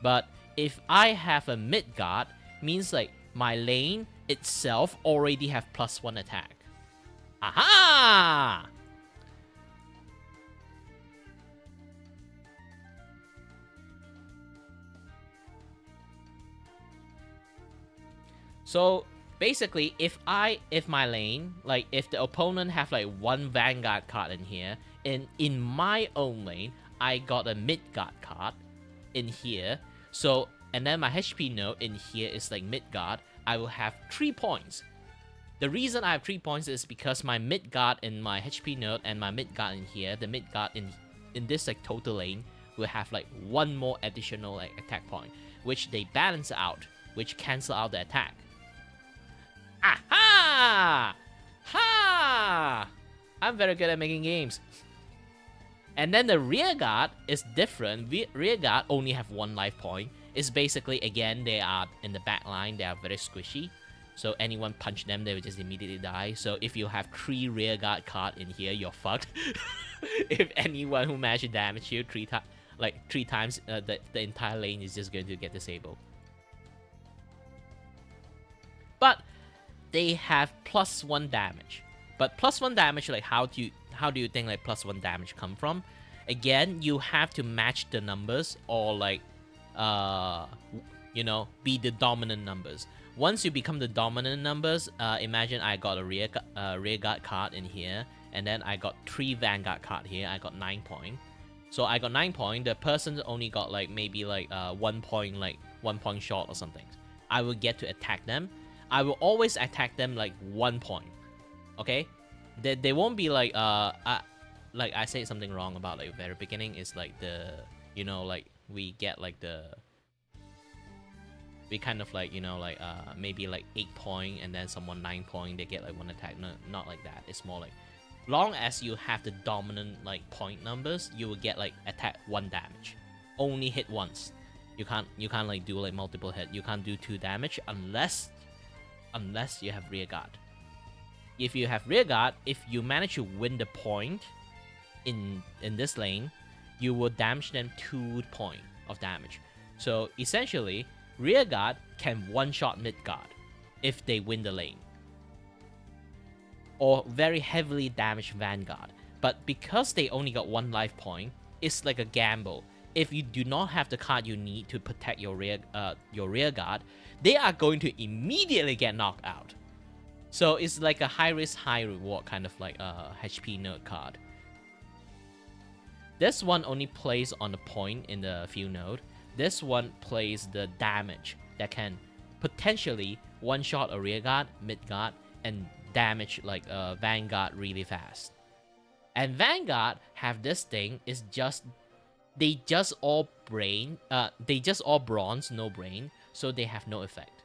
But if I have a Midgard, means like my lane itself already have +1 attack. Aha! So basically, if my lane, like if the opponent have like one Vanguard card in here, in my own lane, I got a Midgard card in here. So and then my HP node in here is like Midgard, I will have 3 points. The reason I have 3 points is because my Midgard in my HP node and my Midgard in here, the Midgard in this like total lane will have like 1 more additional like attack point, which they balance out, which cancel out the attack. Aha! Ha! I'm very good at making games. And then the rear guard is different. Rear guard only have 1 life point. It's basically, again, they are in the back line, they are very squishy. So anyone punch them, they will just immediately die. So if you have 3 rear guard card in here, you're fucked. If anyone who managed to damage you 3 times, the entire lane is just going to get disabled. But they have +1 damage. But +1 damage, like how do you think like +1 damage come from? Again, you have to match the numbers or like be the dominant numbers. Once you become the dominant numbers, imagine I got a rear guard card in here, and then I got 3 Vanguard card here. I got 9 point. So I got 9 point. The person only got like maybe like 1 point, like 1 point short or something. I will get to attack them. I will always attack them like 1 point. Okay, they won't be like like I said something wrong about like very beginning is like the like we get like we kind of like like maybe like 8 point and then someone 9 point, they get like 1 attack. No, not like that. It's more like long as you have the dominant like point numbers, you will get like attack 1 damage, only hit once. You can't like do like multiple hit. You can't do 2 damage unless you have rear guard. If you have rear guard, if you manage to win the point in this lane, you will damage them 2 point of damage. So essentially, rear guard can one-shot Midgard if they win the lane, or very heavily damage Vanguard. But because they only got 1 life point, it's like a gamble. If you do not have the card you need to protect your rear guard, they are going to immediately get knocked out. So it's like a high risk, high reward kind of like HP node card. This one only plays on the point in the field node. This one plays the damage that can potentially one-shot a rear guard, mid guard, and damage like Vanguard really fast. And Vanguard have this thing is they just all bronze, no brain, so they have no effect.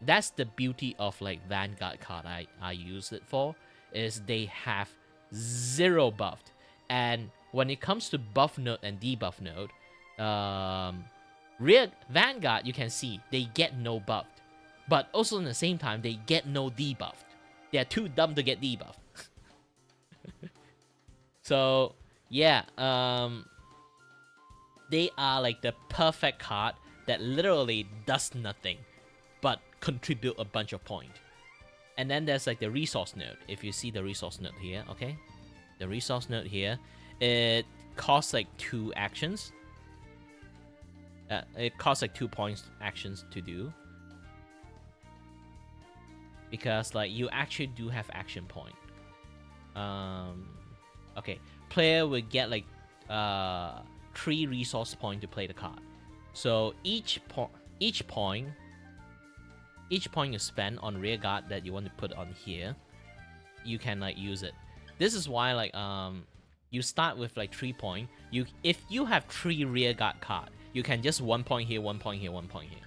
That's the beauty of like Vanguard card I use it for, is they have 0 buffed. And when it comes to buff node and debuff node, rear Vanguard, you can see they get no buffed, but also in the same time they get no debuffed. They are too dumb to get debuffed. So yeah, they are like the perfect card that literally does nothing but contribute a bunch of point. And then there's like the resource node. If you see the resource node here, okay, the resource node here, it costs like 2 actions. It costs like 2 points actions to do, because like you actually do have action point. Okay, player will get like 3 resource point to play the card. So each point you spend on rear guard that you want to put on here, you can like use it. This is why like you start with like 3 point. If you have 3 rear guard card, you can just 1 point here, 1 point here, 1 point here,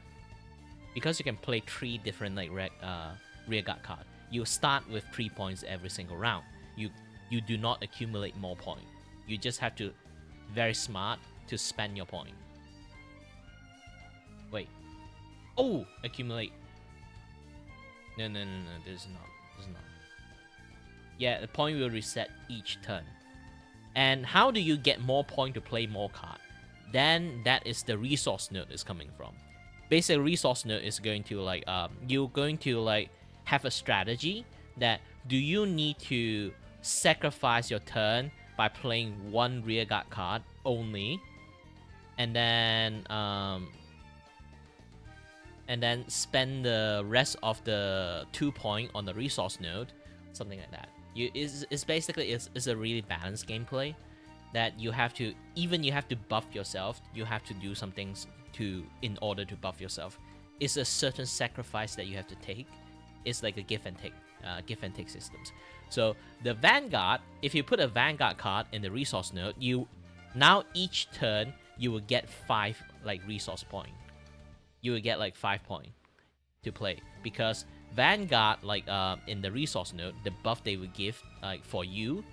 because you can play 3 different like rear guard card. you start with 3 points every single round. You do not accumulate more points. You just have to very smart to spend your point. Wait. Oh, accumulate. No, this is not. Yeah, the point will reset each turn. And how do you get more point to play more card? Then that is the resource node is coming from. Basically, resource node is going to like you're going to like have a strategy that do you need to sacrifice your turn by playing one rearguard card only, and then spend the rest of the 2 point on the resource node, something like that. It's basically it's a really balanced gameplay that you have to buff yourself. You have to do some things in order to buff yourself. It's a certain sacrifice that you have to take. It's like a give and take systems. So the Vanguard, if you put a Vanguard card in the resource node, now each turn you will get 5 like resource point. You will get like 5 point to play, because Vanguard, like in the resource node, the buff they will give like for you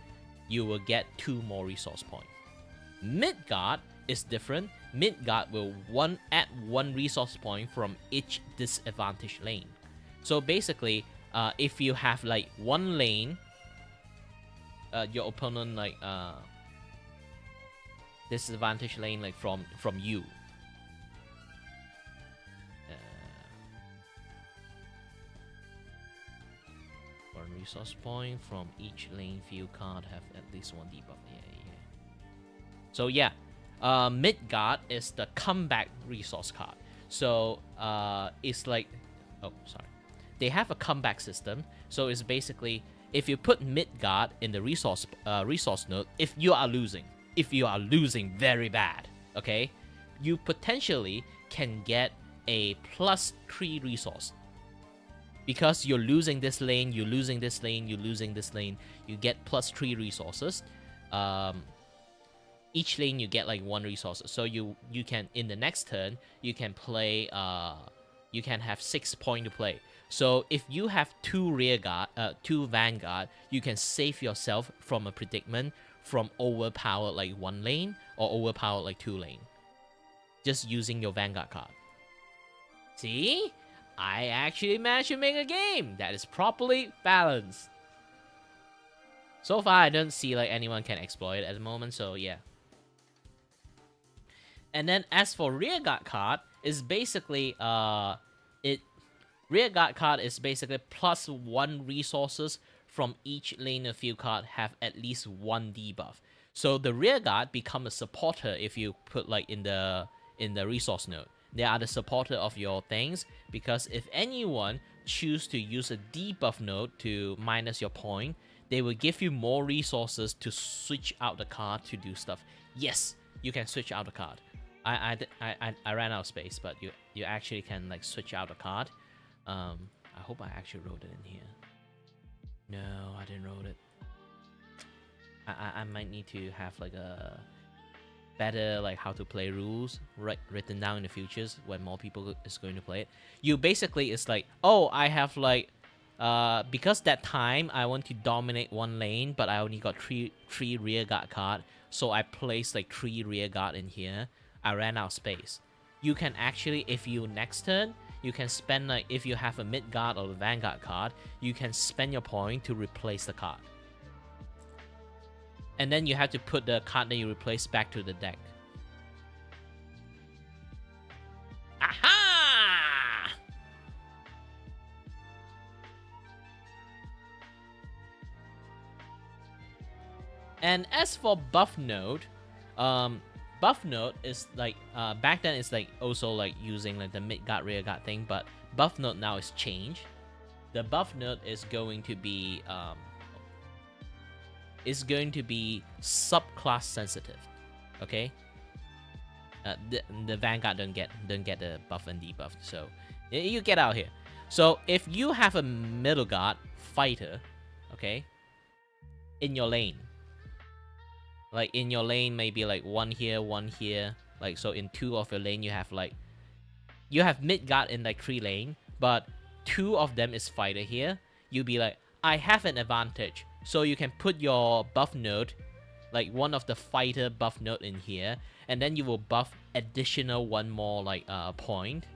will get 2 more resource point. Midgard is different. Midgard will add 1 resource point from each disadvantaged lane. So basically, if you have like 1 lane, your opponent like disadvantaged lane like from you. 1 resource point from each lane field card have at least 1 debuff. Yeah. So yeah, Midgard is the comeback resource card. So it's like, they have a comeback system. So it's basically, if you put Midgard in the resource node, if you are losing very bad, okay, you potentially can get a +3 resource. Because you're losing this lane, you're losing this lane, you're losing this lane, you get +3 resources. Each lane you get like 1 resource. So you can, in the next turn, you can play, you can have 6 points to play. So if you have 2 Vanguard, you can save yourself from a predicament from overpowered like 1 lane or overpowered like 2 lane, just using your Vanguard card. See? I actually managed to make a game that is properly balanced. So far, I don't see like anyone can exploit it at the moment, so yeah. And then as for rearguard card, is basically rearguard card is basically +1 resources from each lane of field card have at least 1 debuff. So the rearguard become a supporter if you put like in the resource node. They are the supporter of your things, because if anyone choose to use a debuff node to minus your point, they will give you more resources to switch out the card to do stuff. Yes, you can switch out the card. I ran out of space, but you actually can like switch out the card. I hope I actually wrote it in here. No, I didn't wrote it. I might need to have like a better like how to play rules written down in the futures when more people is going to play it. You basically, it's like, oh, I have like because that time I want to dominate 1 lane, but I only got three rearguard card, so I placed like 3 rearguard in here. I ran out of space. You can actually, if you next turn, you can spend like, if you have a Midgard or a Vanguard card, you can spend your point to replace the card. And then you have to put the card that you replace back to the deck. Aha! And as for buff node is like back then it's like also like using like the Midgard rearguard thing, but buff node now is changed. The buff node is going to be subclass sensitive, okay? The Vanguard don't get the buff and debuff, so you get out here. So if you have a middle guard fighter, okay, in your lane, like in your lane maybe like 1 here, 1 here, like so in 2 of your lane you have Midgard in like 3 lane, but 2 of them is fighter here. you'll be like, I have an advantage. So you can put your buff node, like one of the fighter buff node in here, and then you will buff additional one more like point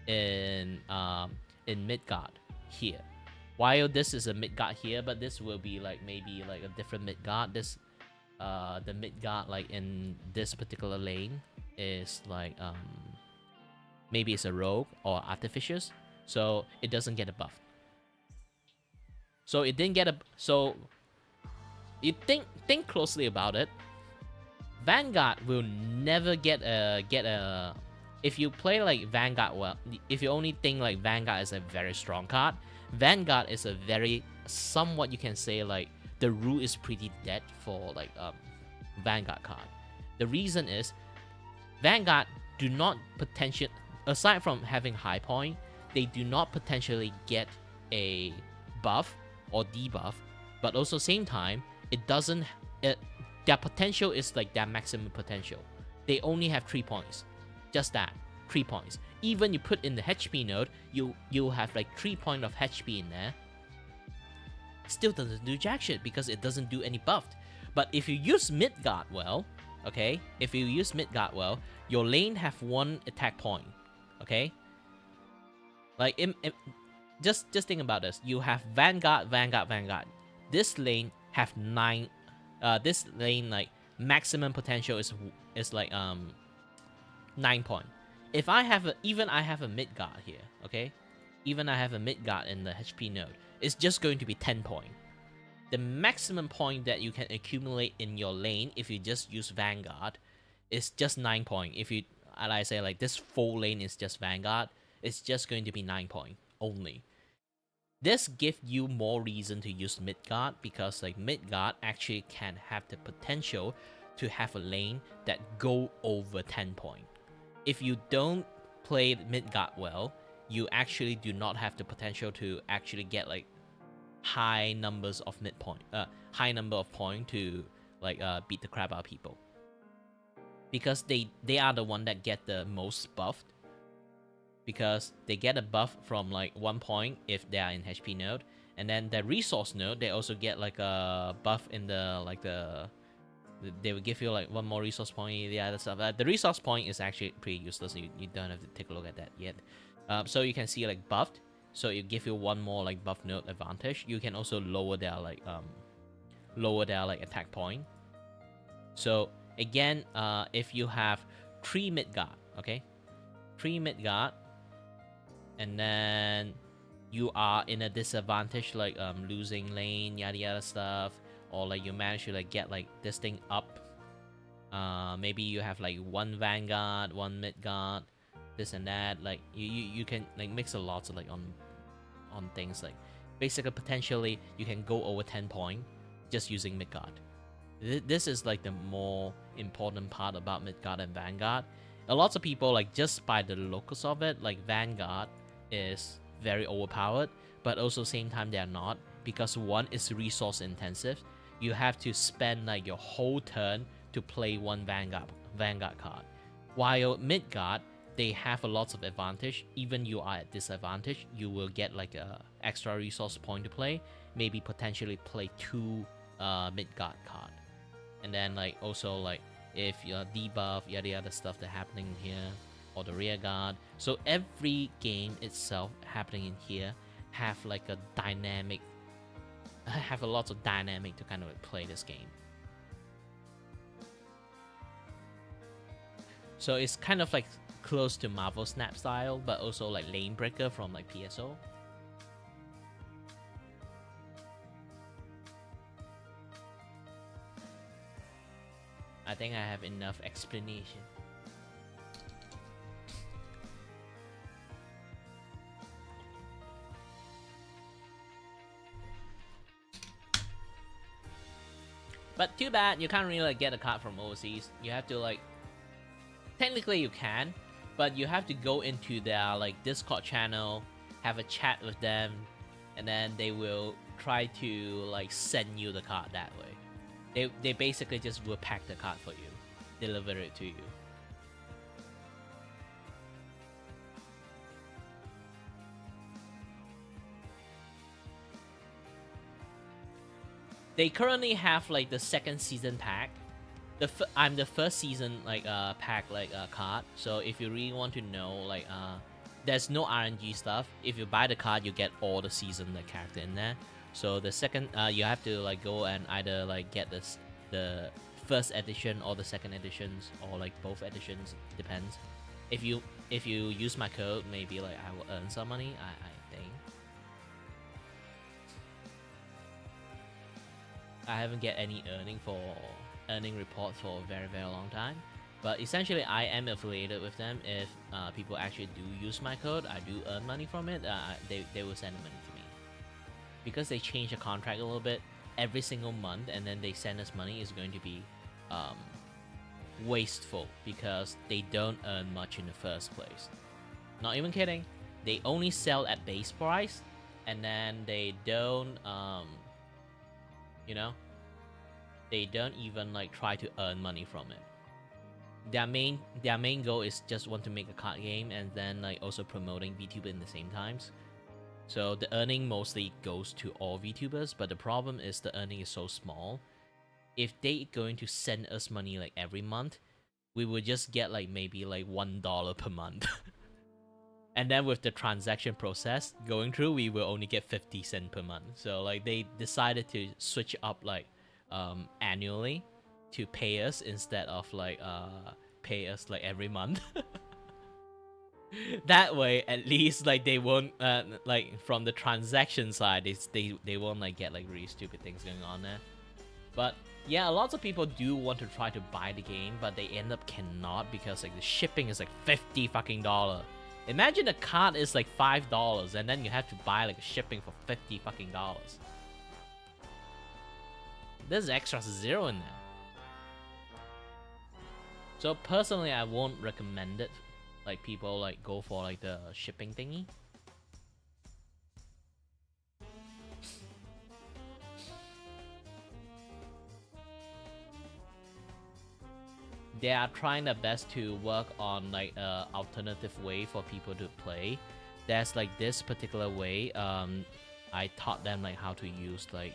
in Midgard here. While this is a Midgard here, but this will be like maybe like a different Midgard. This the Midgard like in this particular lane is like maybe it's a rogue or artificers, so it doesn't get a buff. So it didn't get a so you think closely about it. Vanguard will never get a if you play like Vanguard well, if you only think like Vanguard is a very strong card, Vanguard is a very somewhat you can say like the rule is pretty dead for like Vanguard card. The reason is Vanguard do not potential aside from having high point, they do not potentially get a buff or debuff, but also same time it doesn't their potential is like their maximum potential. They only have 3 points. Just that, 3 points. Even you put in the HP node, you'll have like 3 points of HP in there. Still doesn't do jack shit because it doesn't do any buffed. But if you use Midgard well, okay, if you use Midgard well, your lane have 1 attack point, okay? Like just think about this. You have Vanguard. This lane have 9. This lane like maximum potential is like 9 point. If I have I have a Midgard here, okay? Even I have a Midgard in the HP node, it's just going to be 10 point. The maximum point that you can accumulate in your lane if you just use Vanguard is just 9 point. If you, like I say, like this full lane is just Vanguard, it's just going to be 9 point only. This gives you more reason to use Midgard because like Midgard actually can have the potential to have a lane that go over 10 point. If you don't play Midgard well, you actually do not have the potential to actually get like high numbers of high number of point to like beat the crap out of people. Because they are the one that get the most buffed. Because they get a buff from like 1 point if they are in HP node, and then the resource node they also get like a buff in the like they will give you like 1 more resource point, the other stuff. The resource point is actually pretty useless. You don't have to take a look at that yet. So you can see like buffed, so it give you 1 more like buff node advantage. You can also lower their like attack point. So again, if you have 3 Midgard, okay, 3 Midgard. And then you are in a disadvantage like losing lane, yada yada stuff, or like you manage to like get like this thing up. Maybe you have like 1 Vanguard, 1 Midgard, this and that. Like you can like mix a lot of like on things like basically potentially you can go over 10 point just using Midgard. This is like the more important part about Midgard and Vanguard. A lot of people like just by the locus of it, like Vanguard is very overpowered, but also same time they are not, because 1 is resource intensive. You have to spend like your whole turn to play 1 Vanguard card. While Midgard, they have a lot of advantage. Even you are at disadvantage, you will get like a extra resource point to play. Maybe potentially play 2 Midgard card, and then like also like if you're debuff, yada yada stuff that happening here, or the rear guard. So every game itself happening in here have like a dynamic, have a lot of dynamic to kind of like play this game. So it's kind of like close to Marvel Snap style, but also like lane breaker from like PSO. I think I have enough explanation. But too bad you can't really like, get a card from overseas. You have to like, technically you can, but you have to go into their like Discord channel, have a chat with them, and then they will try to like send you the card that way. They basically just will pack the card for you, deliver it to you. They currently have like the second season pack. I'm the first season like pack like card. So if you really want to know like there's no RNG stuff. If you buy the card, you get all the season like character in there. So the second you have to like go and either like get the first edition or the second editions or like both editions, depends. If you use my code, maybe like I will earn some money. I think. I haven't get any earning reports for a very long time, but essentially I am affiliated with them. If people actually do use my code, I do earn money from it. They will send money to me because they change the contract a little bit every single month, and then they send us money is going to be wasteful because they don't earn much in the first place. Not even kidding. They only sell at base price, and then they don't you know, they don't even like try to earn money from it. Their main goal is just want to make a card game and then like also promoting VTuber in the same times. So the earning mostly goes to all VTubers, but the problem is the earning is so small. If they going to send us money like every month, we would just get like maybe like $1 per month. And then with the transaction process going through, we will only get 50 cents per month. So like they decided to switch up like annually to pay us instead of like pay us like every month. That way at least like they won't like from the transaction side they won't like get like really stupid things going on there. But yeah, lots of people do want to try to buy the game, but they end up cannot because like the shipping is like $50 fucking. Imagine the card is like $5 and then you have to buy like a shipping for $50 fucking. There's extra zero in there. So personally, I won't recommend it. Like people like go for like the shipping thingy. They are trying their best to work on like a alternative way for people to play. There's like this particular way. I taught them like how to use like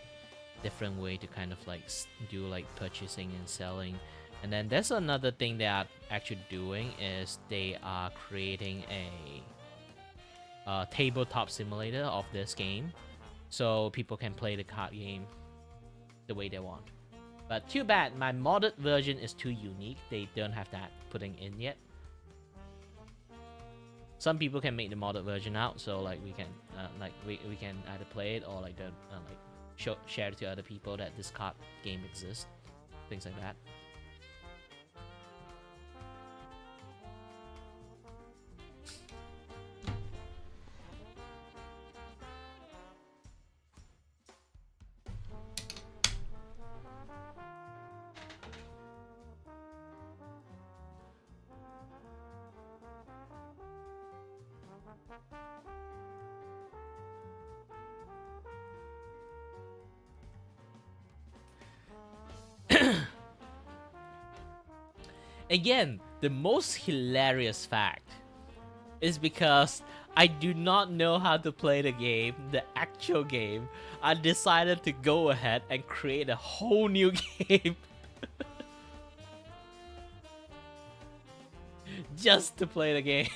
different way to kind of like do like purchasing and selling. And then there's another thing they are actually doing is they are creating a tabletop simulator of this game, so people can play the card game the way they want. But too bad, my modded version is too unique. They don't have that putting in yet. Some people can make the modded version out, so like we can we can either play it or like share it to other people that this card game exists, things like that. Again, the most hilarious fact is because I do not know how to play the game, the actual game. I decided to go ahead and create a whole new game just to play the game.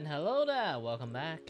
And hello there, welcome back.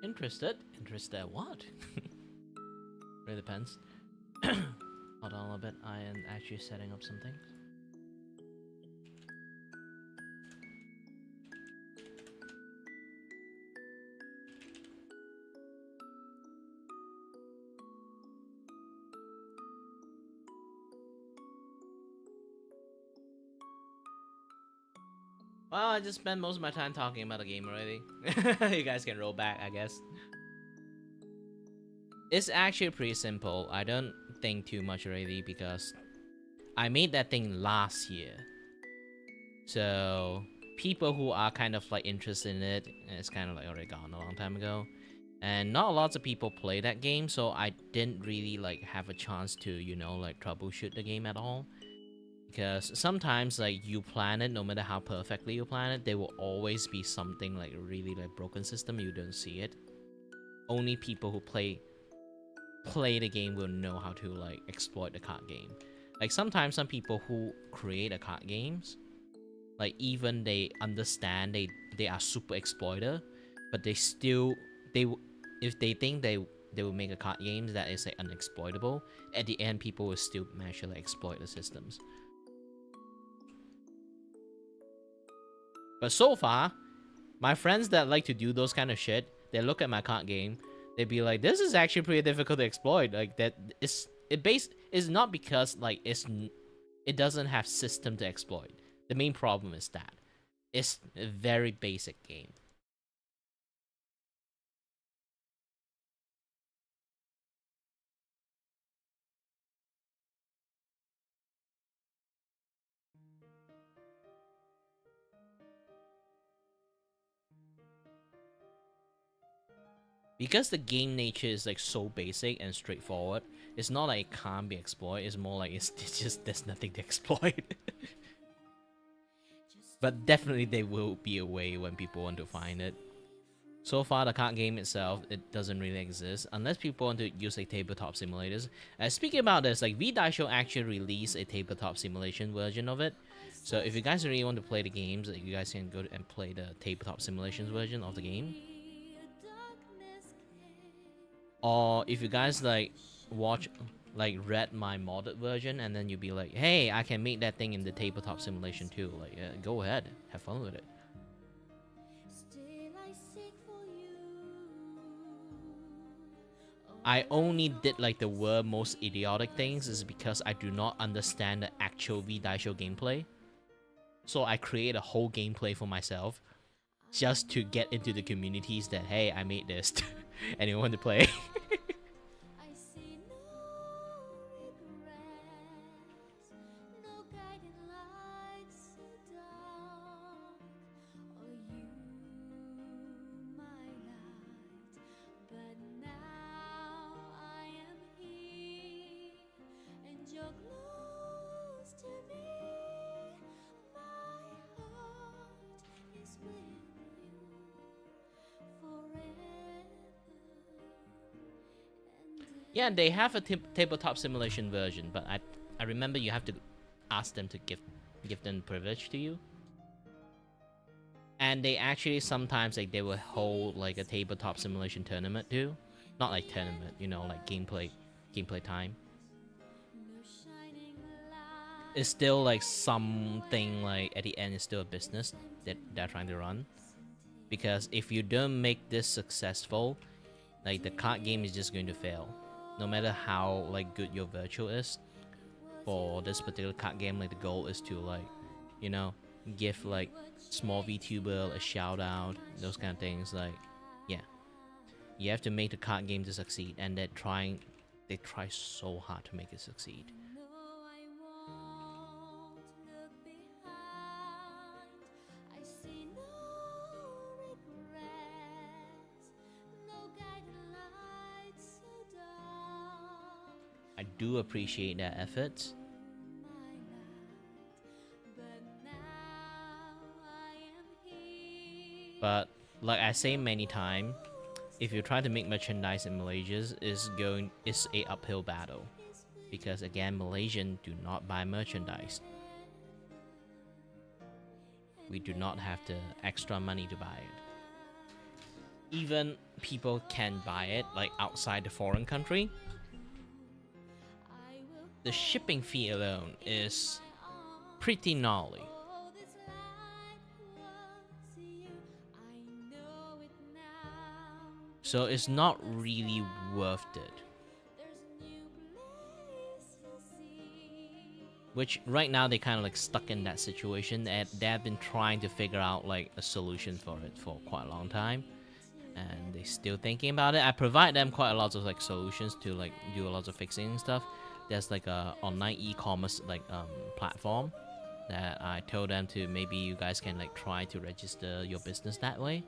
Interested? Interested what? Really depends. Hold on a little bit, I am actually setting up some things. Well, I just spent most of my time talking about the game already. You guys can roll back, I guess. It's actually pretty simple. I don't think too much already because I made that thing last year. So people who are kind of like interested in it, it's kind of like already gone a long time ago. And not lots of people play that game, so I didn't really like have a chance to, you know, like troubleshoot the game at all. Because sometimes like you plan it, no matter how perfectly you plan it, there will always be something like really like broken system, you don't see it. Only people who play the game will know how to like exploit the card game. Like sometimes some people who create a card games, like even they understand they are super exploiter, but they still if they think they will make a card game that is like unexploitable, at the end people will still manage to like exploit the systems. But so far, my friends that like to do those kind of shit, they look at my card game, they'd be like, "This is actually pretty difficult to exploit." Like that is it's not because like it doesn't have system to exploit. The main problem is that it's a very basic game. Because the game nature is like so basic and straightforward, it's not like it can't be exploited, it's more like it's just there's nothing to exploit. But definitely there will be a way when people want to find it. So far, the card game itself, it doesn't really exist unless people want to use like tabletop simulators. Speaking about this, like Vtuber actually released a tabletop simulation version of it. So if you guys really want to play the games, you guys can go and play the tabletop simulations version of the game. Or if you guys like read my modded version and then you'd be like, hey, I can make that thing in the tabletop simulation too. Like, go ahead, have fun with it. I only did like the world most idiotic things is because I do not understand the actual Vtuber gameplay. So I create a whole gameplay for myself just to get into the communities that, hey, I made this. Anyone want to play? Yeah, they have a tabletop simulation version, but I remember you have to ask them to give them privilege to you. And they actually sometimes like they will hold like a tabletop simulation tournament too. Not like tournament, you know, like gameplay time. It's still like something like at the end it's still a business that they're trying to run. Because if you don't make this successful, like the card game is just going to fail. No matter how like good your virtual is, for this particular card game, like the goal is to like, you know, give like small VTuber a shout out, those kind of things. Like You have to make the card game to succeed, and they try so hard to make it succeed. I do appreciate their efforts. But like I say many times, if you try to make merchandise in Malaysia, it's a uphill battle, because again, Malaysians do not buy merchandise. We do not have the extra money to buy it. Even people can buy it like outside the foreign country. The shipping fee alone is pretty gnarly. So it's not really worth it. Which right now they kind of like stuck in that situation, and they have been trying to figure out like a solution for it for quite a long time, and they're still thinking about it. I provide them quite a lot of like solutions to like do a lot of fixing and stuff. There's like a online e-commerce like platform that I told them to maybe you guys can like try to register your business that way.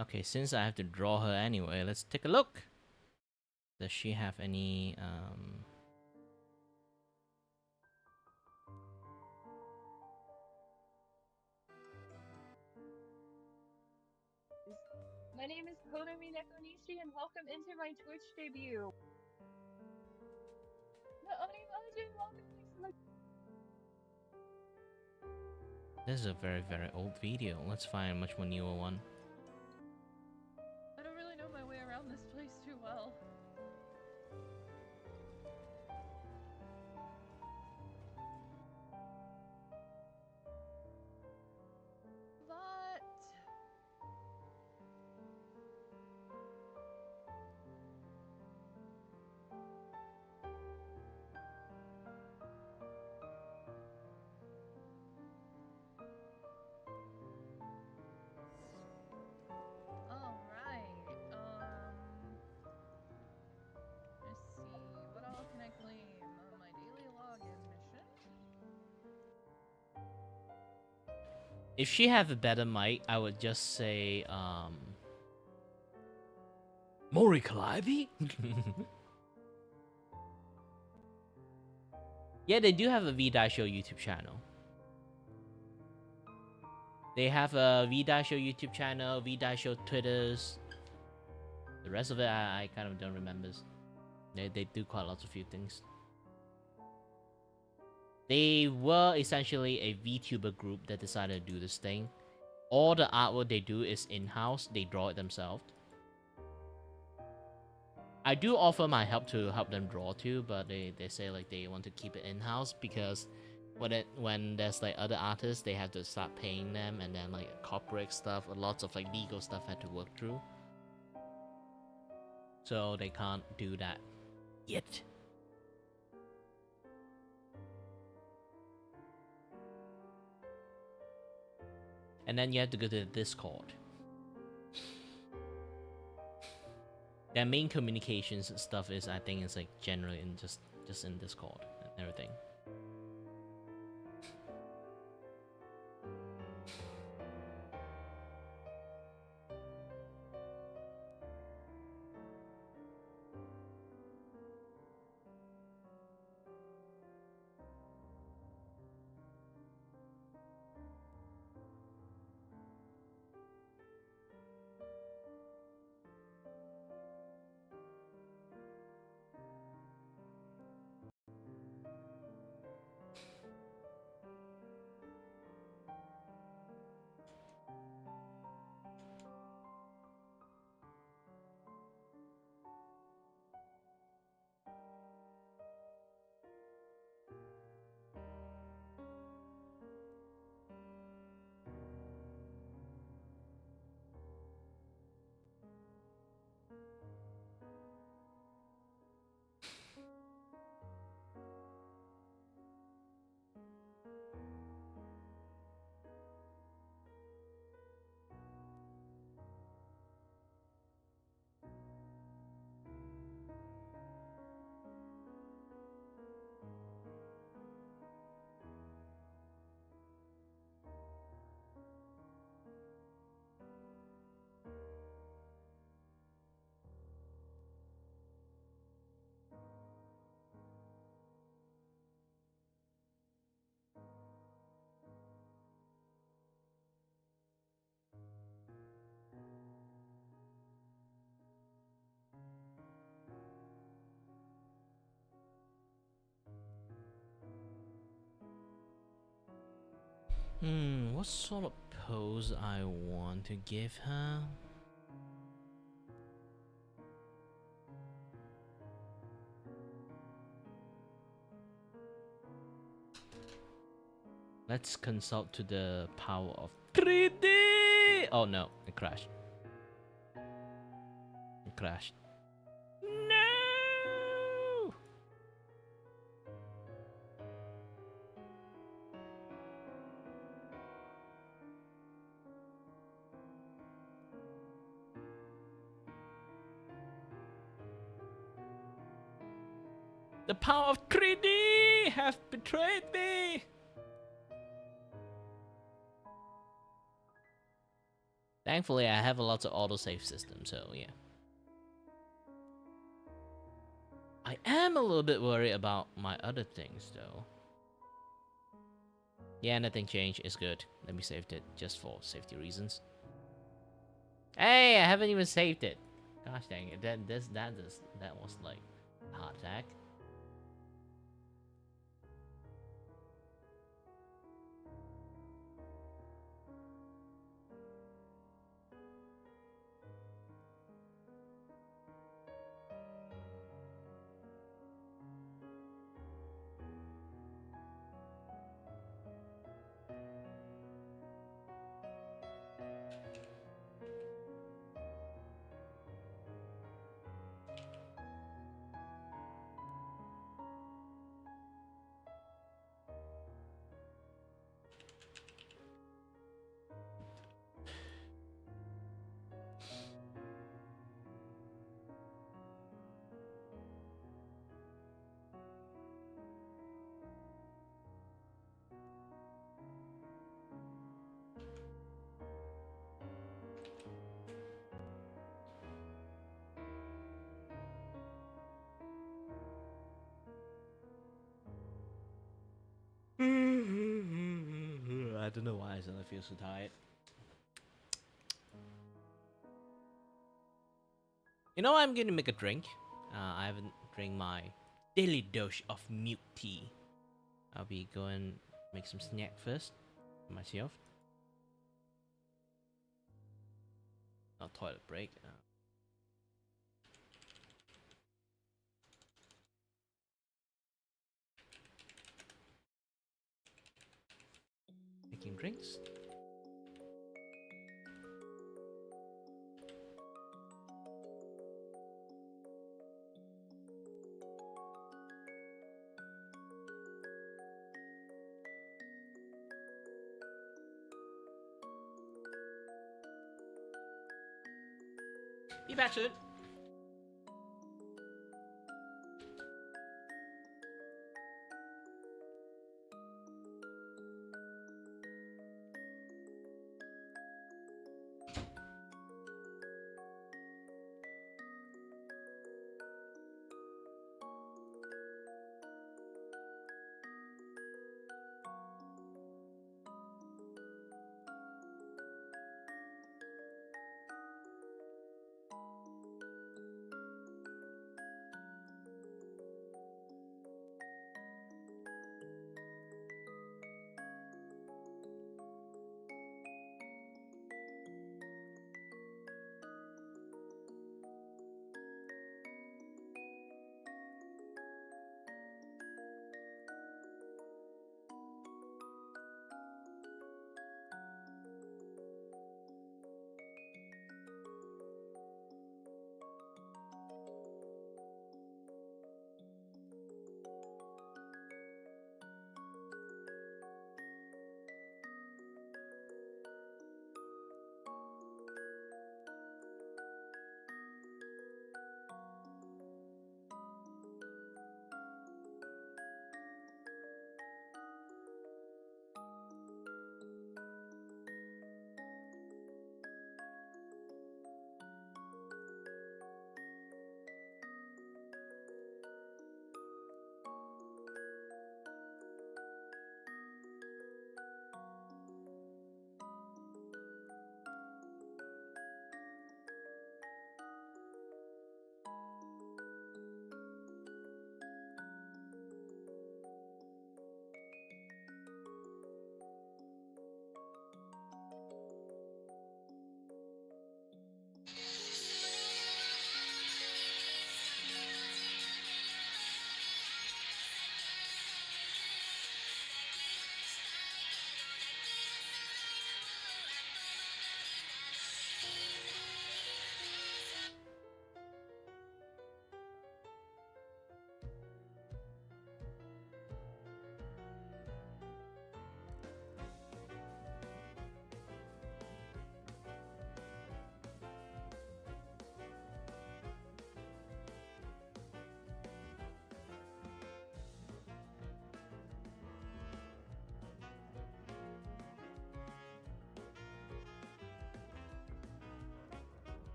Okay, since I have to draw her anyway, let's take a look. Does she have any My name is Honomi Nekonishi, and welcome into my Twitch debut. No, welcome to my... This is a very, very old video. Let's find a much more newer one. I don't really know my way around this place too well. But... Alright, let's see, what all can I claim on my daily login mission? If she have a better mic, I would just say Mori Calliope? Yeah, they do have a V-Die Show YouTube channel. They have a V-Die Show YouTube channel, V-Die Show Twitters. The rest of it, I kind of don't remember. They do quite lots of few things. They were essentially a VTuber group that decided to do this thing. All the artwork they do is in-house. They draw it themselves. I do offer my help to help them draw too, but they say like they want to keep it in-house because when there's like other artists, they have to start paying them, and then like corporate stuff, lots of like legal stuff had to work through. So they can't do that yet. And then you have to go to the Discord. Their main communications stuff is, I think, it's like generally in just in Discord and everything. What sort of pose I want to give her? Let's consult to the power of 3D! Oh no, it crashed. It crashed. No! The power of 3D have betrayed me! Thankfully, I have a lot of autosave systems, so yeah. I am a little bit worried about my other things, though. Yeah, nothing changed. It's good. Let me save it just for safety reasons. Hey, I haven't even saved it. Gosh dang it! That was like a heart attack. I don't know why I suddenly feel so tired. You know, I'm gonna make a drink. I haven't drank my daily dose of milk tea. I'll be going make some snack first for myself. Not toilet break. Making drinks. Be back soon.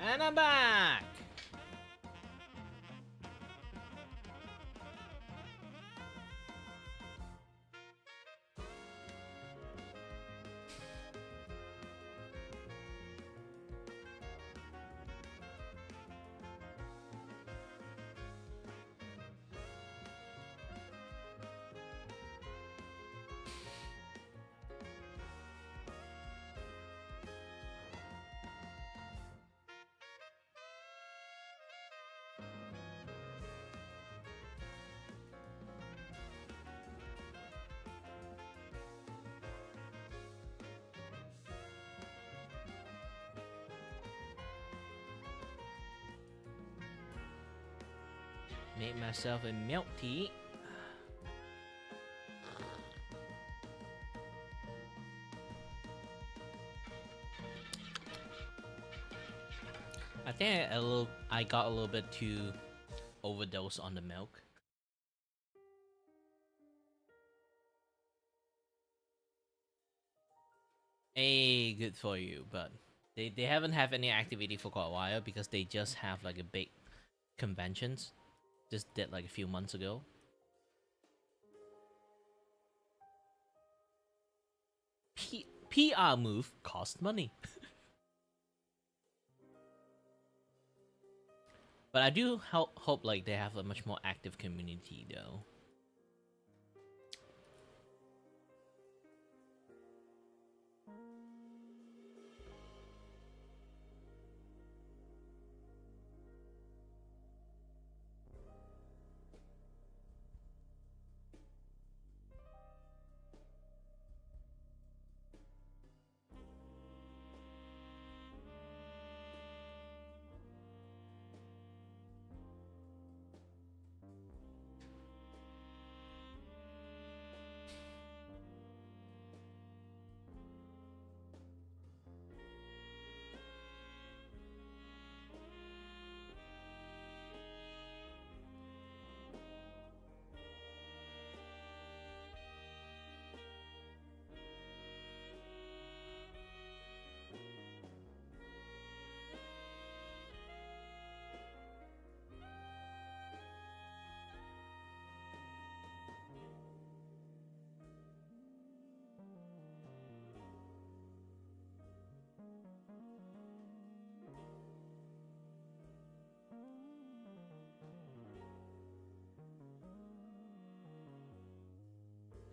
And I'm back! Made myself a milk tea. I think I got a little bit too overdose on the milk. Hey, good for you, but they haven't have any activity for quite a while because they just have like a big conventions. Just did like a few months ago. PR move cost money. But I do hope like they have a much more active community though.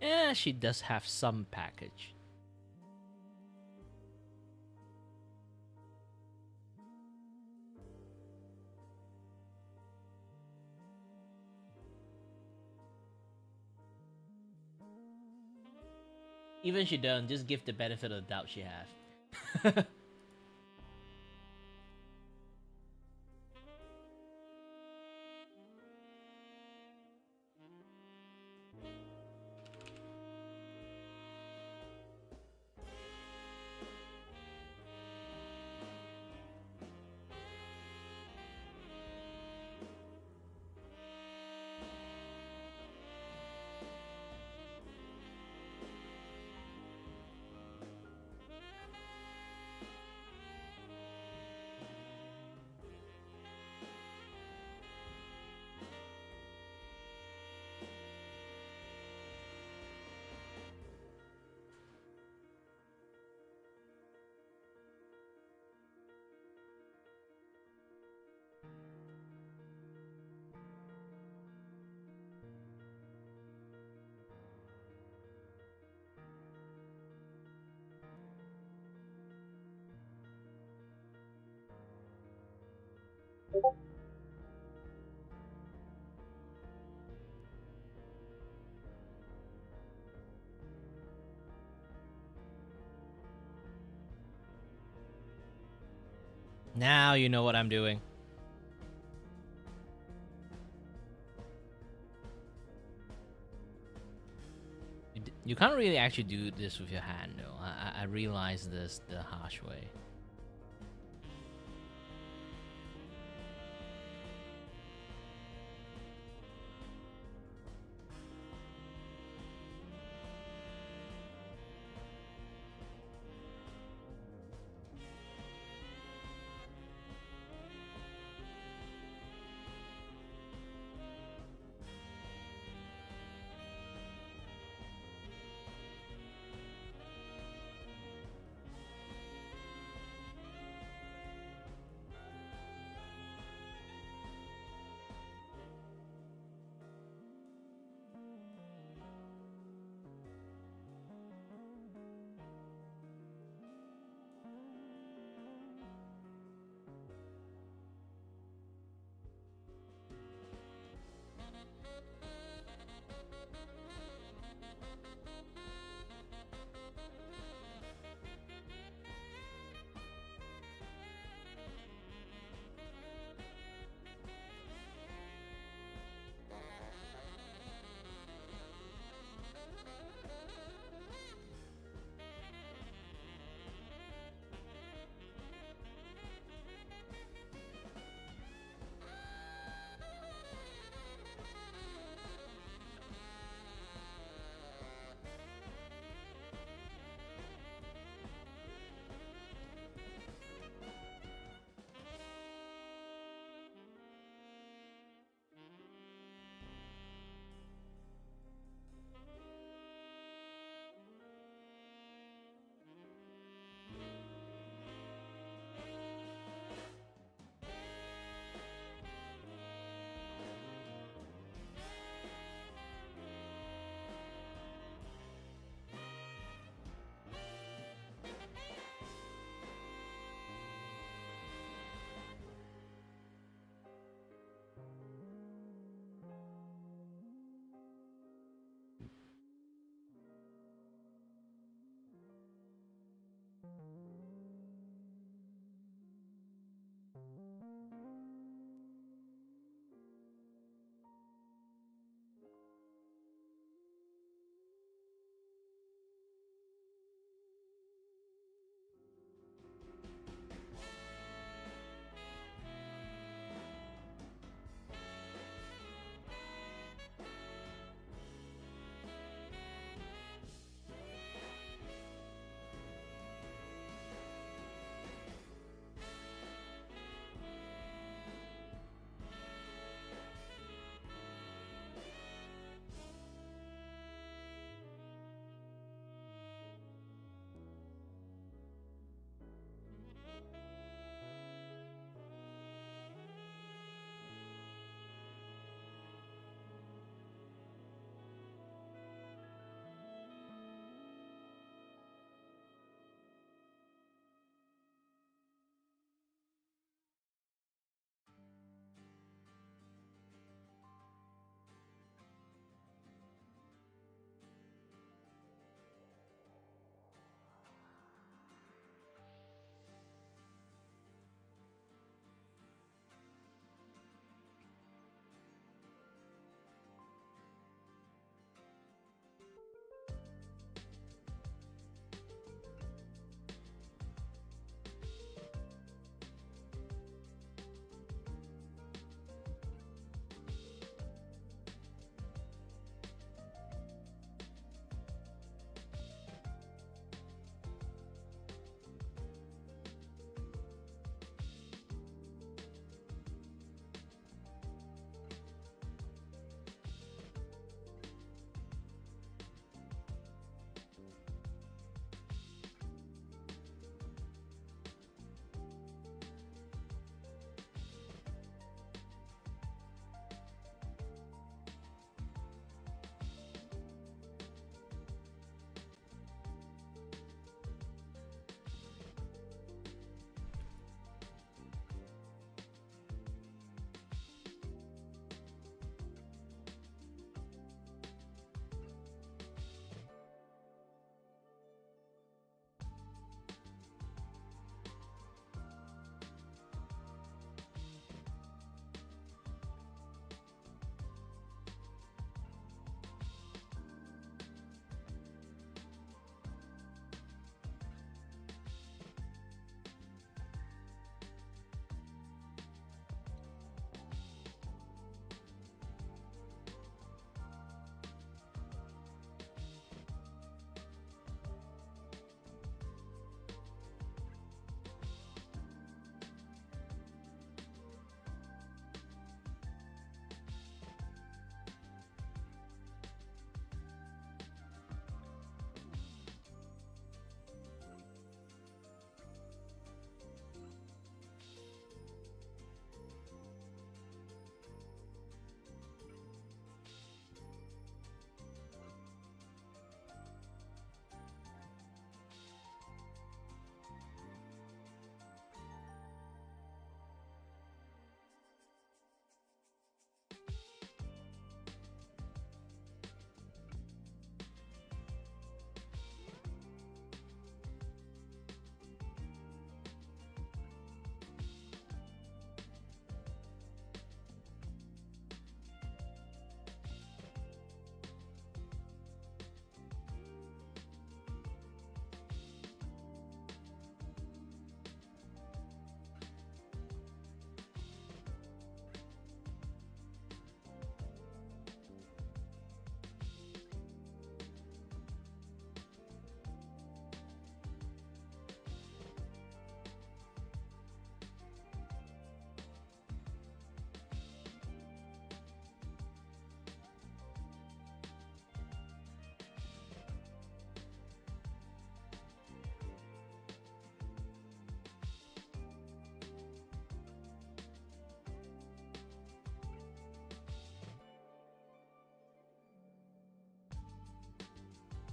Yeah, she does have some package. Even she don't, just give the benefit of the doubt she have. Now you know what I'm doing. You can't really actually do this with your hand though. I realize this the harsh way.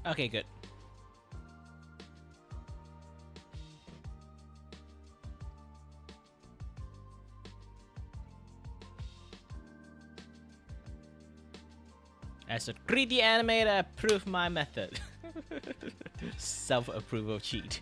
Okay, good. As a 3D animator, approve my method. Self-approval cheat.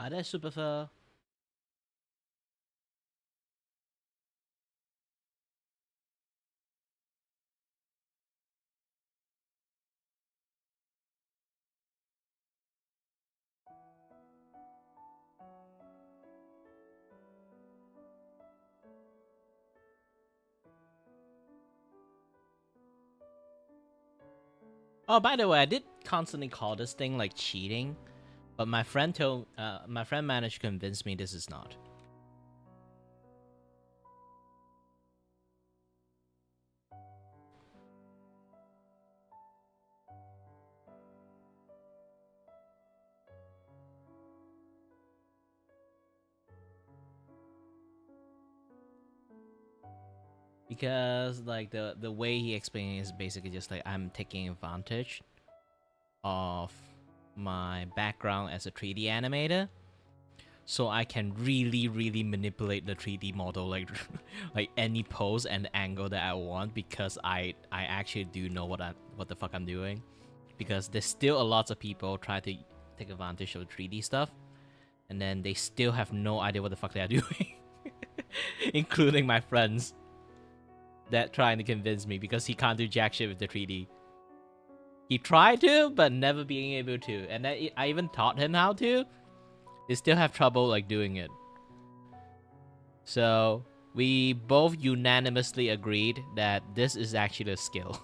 That's super fur. Oh, by the way, I did constantly call this thing like cheating, but my friend managed to convince me this is not. Because like the way he explained it is basically just like I'm taking advantage of my background as a 3D animator, so I can really manipulate the 3D model like like any pose and angle that I want, because I actually do know what the fuck I'm doing. Because there's still a lot of people try to take advantage of the 3D stuff, and then they still have no idea what the fuck they are doing, including my friends that trying to convince me, because he can't do jack shit with the 3D. He tried to, but never being able to, and I even taught him how to. They still have trouble like doing it. So we both unanimously agreed that this is actually a skill.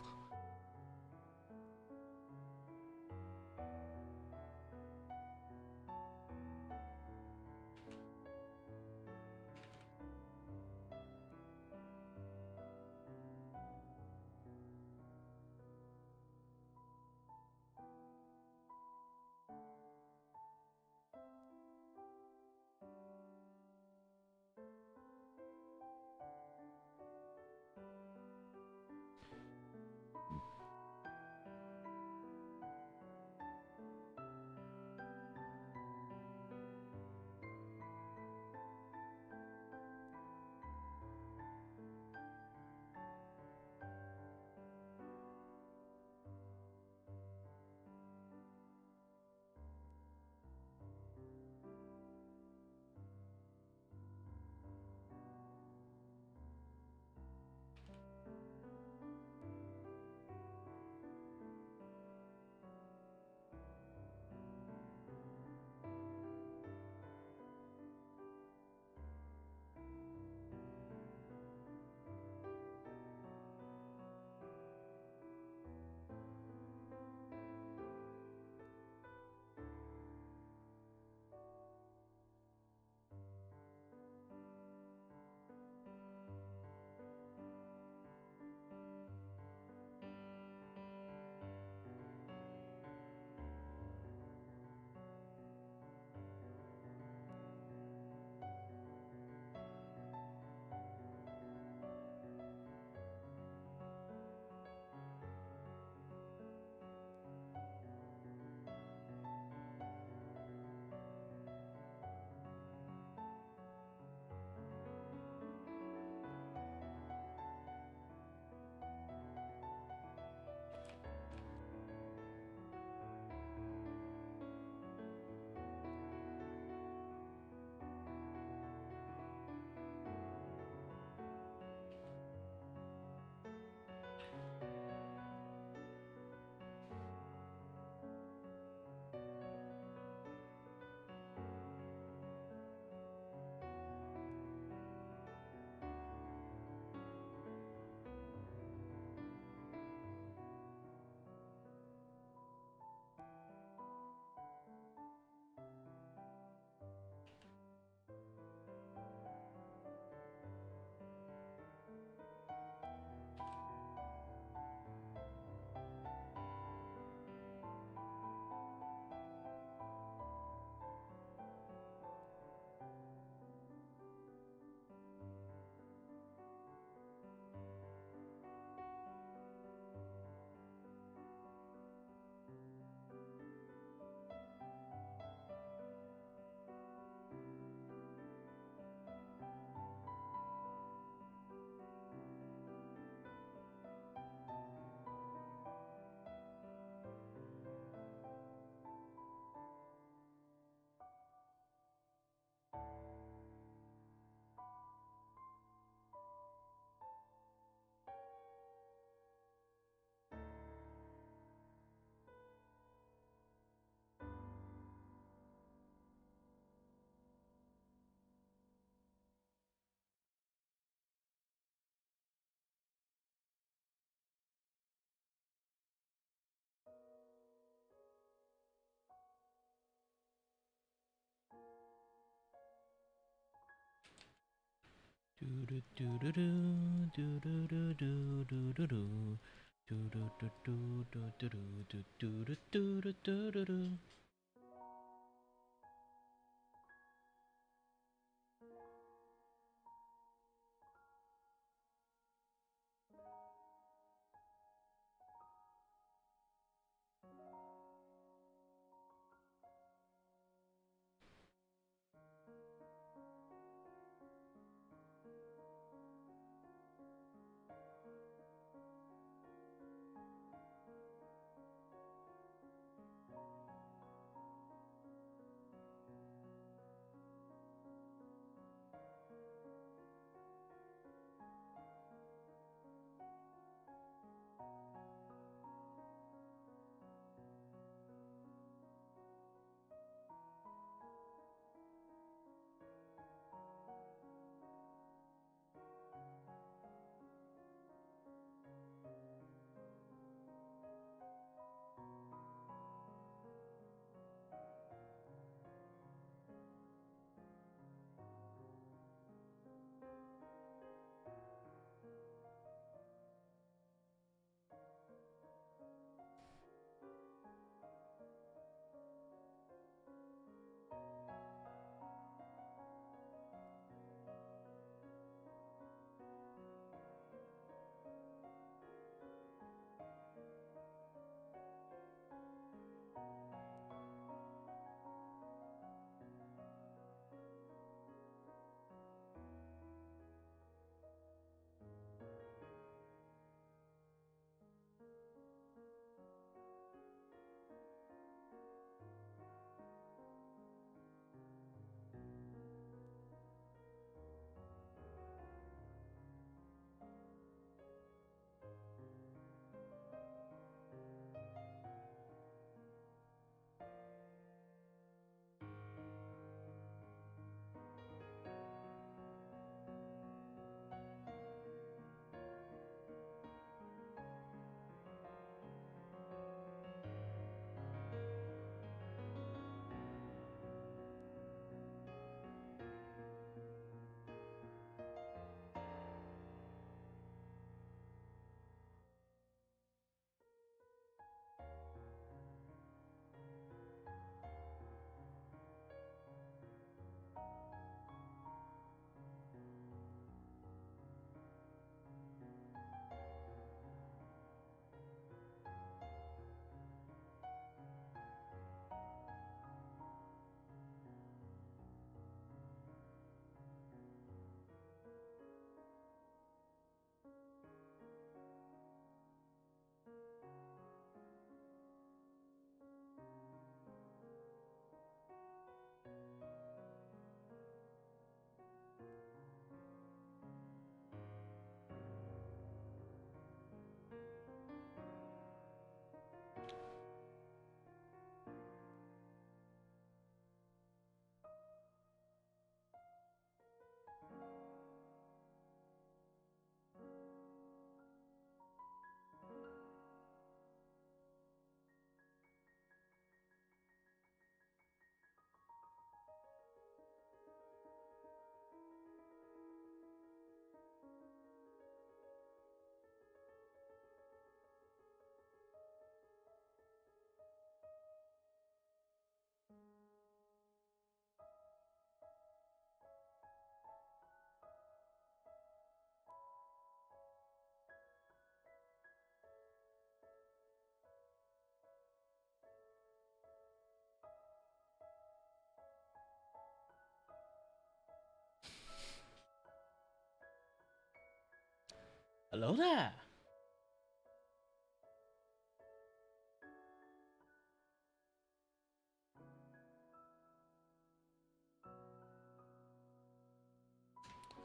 Hello there.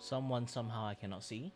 Someone somehow I cannot see.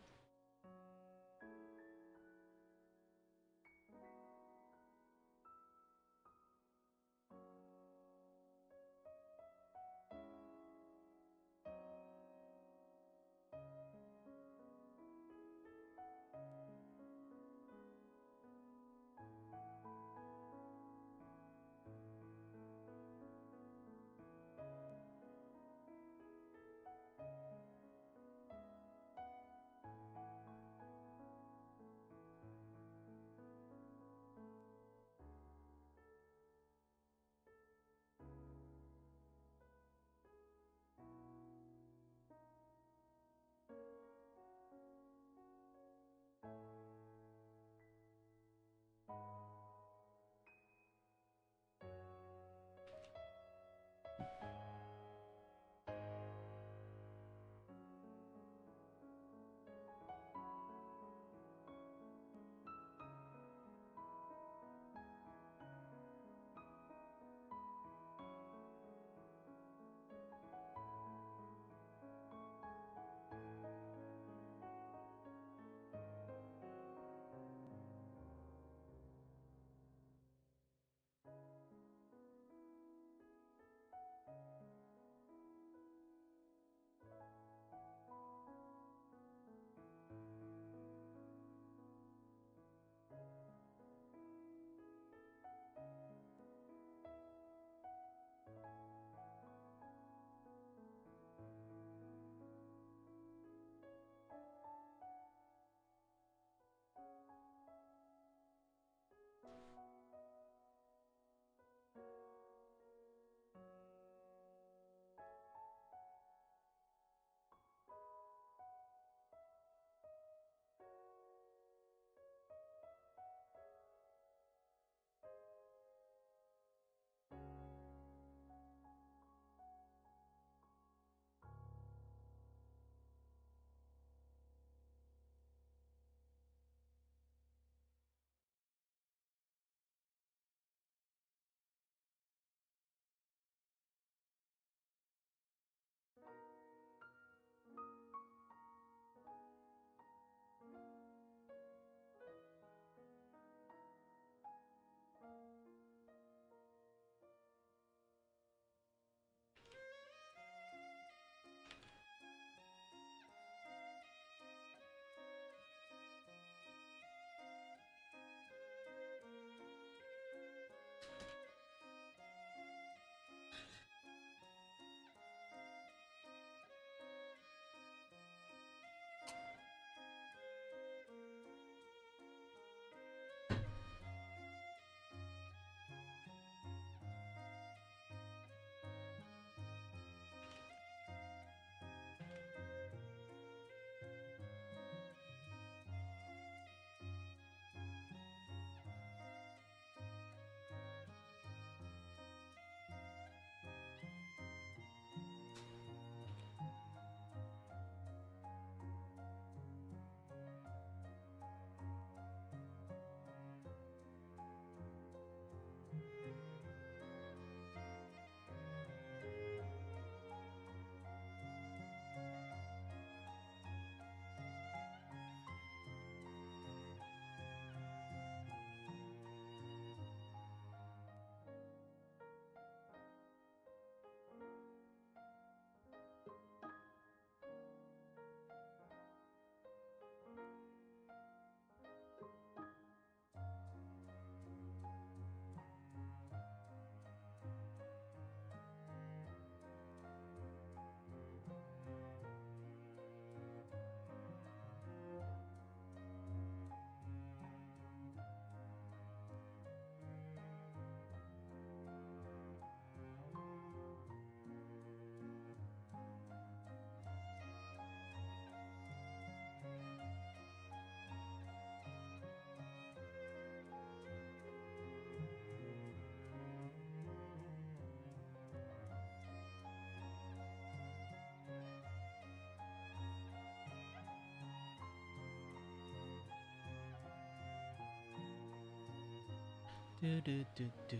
Do do do do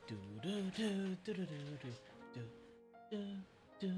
do do do do do do do do do.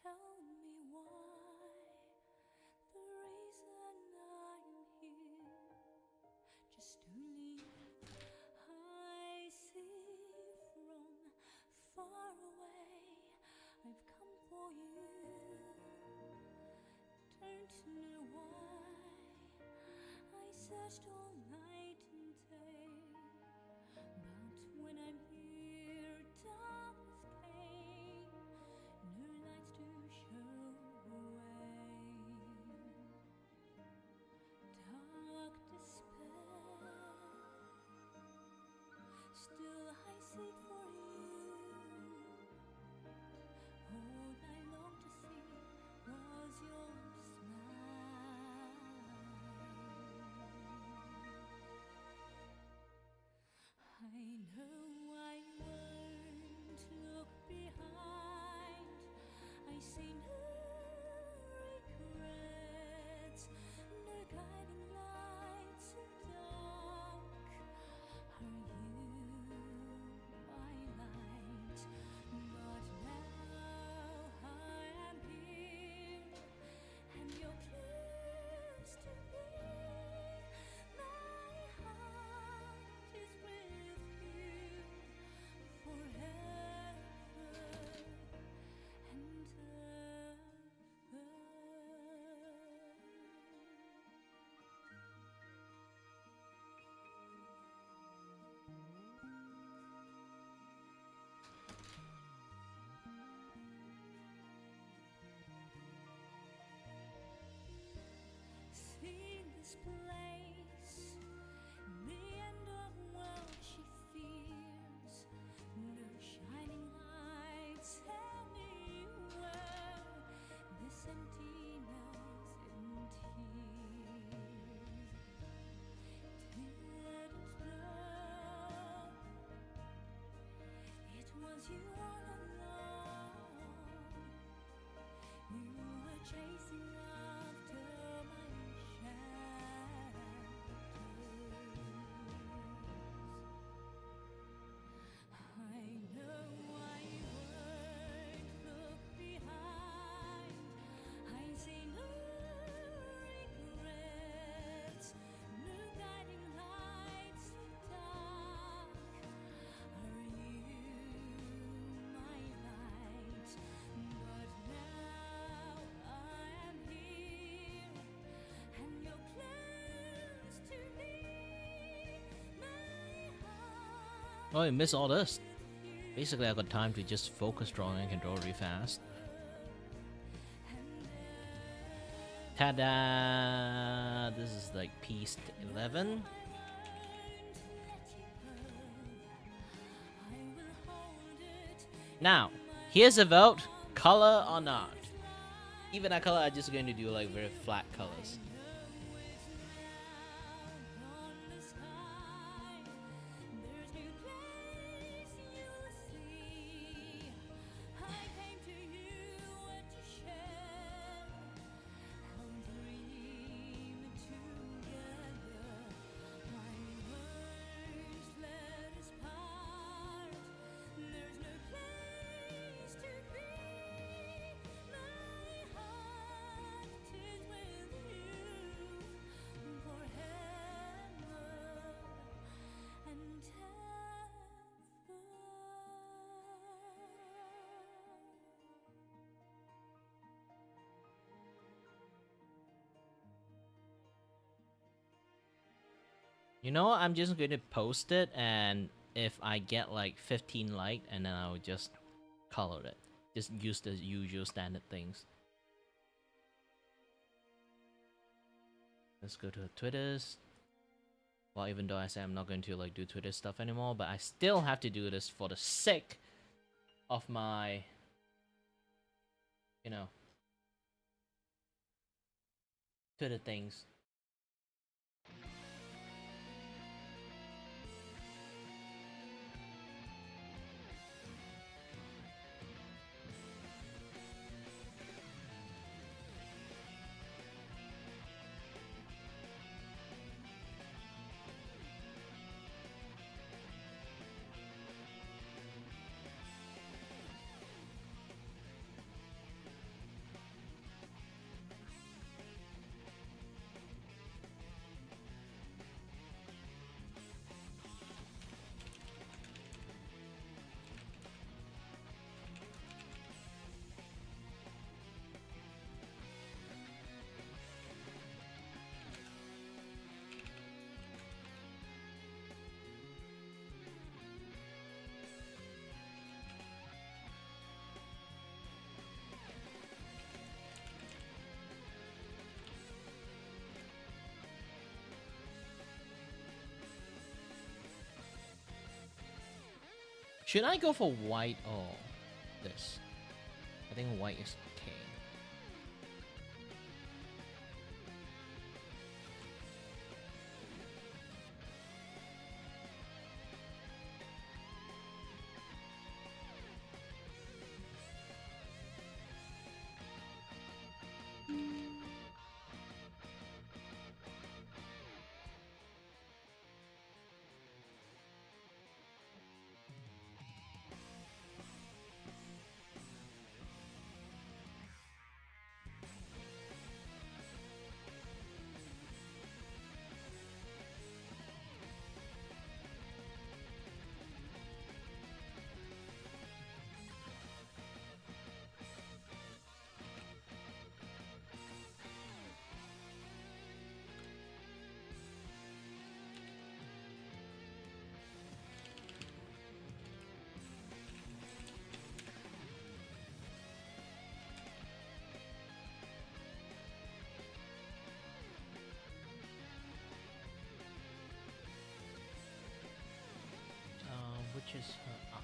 Tell me why, the reason I'm here, just to leave. I see from far away, I've come for you. Don't know why, I searched all night and day, but when I'm here, darkness came. No lights to show the way. Dark despair. Still I seek for you. All I long to see was your smile. I know I won't look behind. I see no regrets, no guiding lights of dark. Are you my light? But now I am here, and you're close to me. My heart is with you forever and ever. See this place, the end of world she fears. No shining lights anywhere. This emptiness in tears. Didn't know it was you all along. You were chasing after my shadows. I know I won't look behind. I see no regrets, no guiding lights of dark. Are you my light? But now I am here, and you're close to me. My heart Oh, I miss all this. Basically, I got time to just focus drawing and can draw really fast. Ta-da! This is like piece 11. Now, here's a vote: color or not. Even that color, I'm just going to do like very flat colors. There's no place to be. My heart is with you. You know what? I'm just going to post it, and if I get like 15 likes, and then I'll just color it. Just use the usual standard things. Let's go to Twitter's. Well, even though I say I'm not going to like do Twitter stuff anymore, but I still have to do this for the sake of my, you know, Twitter things. Should I go for white or this? I think white is okay. Which is her up.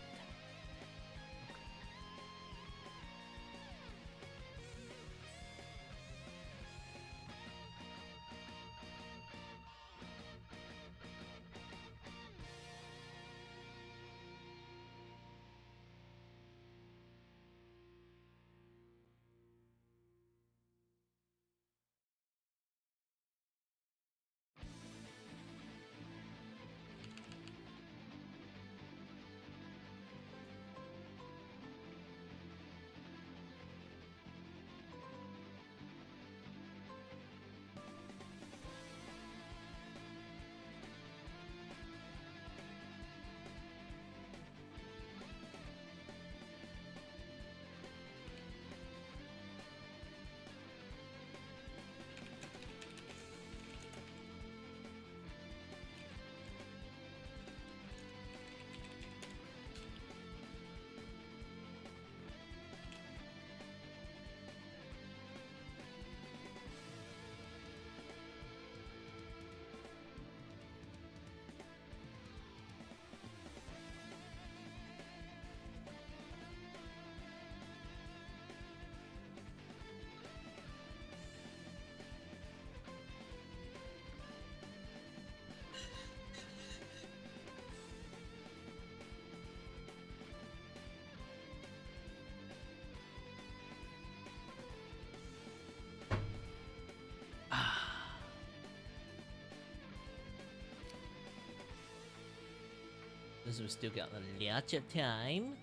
This will still got a lot of time.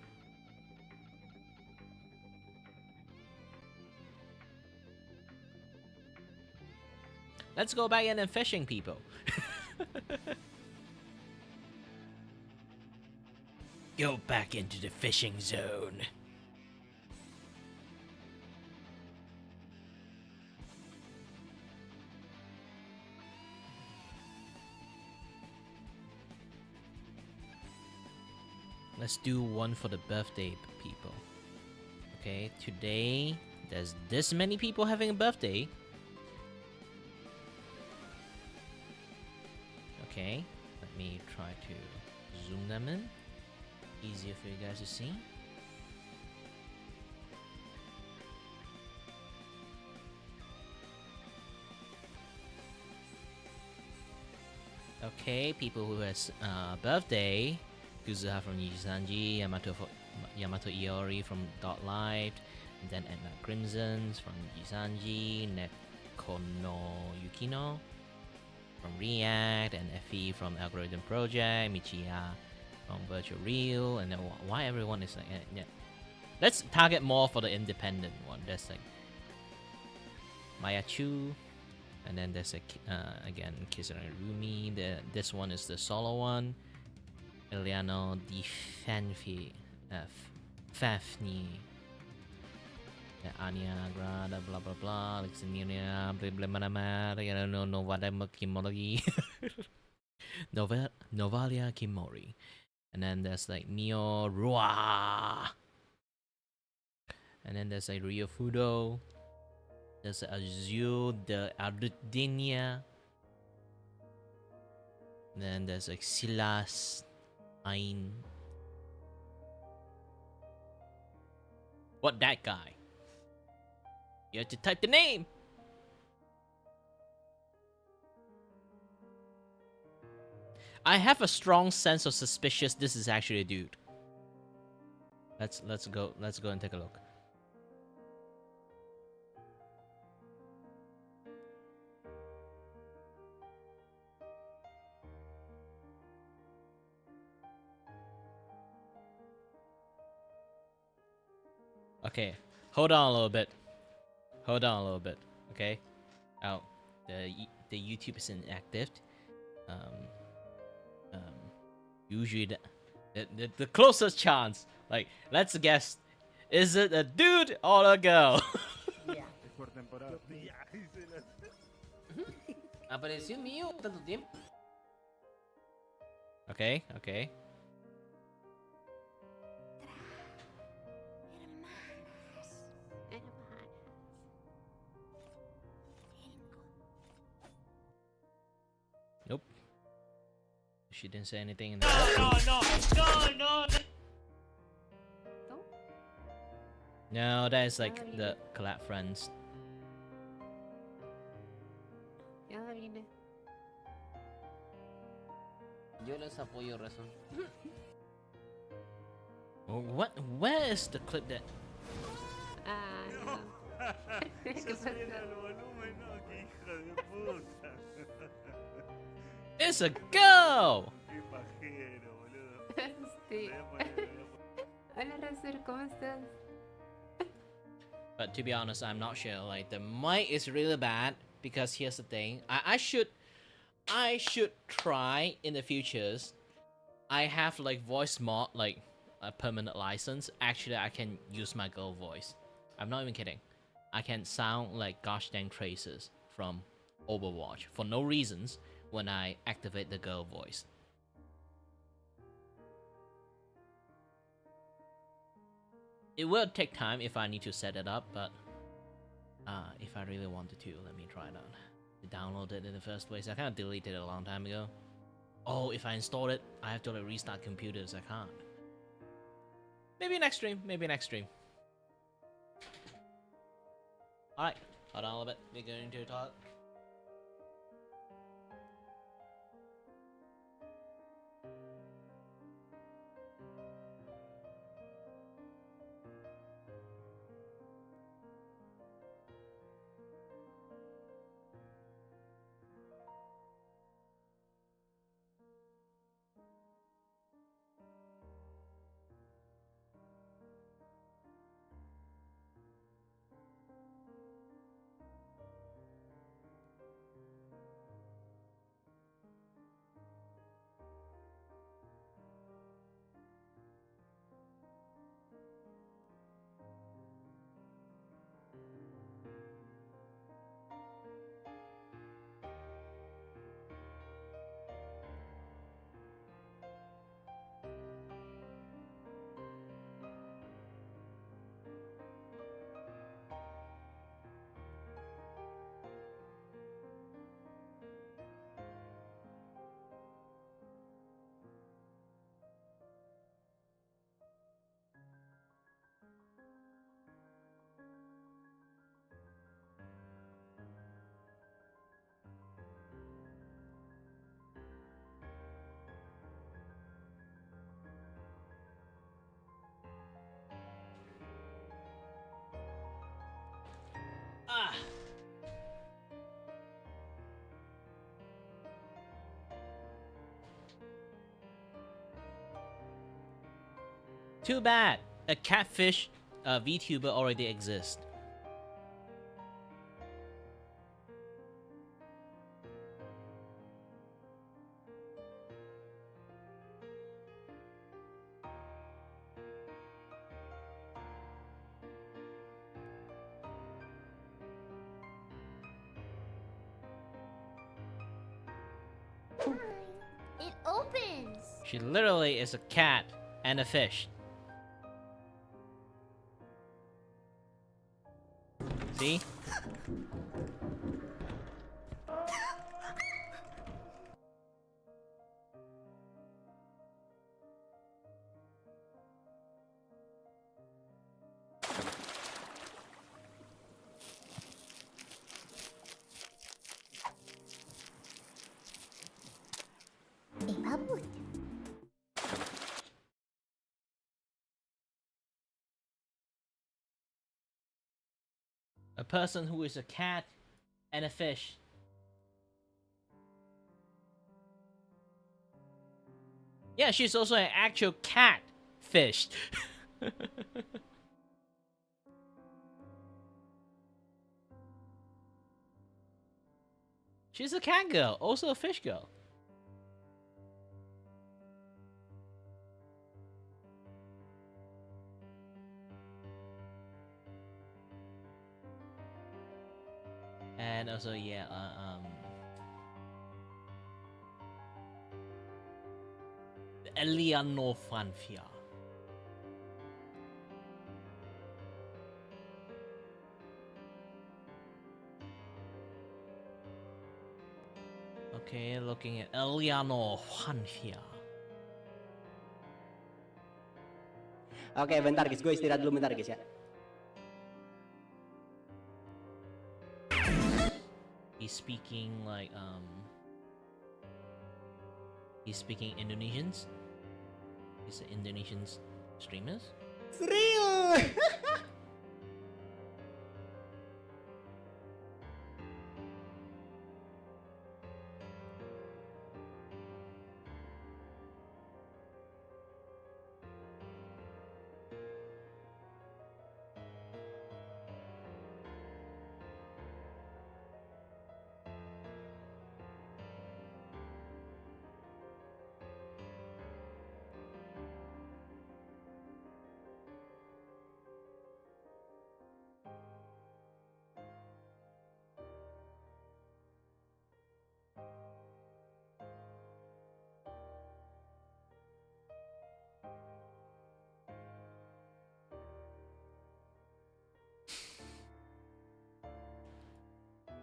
Let's go back into fishing, people. Go back into the fishing zone. let's do one for the birthday people. Okay, today there's this many people having a birthday. Okay, let me try to zoom them in. Easier for you guys to see. Okay, people who has birthday. Kuzuha from Yusanji, Yamato Iori from Dot Light, and then Edna Crimsons from Yusanji, Nekono Yukino from React, and Effie from Algorithm Project, Michiya from Virtual Real, and then why everyone is like, yeah. Let's target more for the independent one. That's like Maya Chu, and then there's again Kisara Rumi. This one is the solo one. Eliano Di Fafni, Anya Grada, blah blah blah, Alexandria, Bliblemanamar, Novada Kimori, Novalia Kimori, and then there's like Mio Rua, and then there's like Rio Fudo, there's Azul de Ardinia, then there's like Silas. What that guy? You have to type the name. I have a strong sense of suspicious this is actually a dude. Let's go and take a look. Okay, hold on a little bit. Okay. Oh, the YouTube is inactive. Usually the closest chance. Like, let's guess, is it a dude or a girl? Yeah. Apareció mío tanto tiempo. Okay. Nope. She didn't say anything in the No. No, that is like the collab friends. Ya vine. Yo les apoyo, razón. Oh, what? Where is the clip that? Ah, no. ¿Qué pasó? It's a girl. Hola, Razer, ¿cómo estás? But to be honest, I'm not sure. Like, the mic is really bad because here's the thing. I should try in the futures. I have like voice mod, like a permanent license. Actually, I can use my girl voice. I'm not even kidding. I can sound like gosh dang Traces from Overwatch for no reasons when I activate the girl voice. It will take time if I need to set it up, but if I really wanted to, let me try it out. To download it in the first place, I kind of deleted it a long time ago. Oh, if I install it, I have to like restart computers. I can't. Maybe next stream. Alright, hold on a little bit. We're going to talk. Too bad. A catfish VTuber already exists. It opens. She literally is a cat and a fish. See? A person who is a cat and a fish. Yeah, she's also an actual cat fish. She's a cat girl, also a fish girl. And also, yeah, Eliano Fanfia. Okay, looking at Eliano Fanfia. Oke, bentar guys, gue istirahat dulu bentar guys ya. He's speaking like he's speaking Indonesians. He's an Indonesian streamers. Serius?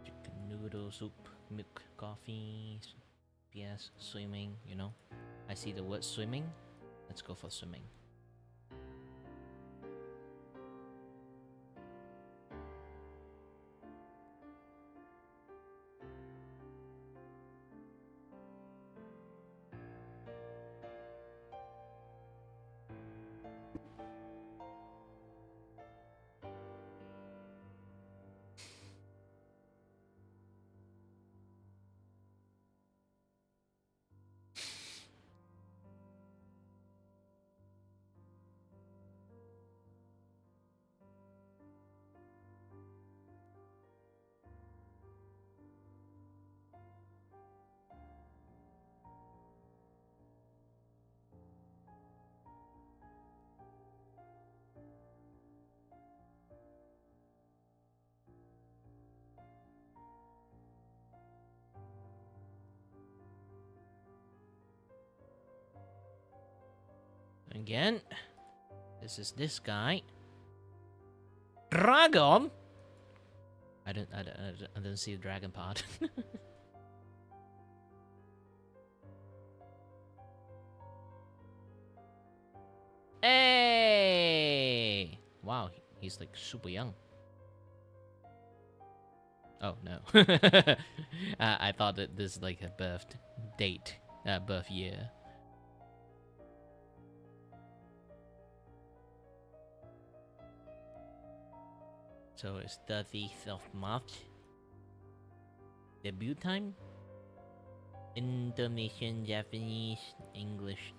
Chicken noodle soup, milk, coffee, PS, swimming, you know. I see the word swimming. Let's go for swimming. Again, this is this guy. Dragon. I didn't see the dragon part. Hey! Wow, he's like super young. Oh no. I thought that this is like a birth date, birth year. So it's 30th of March. Debut time? Indonesian, Japanese, English.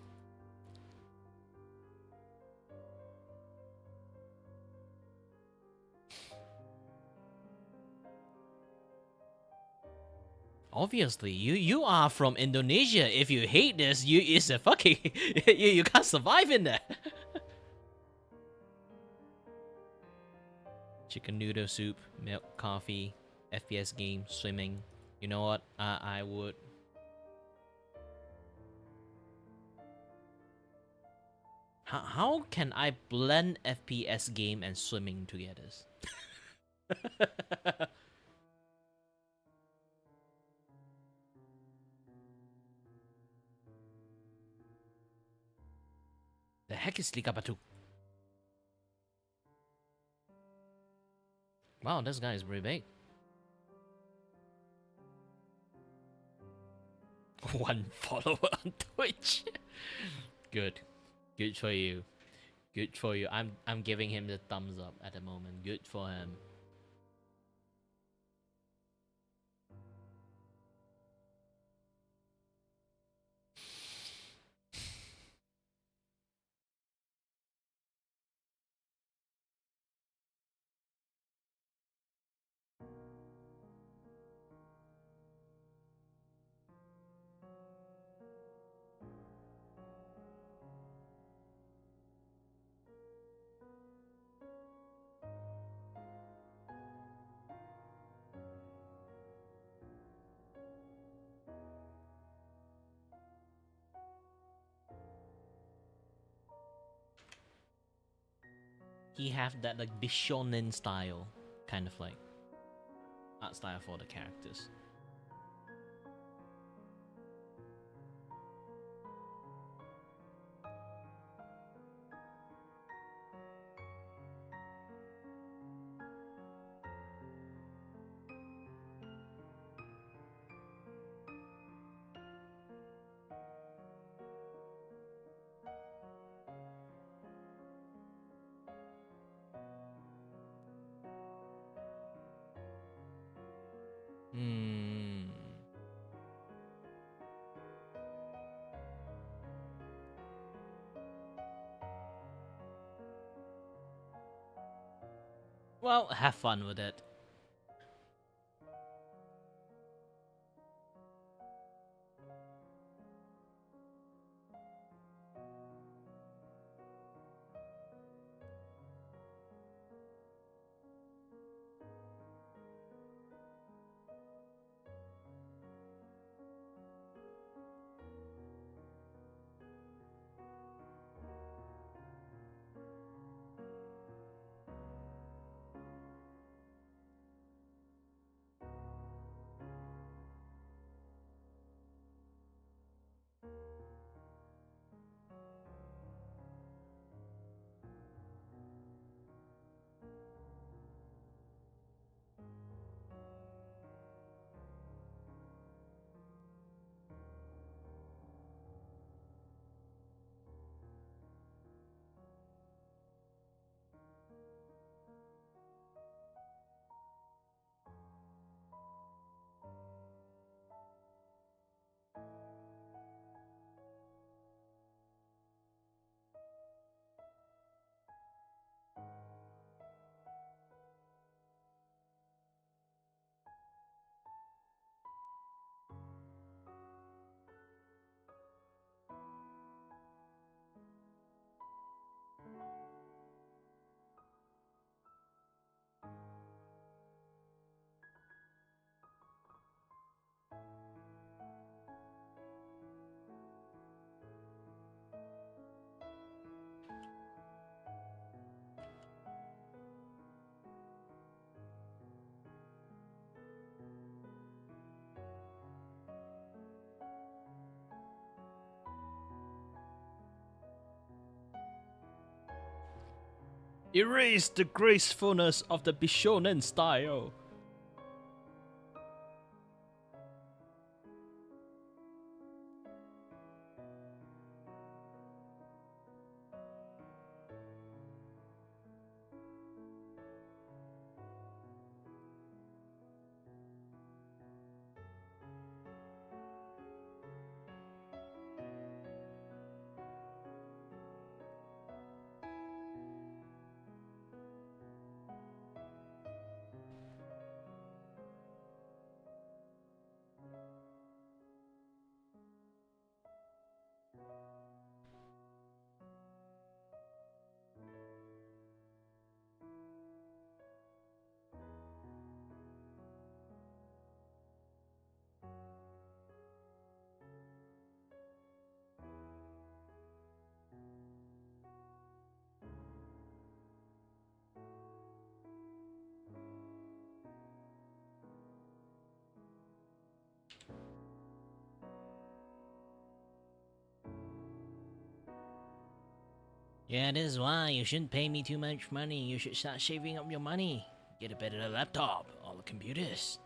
Obviously, you are from Indonesia. If you hate this, you is a fucking you can't survive in there. Chicken noodle soup, milk, coffee, FPS game, swimming. You know what? I would. How can I blend FPS game and swimming together? The heck is Liga Batu? Wow, this guy is pretty big. One follower on Twitch. Good. Good for you. Good for you. I'm giving him the thumbs up at the moment. Good for him. He have that like Bishonen style, kind of like art style for the characters. Hmm. Well, have fun with it. Erase the gracefulness of the Bishonen style. Yeah, this is why you shouldn't pay me too much money. You should start saving up your money. Get a better laptop or computers.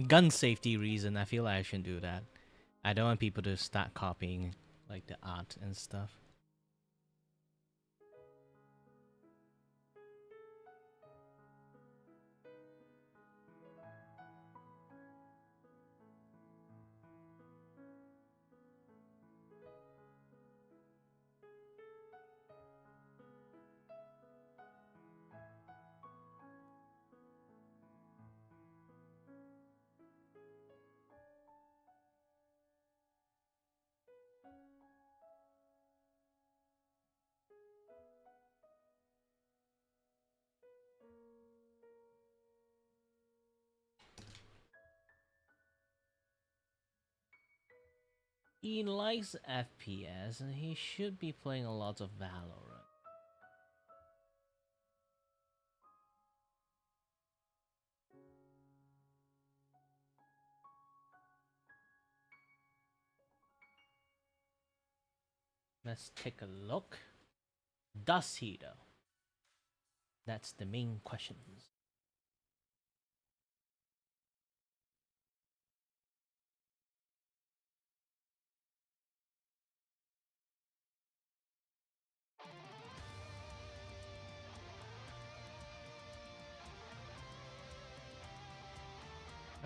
gun safety reason, I feel like I shouldn't do that. I don't want people to start copying like the art and stuff. He likes FPS and he should be playing a lot of Valorant. Let's take a look. Does he though? That's the main question.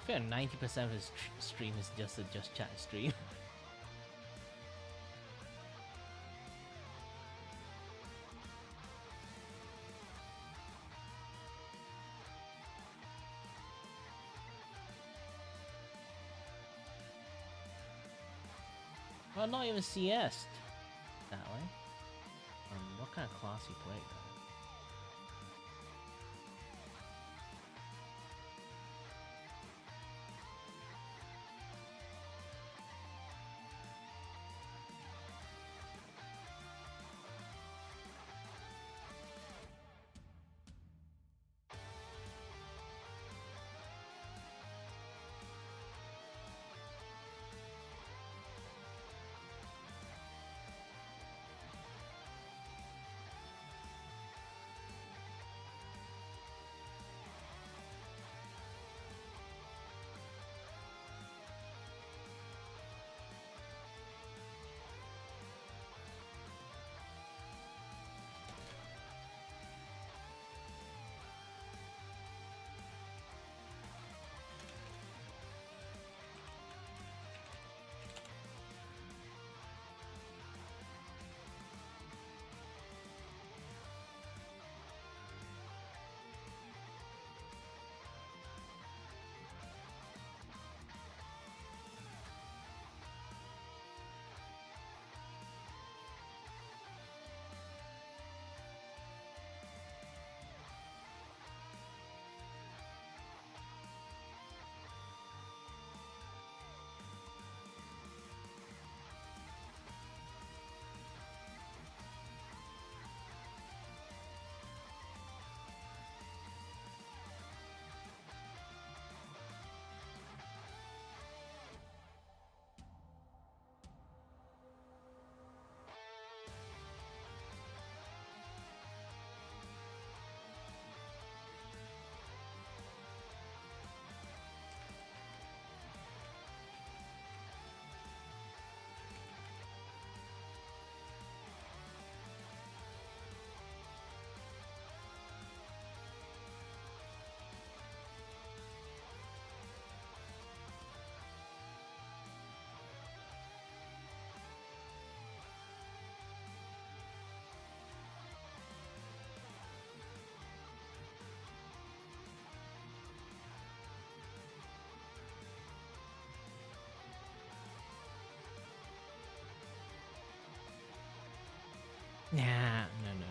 I feel like 90% of his stream is just a Just Chat stream. Well, not even CS that way. What kind of class he played though? Nah, no.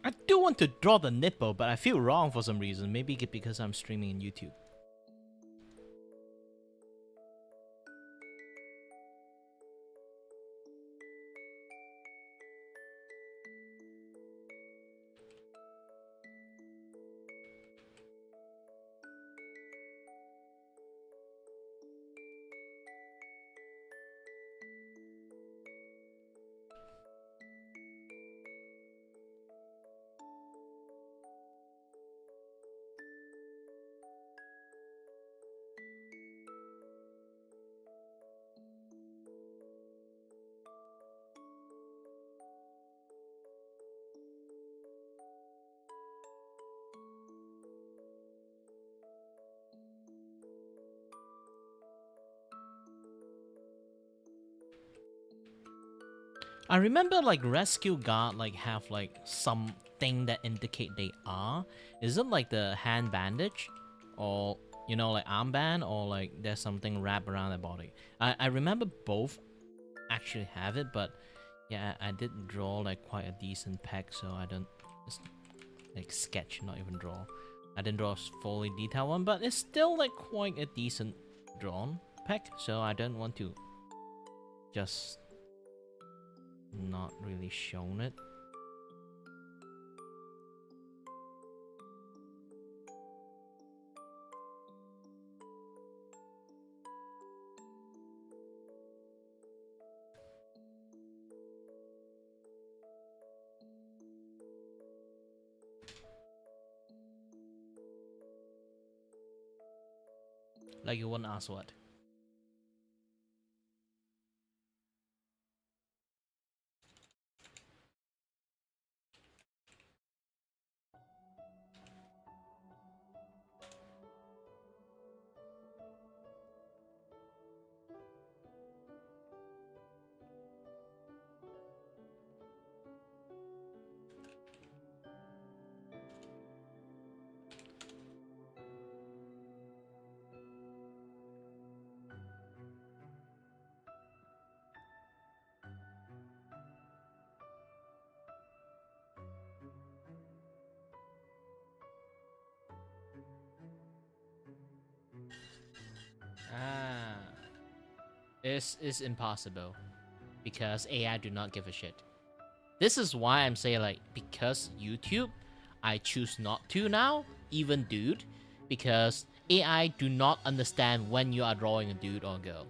I do want to draw the nipple, but I feel wrong for some reason. Maybe because I'm streaming in YouTube. I remember like rescue guard like have like something that indicate they are. Is it like the hand bandage, or you know like armband, or like there's something wrapped around their body? I remember both actually have it, but yeah, I did draw like quite a decent pack, so I don't just like sketch, not even draw. I didn't draw a fully detailed one, but it's still like quite a decent drawn pack, so I don't want to just not really shown it. Like you wouldn't ask what? Ah, it's impossible because AI do not give a shit. This is why I'm saying like because YouTube, I choose not to now, even dude, because AI do not understand when you are drawing a dude or girl.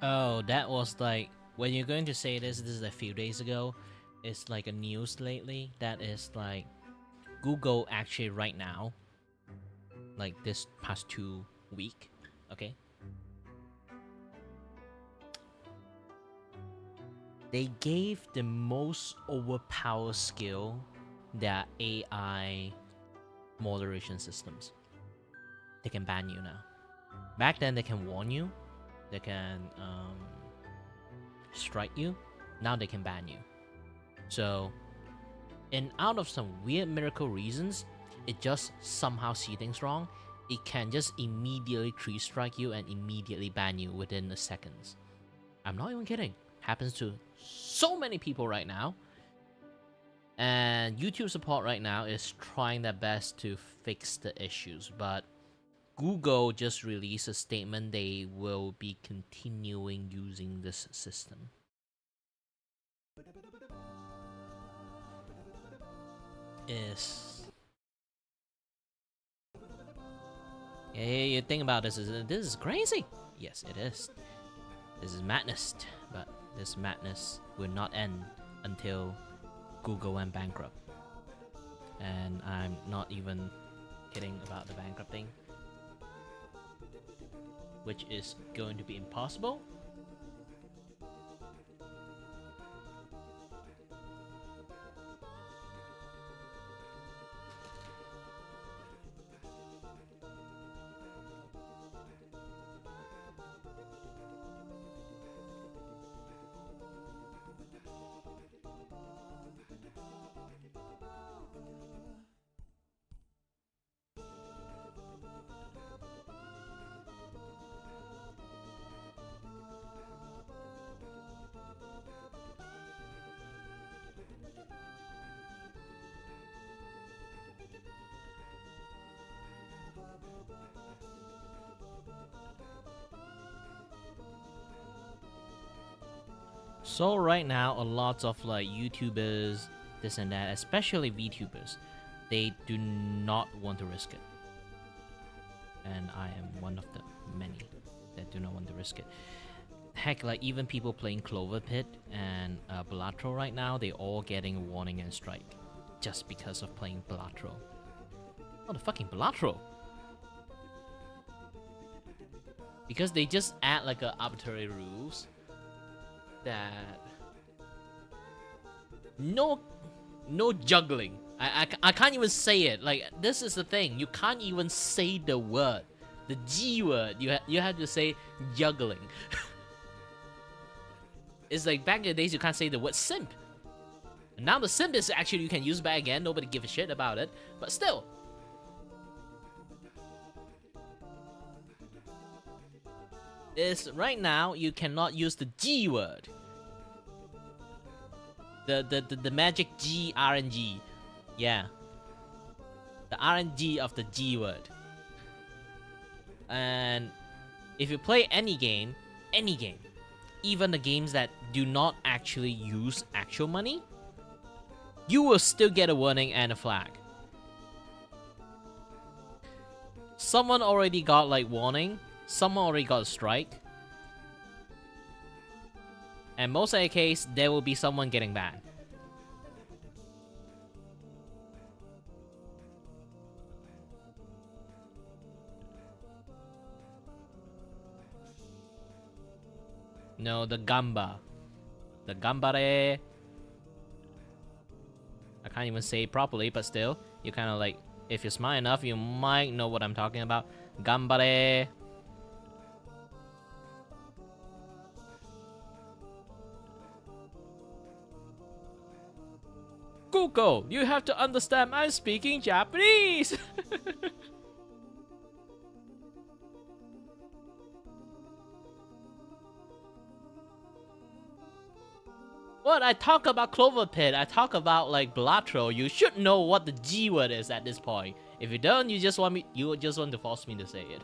Oh, that was like when you're going to say this. This is a few days ago. It's like a news lately that is like Google actually right now, like this past 2 week. Okay, they gave the most overpowered skill their AI moderation systems. They can ban you now. Back then they can warn you, they can strike you. Now they can ban you. So, and out of some weird miracle reasons, it just somehow see things wrong, it can just immediately 3-strike you and immediately ban you within a seconds. I'm not even kidding. Happens to so many people right now. And YouTube support right now is trying their best to fix the issues, but Google just released a statement they will be continuing using this system. Yeah, you think about this is crazy. Yes, it is. This is madness, but this madness will not end until Google went bankrupt. And I'm not even kidding about the bankrupting, which is going to be impossible. So right now, a lot of like YouTubers, this and that, especially VTubers, they do not want to risk it. And I am one of the many that do not want to risk it. Heck, like even people playing Clover Pit and Balatro right now, they all getting a warning and strike just because of playing Balatro. Oh, the fucking Balatro! Because they just add like a arbitrary rules that no juggling. I can't even say it. Like, this is the thing, you can't even say the word, the G word. You have to say juggling. It's like back in the days you can't say the word simp, and now the simp is actually you can use back again. Nobody give a shit about it, but still. Is right now you cannot use the G word. The magic G RNG. Yeah. The RNG of the G word. And if you play any game, even the games that do not actually use actual money, you will still get a warning and a flag. Someone already got like warning. Someone already got a strike. And most of the case, there will be someone getting banned. No, the Gamba. The Gambare. I can't even say it properly, but still, you kind of like, if you're smart enough, you might know what I'm talking about. Gambare. Google, you have to understand I'm speaking Japanese. What? I talk about Clover Pit, I talk about like Balatro. You should know what the G word is at this point. If you don't, you just want to force me to say it.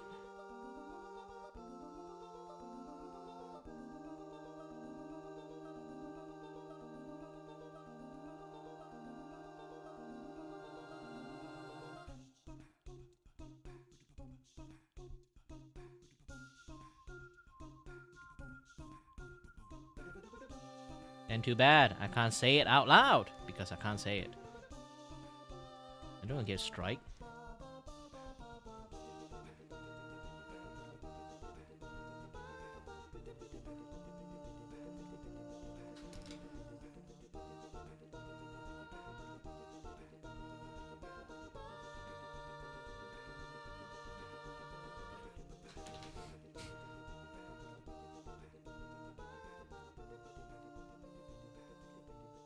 And too bad, I can't say it out loud, because I can't say it. I don't get strike.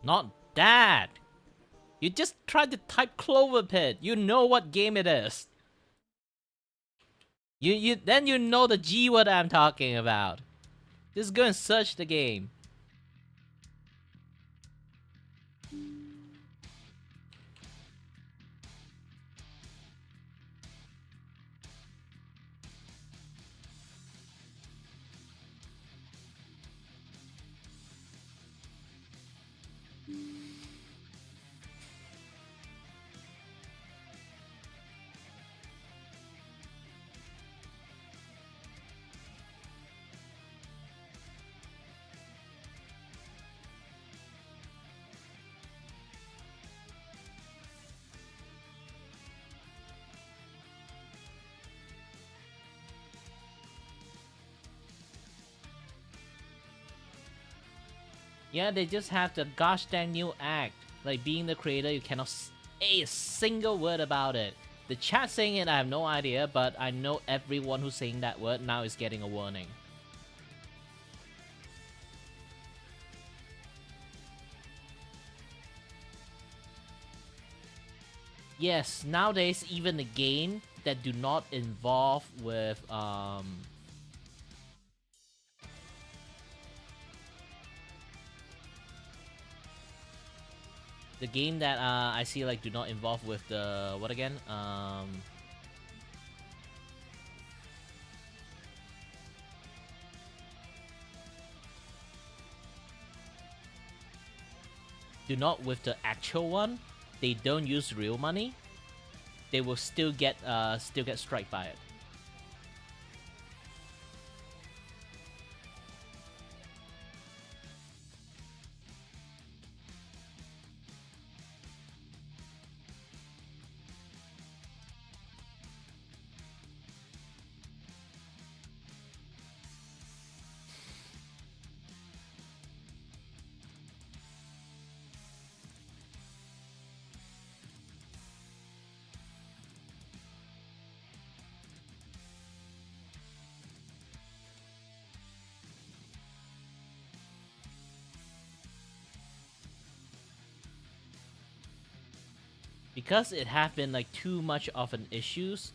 Not that! You just tried to type Clover Pit. You know what game it is. Then you know the G word I'm talking about. Just go and search the game. Yeah, they just have the gosh dang new act. Like, being the creator, you cannot say a single word about it. The chat saying it, I have no idea, but I know everyone who's saying that word now is getting a warning. Yes, nowadays even the game that do not involve with the game that I see like do not involve with the what again? Do not with the actual one. They don't use real money. They will still get struck by it. Because it have been like too much of an issues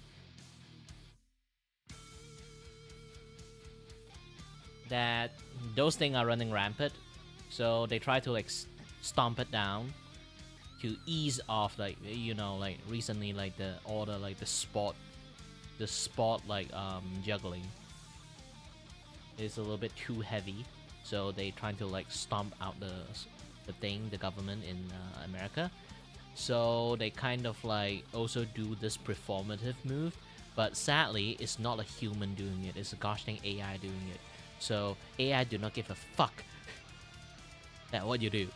that those things are running rampant, so they try to like stomp it down to ease off, like, you know, like recently like the order like the sport like juggling is a little bit too heavy, so they trying to like stomp out the government in America. So they kind of like also do this performative move, but sadly it's not a human doing it, it's a gosh dang AI doing it. So AI do not give a fuck that what you do.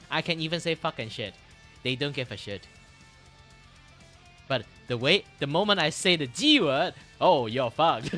I can even say fuck and shit. They don't give a shit. But the moment I say the G word, oh, you're fucked.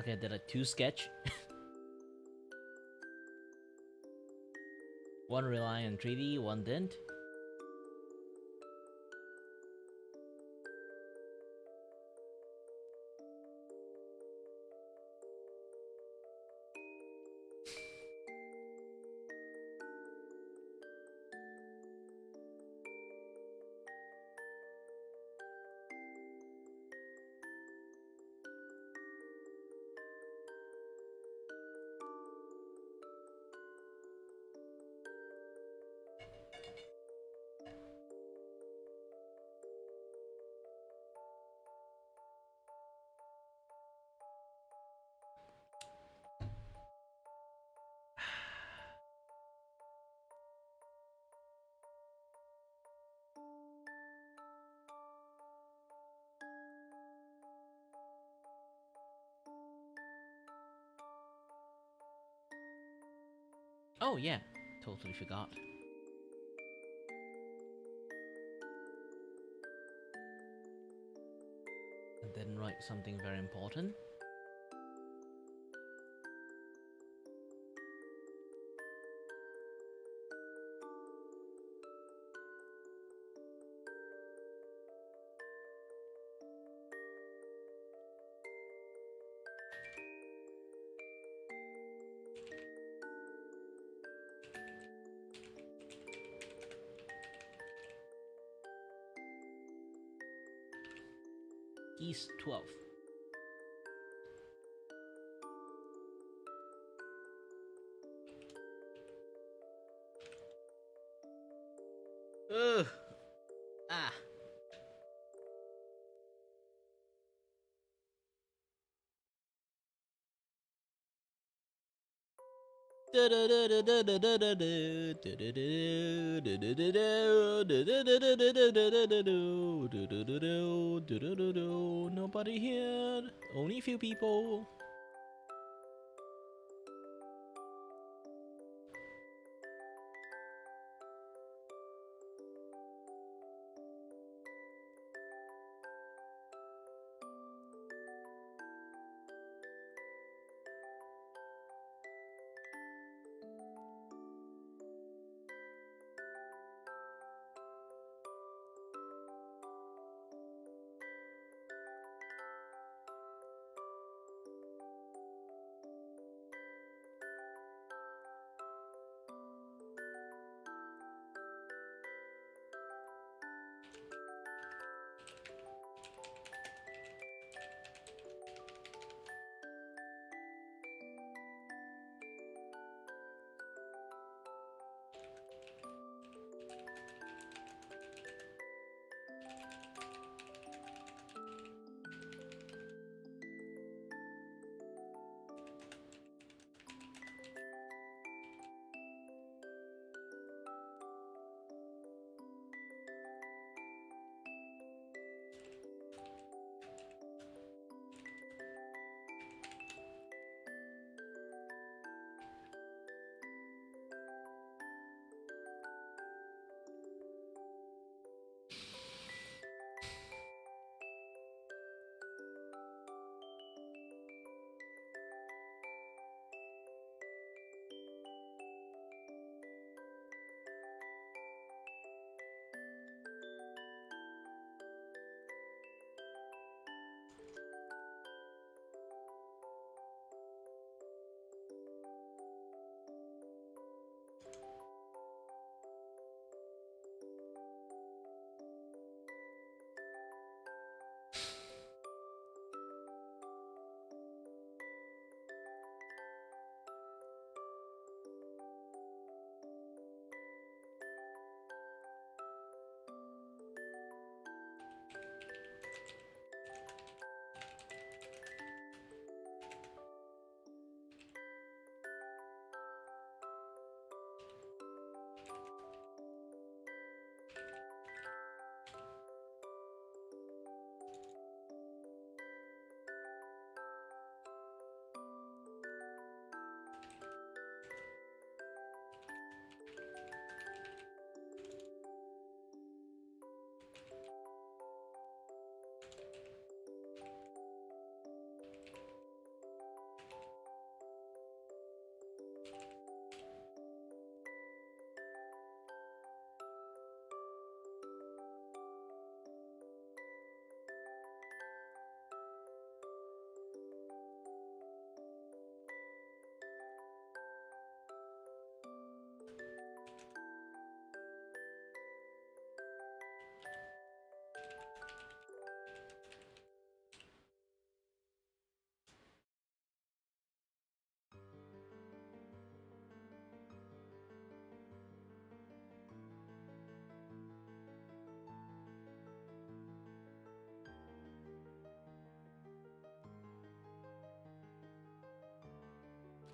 Okay, I did a 2 sketch. One rely on 3D, one didn't. Oh yeah, totally forgot. And then write something very important. East 12. Ugh. Ah. Nobody here. Only a few people.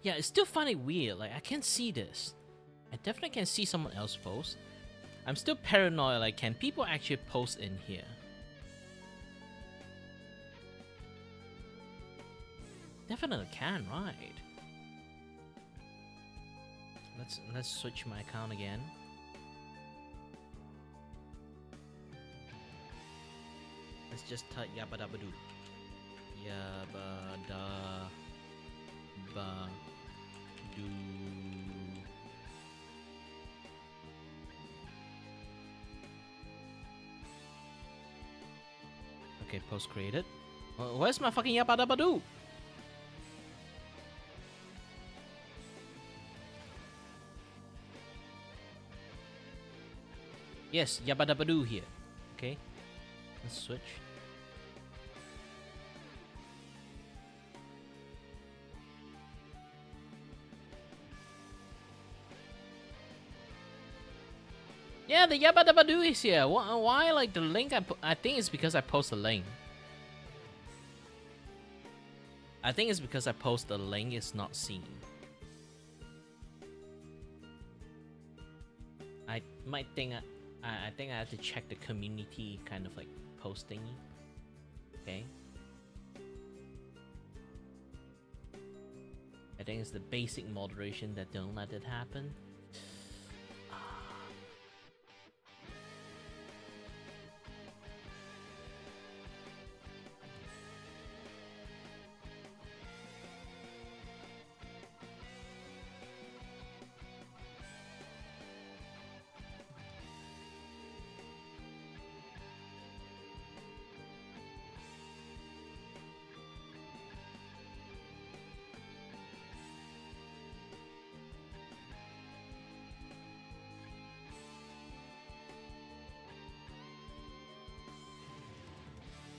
Yeah, I still find it weird. Like, I can't see this. I definitely can see someone else post. I'm still paranoid. Like, can people actually post in here? Definitely can, right? Let's switch my account again. Let's just type yabba-dabba-doo. Yabba-dabba-doo. Okay, post created. Where's my fucking yabba-dabba-doo? Yes, yabba-dabba-doo here. Okay, let's switch. Yeah, the yabba-dabba-doo is here. Why like the link I think it's because I post a link. I think it's because I post the link is not seen. I might think I think I have to check the community kind of like posting. Okay. I think it's the basic moderation that don't let it happen.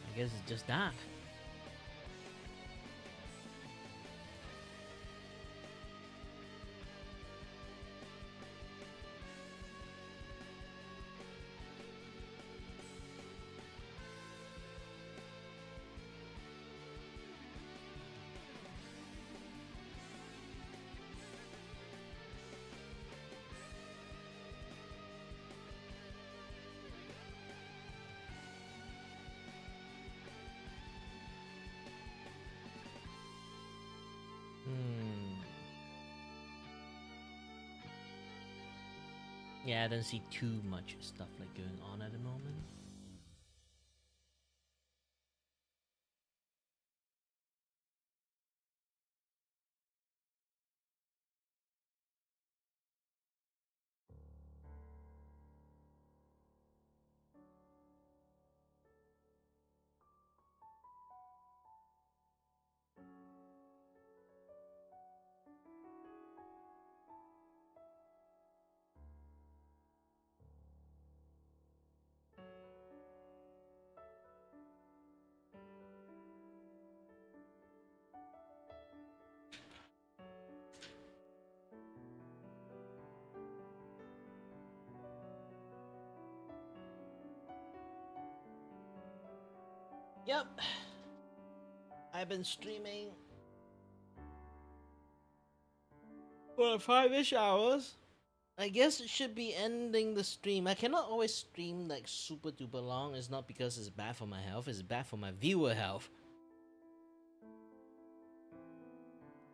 I guess it's just that. Yeah, I don't see too much stuff like going on at the moment. Yep. I've been streaming for 5-ish hours. I guess it should be ending the stream. I cannot always stream like super duper long. It's not because it's bad for my health, it's bad for my viewer health.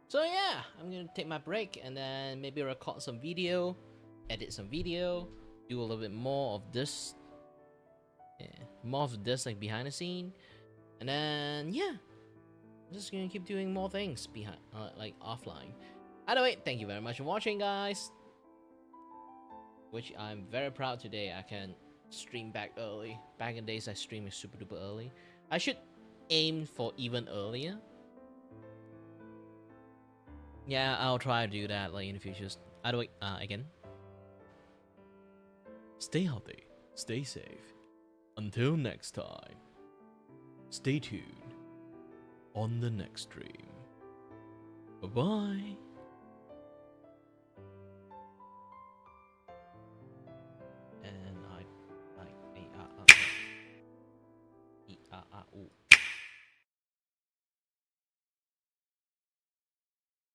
So yeah, I'm gonna take my break and then maybe record some video, edit some video, do a little bit more of this. Yeah, more of this like behind the scene. And then yeah, I'm just gonna keep doing more things behind, like offline. Either way, thank you very much for watching, guys. Which I'm very proud today. I can stream back early. Back in days, I streamed super duper early. I should aim for even earlier. Yeah, I'll try to do that like in the future. Either way, again, stay healthy, stay safe. Until next time, stay tuned on the next stream. Bye-bye. And I ooh.